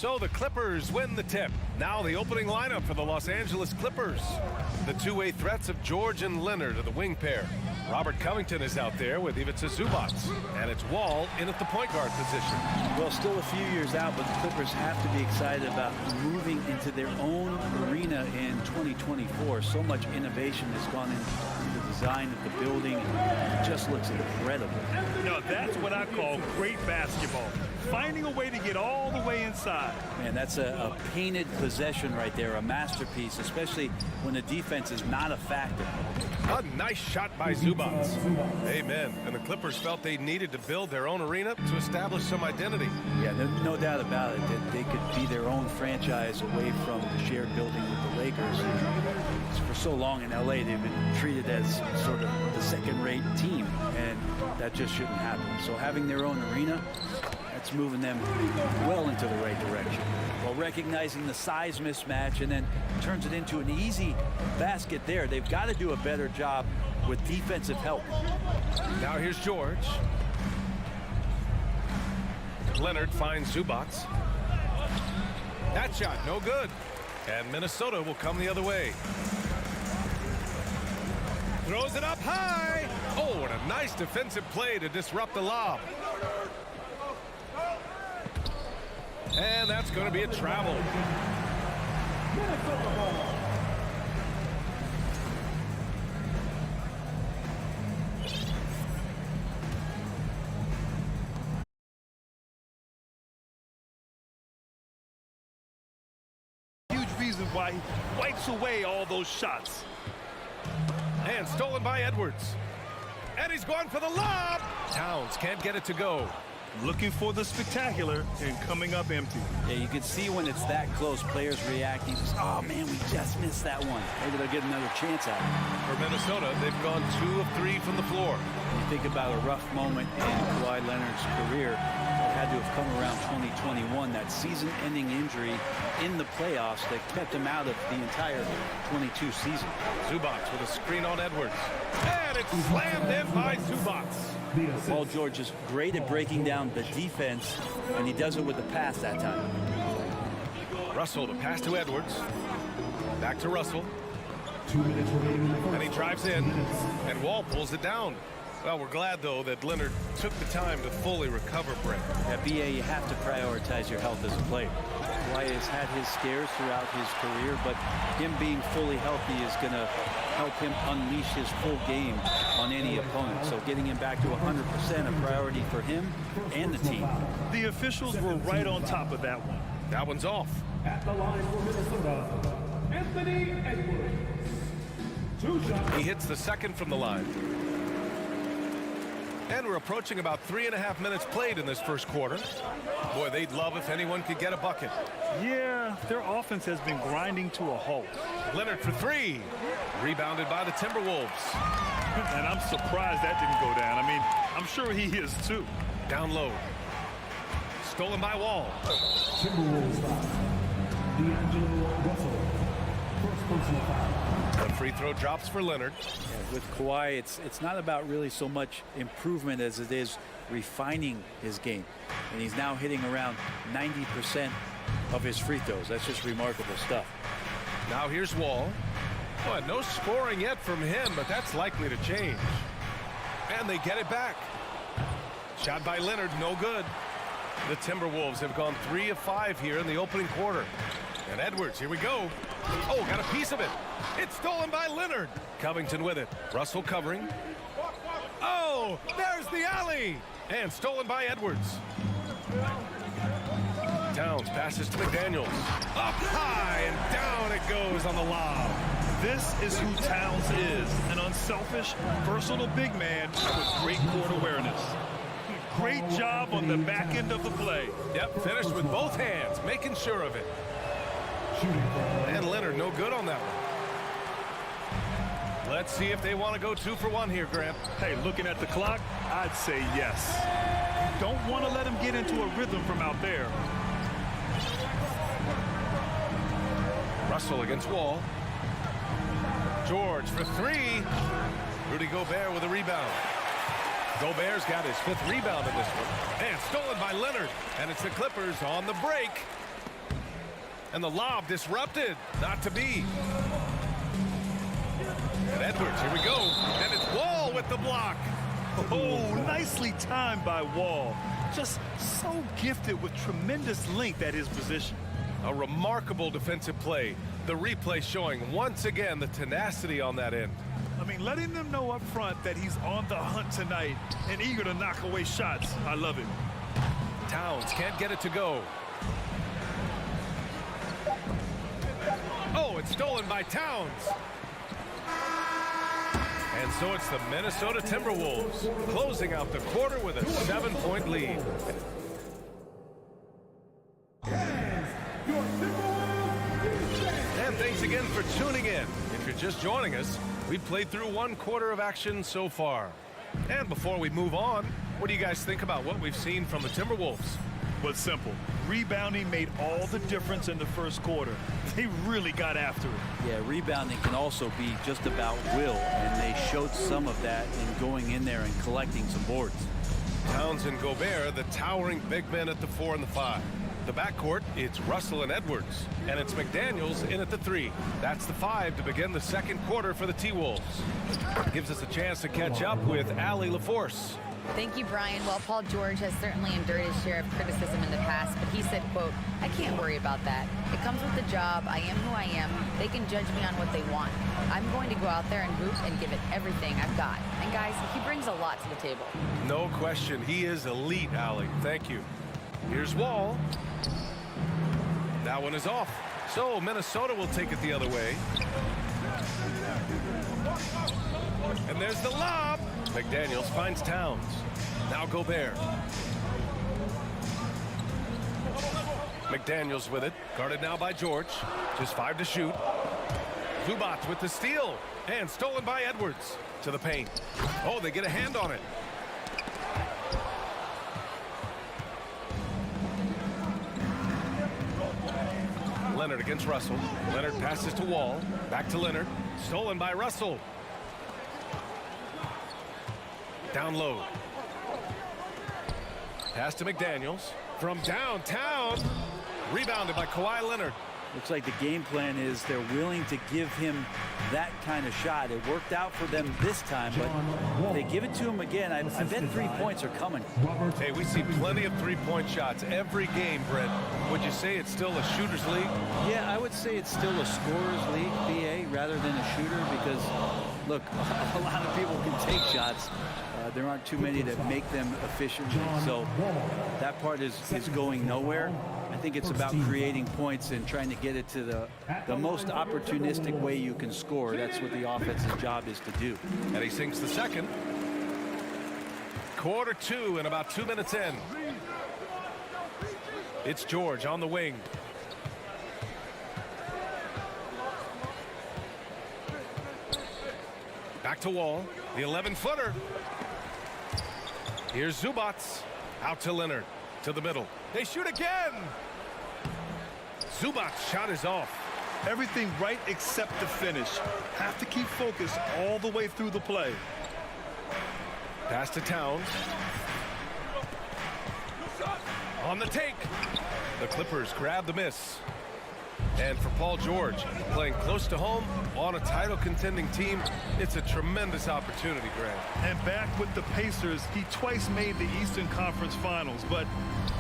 So the Clippers win the tip. Now the opening lineup for the Los Angeles Clippers. The two-way threats of George and Leonard are the wing pair. Robert Covington is out there with Ivica Zubac. And it's Wall in at the point guard position. Well, still a few years out, but the Clippers have to be excited about moving into their own arena in 2024. So much innovation has gone into the design of the building. It just looks incredible. No, that's what I call great basketball. Finding a way to get all the way inside. Man, that's a painted possession right there, a masterpiece, especially when the defense is not a factor. A nice shot by Zubac. Amen. And the Clippers felt they needed to build their own arena to establish some identity. Yeah, no doubt about it that they could be their own franchise away from the shared building with the Lakers. For so long in LA, they've been treated as sort of the second-rate team, and that just shouldn't happen. So having their own arena, that's moving them well into the right direction. Well, recognizing the size mismatch and then turns it into an easy basket there. They've got to do a better job with defensive help. Now here's George. Leonard finds Zubac. That shot, no good. And Minnesota will come the other way. Throws it up high. Oh, and a nice defensive play to disrupt the lob. And that's going to be a travel. Huge reason why he wipes away all those shots. And stolen by Edwards. And he's going for the lob. Towns can't get it to go. Looking for the spectacular and coming up empty. Yeah, you can see when it's that close, players reacting. Oh, man, we just missed that one. Maybe they'll get another chance at it. For Minnesota, they've gone 2 of 3 from the floor. You think about a rough moment in Kawhi Leonard's career. It had to have come around 2021, that season-ending injury in the playoffs that kept him out of the entire 22 season. Zubac with a screen on Edwards. And it's slammed in by Zubac. Paul George is great at breaking down the defense, and he does it with the pass that time. Russell, the pass to Edwards. Back to Russell. 2 minutes remaining in the first. And he drives in, and Wall pulls it down. Well, we're glad, though, that Leonard took the time to fully recover, Brent. At BA, you have to prioritize your health as a player. Kawhi has had his scares throughout his career, but him being fully healthy is going to help him unleash his full game on any opponent. So getting him back to 100% a priority for him and the team. The officials were right on top of that one. That one's off. At the line for Minnesota, Anthony Edwards. 2 shots. He hits the second from the line. And we're approaching about 3.5 minutes played in this first quarter. Boy, they'd love if anyone could get a bucket. Yeah, their offense has been grinding to a halt. Leonard for 3. Rebounded by the Timberwolves. And I'm surprised that didn't go down. I mean, I'm sure he is too. Down low. Stolen by Wall. Timberwolves foul. D'Angelo Russell. First personal foul. The free throw drops for Leonard. Yeah, with Kawhi, it's not about really so much improvement as it is refining his game. And he's now hitting around 90% of his free throws. That's just remarkable stuff. Now here's Wall. Well, no scoring yet from him, but that's likely to change. And they get it back. Shot by Leonard, no good. The Timberwolves have gone 3 of 5 here in the opening quarter. And Edwards, here we go. Oh, got a piece of it. It's stolen by Leonard. Covington with it. Russell covering. Oh, there's the alley. And stolen by Edwards. Towns passes to McDaniels. Up high and down it goes on the lob. This is who Towns is, an unselfish, versatile big man with great court awareness. Great job on the back end of the play. Yep, finished with both hands, making sure of it. And Leonard no good on that one. Let's see if they want to go 2 for 1 here, Grant. Hey, looking at the clock, I'd say yes. Don't want to let him get into a rhythm from out there. Russell against Wall. George for 3. Rudy Gobert with a rebound. Gobert's got his 5th rebound in this one. And stolen by Leonard. And it's the Clippers on the break. And the lob disrupted. Not to be. And Edwards, here we go. And it's Wall with the block. Oh, nicely timed by Wall. Just so gifted with tremendous length at his position. A remarkable defensive play. The replay showing once again the tenacity on that end. I mean, letting them know up front that he's on the hunt tonight and eager to knock away shots. I love it. Towns can't get it to go. Oh, it's stolen by Towns. And so it's the Minnesota Timberwolves closing out the quarter with a 7-point lead. And thanks again for tuning in. If you're just joining us, we've played through 1 quarter of action so far. And before we move on, what do you guys think about what we've seen from the Timberwolves? Well, it's simple. Rebounding made all the difference in the first quarter. They really got after it. Yeah, rebounding can also be just about will, and they showed some of that in going in there and collecting some boards. Towns and Gobert, the towering big men at the 4 and the 5. The backcourt, it's Russell and Edwards, and it's McDaniels in at the 3. That's the 5 to begin the second quarter for the T-Wolves. Gives us a chance to catch up with Allie LaForce. Thank you, Brian. Well, Paul George has certainly endured his share of criticism in the past, but he said, quote, "I can't worry about that. It comes with the job. I am who I am. They can judge me on what they want. I'm going to go out there and hoop and give it everything I've got." And guys, he brings a lot to the table. No question. He is elite, Allie. Thank you. Here's Wall. That one is off. So Minnesota will take it the other way. And there's the lob. McDaniels finds Towns. Now Gobert. McDaniels with it. Guarded now by George. Just 5 to shoot. Zubac with the steal. And stolen by Edwards. To the paint. Oh, they get a hand on it. Leonard against Russell. Leonard passes to Wall. Back to Leonard. Stolen by Russell. Down low. Pass to McDaniels. From downtown. Rebounded by Kawhi Leonard. Looks like the game plan is they're willing to give him that kind of shot. It worked out for them this time, but if they give it to him again, I bet 3 points are coming. Hey, we see plenty of three-point shots every game, Brent. Would you say it's still a shooter's league? Yeah, I would say it's still a scorer's league, BA, rather than a shooter, because, look, a lot of people can take shots. There aren't too many that make them efficiently, so that part is going nowhere. I think it's about creating points and trying to get it to the most opportunistic way you can score. That's what the offense's job is to do. And he sinks the second. Quarter 2 and about 2 minutes in. It's George on the wing. Back to Wall. The 11-footer. Here's Zubac. Out to Leonard. To the middle. They shoot again. Zubac's shot is off. Everything right except the finish. Have to keep focused all the way through the play. Pass to Towns. On the take. The Clippers grab the miss. And for Paul George, playing close to home on a title contending team, it's a tremendous opportunity, Grant. And back with the Pacers, he twice made the Eastern Conference Finals, but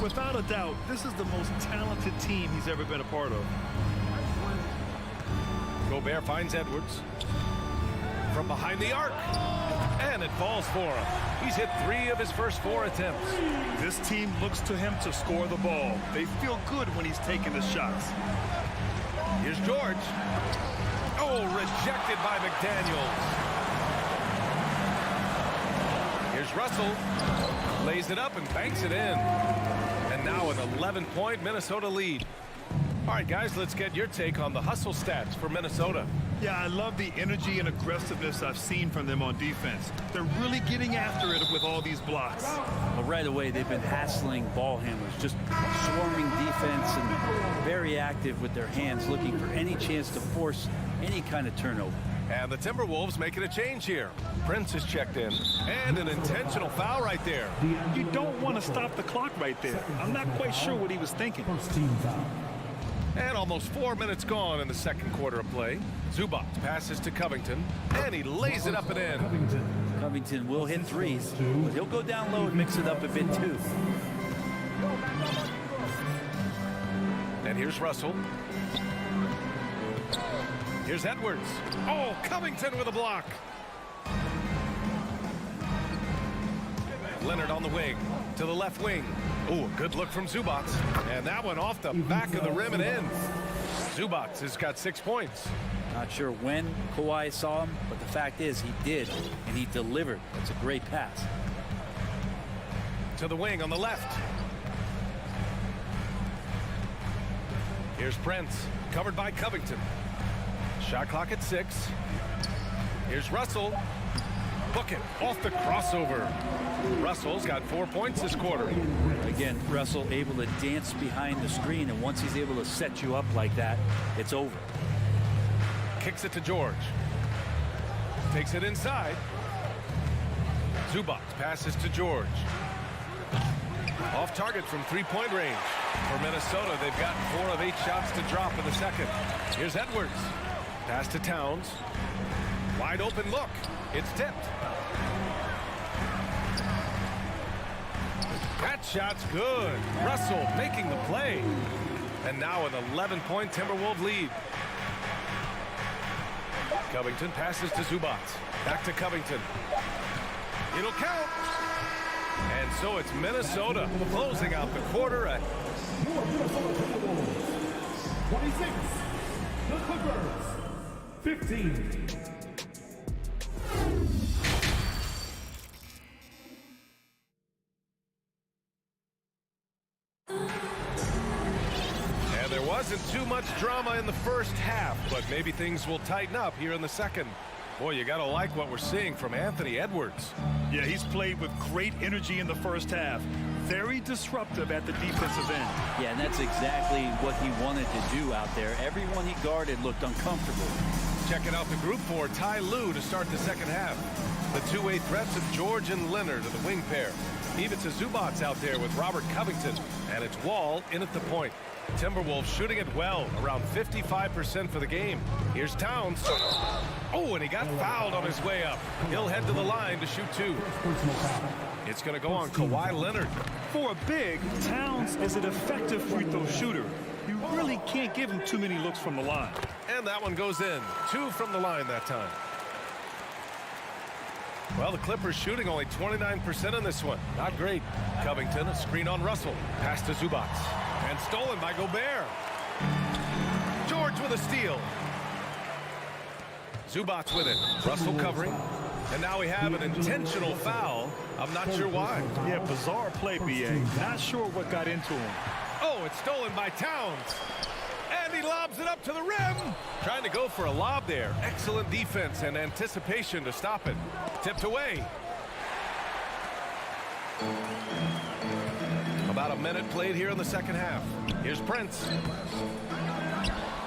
without a doubt, this is the most talented team he's ever been a part of. Gobert finds Edwards from behind the arc, and it falls for him. He's hit 3 of his first 4 attempts. This team looks to him to score the ball. They feel good when he's taking the shots. Here's George. Oh, rejected by McDaniels. Here's Russell. Lays it up and banks it in. And now an 11-point Minnesota lead. All right, guys, let's get your take on the hustle stats for Minnesota. Yeah, I love the energy and aggressiveness I've seen from them on defense. They're really getting after it with all these blocks. Well, right away, they've been hassling ball handlers, just swarming defense and very active with their hands, looking for any chance to force any kind of turnover. And the Timberwolves making a change here. Prince is checked in. And an intentional foul right there. You don't want to stop the clock right there. I'm not quite sure what he was thinking. And almost 4 minutes gone in the second quarter of play. Zubac passes to Covington, and he lays it up and in. Covington will hit threes, but he'll go down low and mix it up a bit too. And here's Russell. Here's Edwards. Oh, Covington with a block. Leonard on the wing, to the left wing. Oh, a good look from Zubac. And that one off the back of the rim and in. Zubac has got 6 points. Not sure when Kawhi saw him, but the fact is he did, and he delivered. It's a great pass. To the wing on the left. Here's Prince, covered by Covington. Shot clock at 6. Here's Russell. Book it off the crossover. Russell's got 4 points this quarter. Again, Russell able to dance behind the screen, and once he's able to set you up like that, it's over. Kicks it to George. Takes it inside. Zubac passes to George. Off target from three-point range. For Minnesota, they've got 4 of 8 shots to drop in the second. Here's Edwards. Pass to Towns. Wide open look. It's tipped. That shot's good. Russell making the play. And now an 11-point Timberwolves lead. Covington passes to Zubac. Back to Covington. It'll count. And so it's Minnesota closing out the quarter at 26. The Clippers. 15. And there wasn't too much drama in the first half, but maybe things will tighten up here in the second. Boy, you got to like what we're seeing from Anthony Edwards. Yeah, he's played with great energy in the first half. Very disruptive at the defensive end. Yeah, and that's exactly what he wanted to do out there. Everyone he guarded looked uncomfortable. Checking out the group for Ty Lue to start the second half. The two-way threats of George and Leonard are the wing pair. Even to Zubac out there with Robert Covington. And it's Wall in at the point. Timberwolves shooting it well, around 55% for the game. Here's Towns. Oh, and he got fouled on his way up. He'll head to the line to shoot 2. It's going to go on Kawhi Leonard. For a big, Towns is an effective free throw shooter. You really can't give him too many looks from the line. And that one goes in. 2 from the line that time. Well, the Clippers shooting only 29% in this one. Not great. Covington, a screen on Russell. Pass to Zubac. And stolen by Gobert. George with a steal. Zubac with it. Russell covering. And now we have an intentional foul. I'm not sure why. Yeah, bizarre play, B.A. Not sure what got into him. Oh, it's stolen by Towns. And he lobs it up to the rim. Trying to go for a lob there. Excellent defense and anticipation to stop it. Tipped away. About a minute played here in the second half. Here's Prince.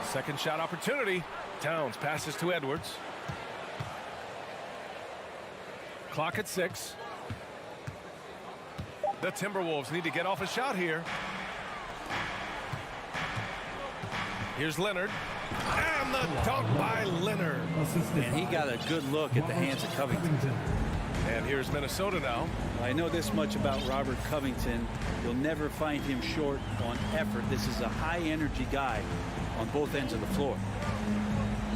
Second shot opportunity. Towns passes to Edwards. Clock at 6. The Timberwolves need to get off a shot here. Here's Leonard. And the dunk by Leonard. And he got a good look at the hands of Covington. And here's Minnesota now. I know this much about Robert Covington. You'll never find him short on effort. This is a high-energy guy on both ends of the floor.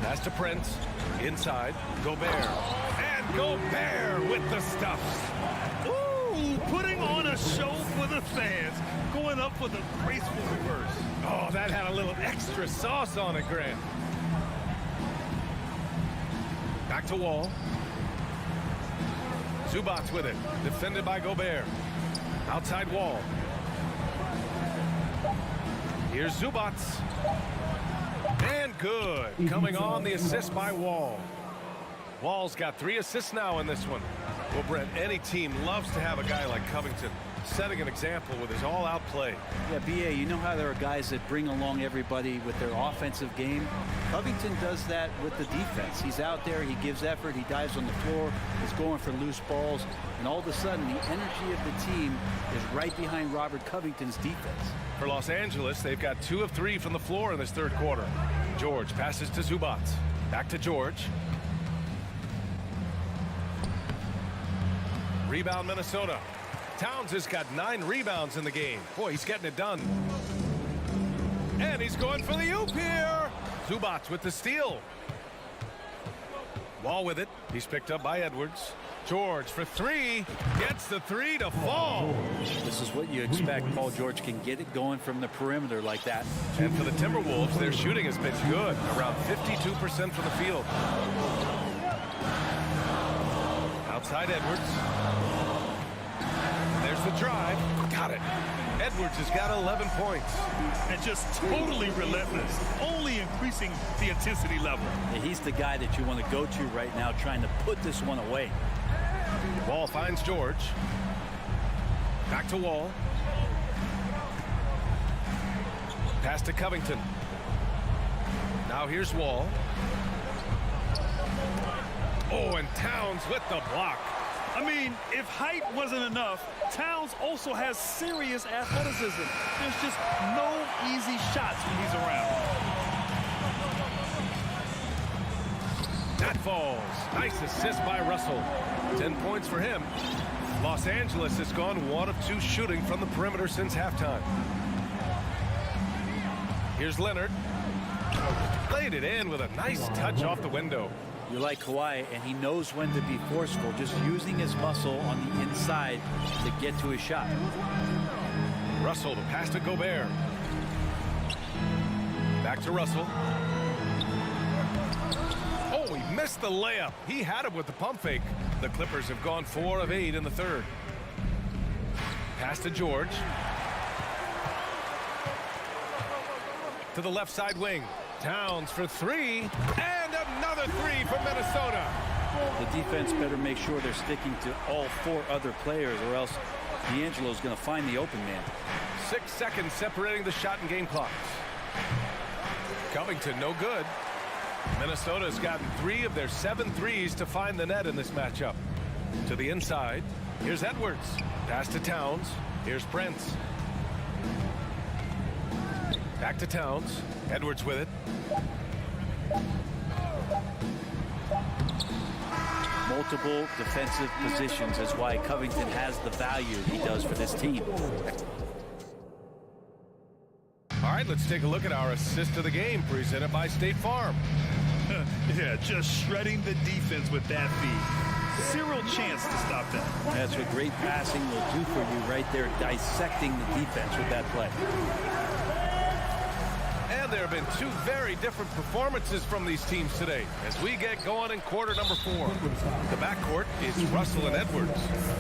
Pass to Prince. Inside. Gobert. And Gobert with the stuff. Ooh, putting on a show for the fans. Going up with a graceful reverse. Oh, that had a little extra sauce on it, Grant. Back to Wall. Zubac with it. Defended by Gobert. Outside Wall. Here's Zubac. And good. Coming on the assist by Wall. Wall's got 3 assists now in this one. Well, Brent, any team loves to have a guy like Covington. setting an example with his all-out play. Yeah, B.A., you know how there are guys that bring along everybody with their offensive game? Covington does that with the defense. He's out there, he gives effort, he dives on the floor, he's going for loose balls, and all of a sudden the energy of the team is right behind Robert Covington's defense. For Los Angeles, they've got 2 of 3 from the floor in this third quarter. George passes to Zubac. Back to George. Rebound, Minnesota. Towns has got 9 rebounds in the game. Boy, he's getting it done. And he's going for the oop here. Zubac with the steal. Wall with it. He's picked up by Edwards. George for 3. Gets the 3 to fall. This is what you expect. Paul George can get it going from the perimeter like that. And for the Timberwolves, their shooting has been good. Around 52% from the field. Outside Edwards. There's the drive. Got it. Edwards has got 11 points. And just totally relentless, only increasing the intensity level. Yeah, he's the guy that you want to go to right now, trying to put this one away. Wall finds George. Back to Wall. Pass to Covington. Now here's Wall. Oh, and Towns with the block. I mean, if height wasn't enough, Towns also has serious athleticism. There's just no easy shots when he's around. That falls. Nice assist by Russell. 10 points for him. Los Angeles has gone 1 of 2 shooting from the perimeter since halftime. Here's Leonard. Laid it in with a nice touch off the window. You like Kawhi, and he knows when to be forceful, just using his muscle on the inside to get to his shot. Russell, the pass to Gobert. Back to Russell. Oh, he missed the layup. He had him with the pump fake. The Clippers have gone 4 of 8 in the third. Pass to George. To the left side wing. Towns for 3. And another 3 from Minnesota. The defense better make sure they're sticking to all 4 other players, or else D'Angelo's going to find the open man. 6 seconds separating the shot and game clocks. Covington, no good. Minnesota's gotten 3 of their 7 threes to find the net in this matchup. To the inside. Here's Edwards. Pass to Towns. Here's Prince. Back to Towns. Edwards with it. Multiple defensive positions is why Covington has the value he does for this team. All right, let's take a look at our assist of the game presented by State Farm. Yeah, just shredding the defense with that feed. Zero chance to stop that. That's what great passing will do for you right there, dissecting the defense with that play. And there have been 2 very different performances from these teams today as we get going in quarter number 4. The backcourt is Russell and Edwards.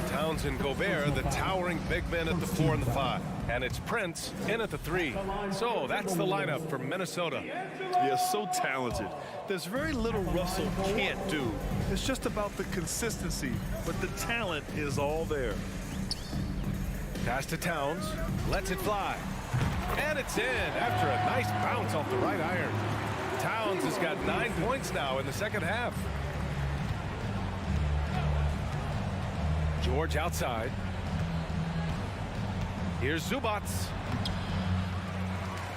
Towns and Gobert, the towering big men at the 4 and the 5. And it's Prince in at the 3. So that's the lineup for Minnesota. Yeah, so talented. There's very little Russell can't do. It's just about the consistency, but the talent is all there. Pass to Towns. Lets it fly. And it's in after a nice bounce off the right iron. Towns has got 9 points now in the second half. George outside. Here's Zubac.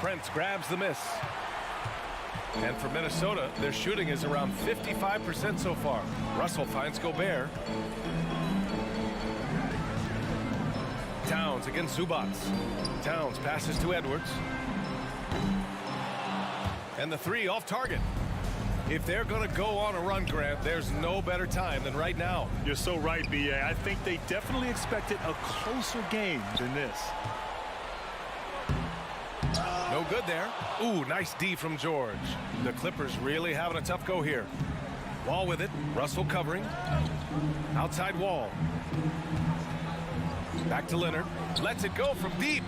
Prince grabs the miss. And for Minnesota, their shooting is around 55% so far. Russell finds Gobert. Towns against Zubac. Towns passes to Edwards. And the 3 off target. If they're going to go on a run, Grant, there's no better time than right now. You're so right, B.A. I think they definitely expected a closer game than this. No good there. Ooh, nice D from George. The Clippers really having a tough go here. Wall with it. Russell covering. Outside Wall. Back to Leonard. Lets it go from deep.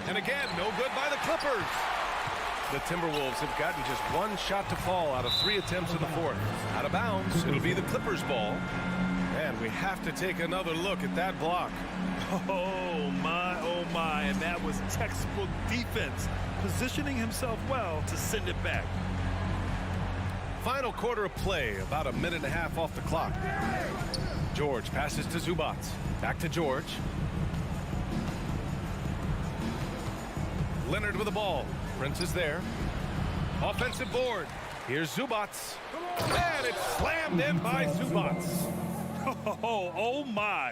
And again, no good by the Clippers. The Timberwolves have gotten just 1 shot to fall out of 3 attempts in the fourth. Out of bounds, it'll be the Clippers' ball. And we we have to take another look at that block. Oh my, and that was textbook defense, positioning himself well to send it back. Final quarter of play, about a minute and a half off the clock. George passes to Zubac. Back to George. Leonard with the ball. Prince is there. Offensive board. Here's Zubac. And it's slammed in by Zubac. Oh my,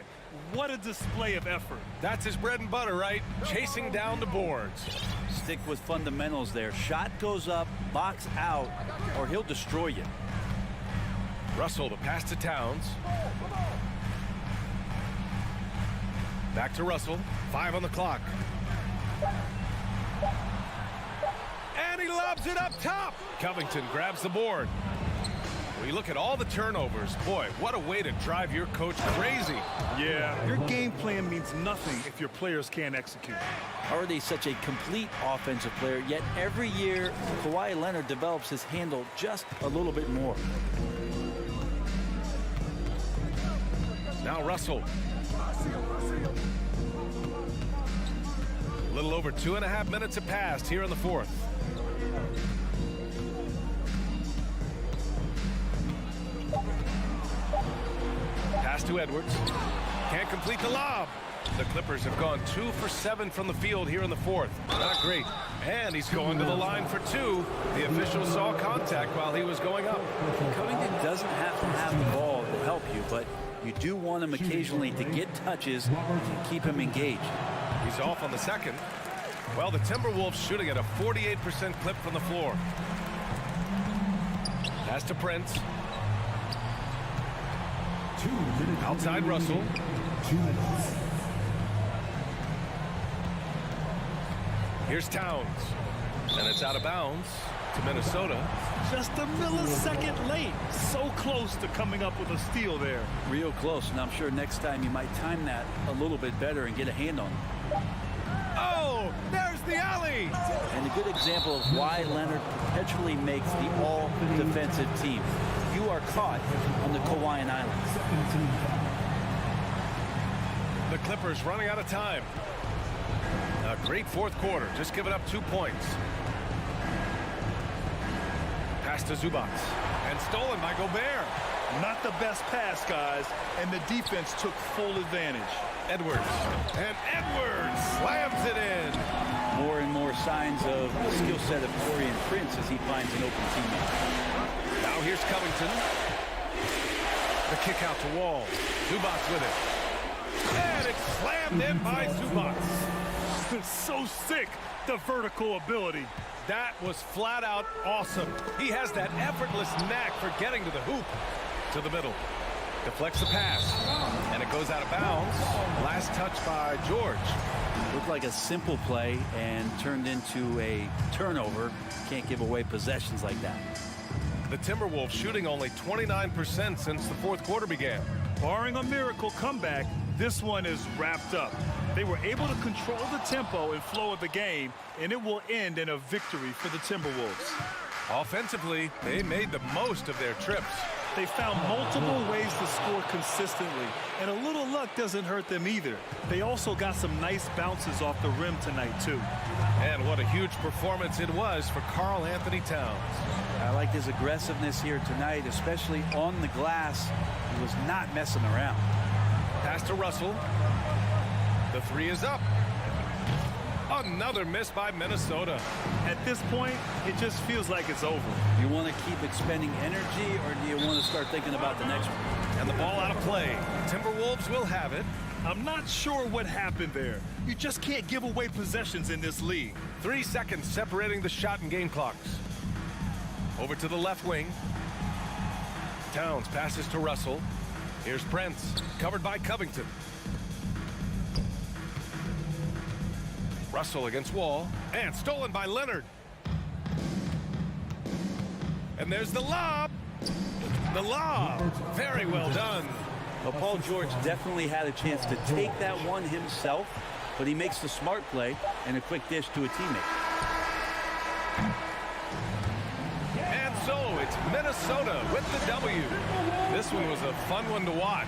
what a display of effort. That's his bread and butter, right? Chasing down the boards. Stick with fundamentals there. Shot goes up, box out, or he'll destroy you. Russell, the pass to Towns. Back to Russell. 5 on the clock. And he lobs it up top. Covington grabs the board. We look at all the turnovers. Boy, what a way to drive your coach crazy. Yeah, your game plan means nothing if your players can't execute. Already such a complete offensive player, yet every year Kawhi Leonard develops his handle just a little bit more. Now Russell. A little over 2.5 minutes have passed here in the fourth. Pass to Edwards. Can't complete the lob. The Clippers have gone 2 for 7 from the field here in the fourth. Not great. And he's going to the line for 2. The official saw contact while he was going up. Covington doesn't have to have the ball to help you, but you do want him occasionally to get touches and keep him engaged. He's off on the second. Well, the Timberwolves shooting at a 48% clip from the floor. Pass to Prince. Outside Russell. Here's Towns. And it's out of bounds to Minnesota. Just a millisecond late. So close to coming up with a steal there. Real close, and I'm sure next time you might time that a little bit better and get a hand on it. Oh, there's the alley. And a good example of why Leonard perpetually makes the all-defensive team. You are caught on the Hawaiian Islands. The Clippers running out of time. A great fourth quarter, just giving up 2 points. Pass to Zubac, and stolen by Gobert. Not the best pass, guys, and the defense took full advantage. Edwards, and Edwards slams it in. More and more signs of the skill set of Taurean Prince as he finds an open teammate. Now here's Covington. The kick out to Wall. Zubac with it. And it's slammed in by Zubac. So sick, the vertical ability. That was flat out awesome. He has that effortless knack for getting to the hoop. To the middle. Deflects the pass. And it goes out of bounds. Last touch by George. Looked like a simple play and turned into a turnover. Can't give away possessions like that. The Timberwolves shooting only 29% since the fourth quarter began. Barring a miracle comeback, this one is wrapped up. They were able to control the tempo and flow of the game, and it will end in a victory for the Timberwolves. Offensively, they made the most of their trips. They found multiple ways to score consistently, and a little luck doesn't hurt them either. They also got some nice bounces off the rim tonight, too. And what a huge performance it was for Karl Anthony Towns. I like his aggressiveness here tonight, especially on the glass. He was not messing around. Pass to Russell. The three is up. Another miss by Minnesota. At this point, it just feels like it's over. You want to keep expending energy, or do you want to start thinking about the next one? And the ball out of play. Timberwolves will have it. I'm not sure what happened there. You just can't give away possessions in this league. 3 seconds separating the shot and game clocks. Over to the left wing. Towns passes to Russell. Here's Prince, covered by Covington. Russell against Wall, and stolen by Leonard. And there's the lob. The lob. Very well done. Well, Paul George definitely had a chance to take that one himself, but he makes the smart play and a quick dish to a teammate. And so it's Minnesota Minnesota with the W. This one was a fun one to watch.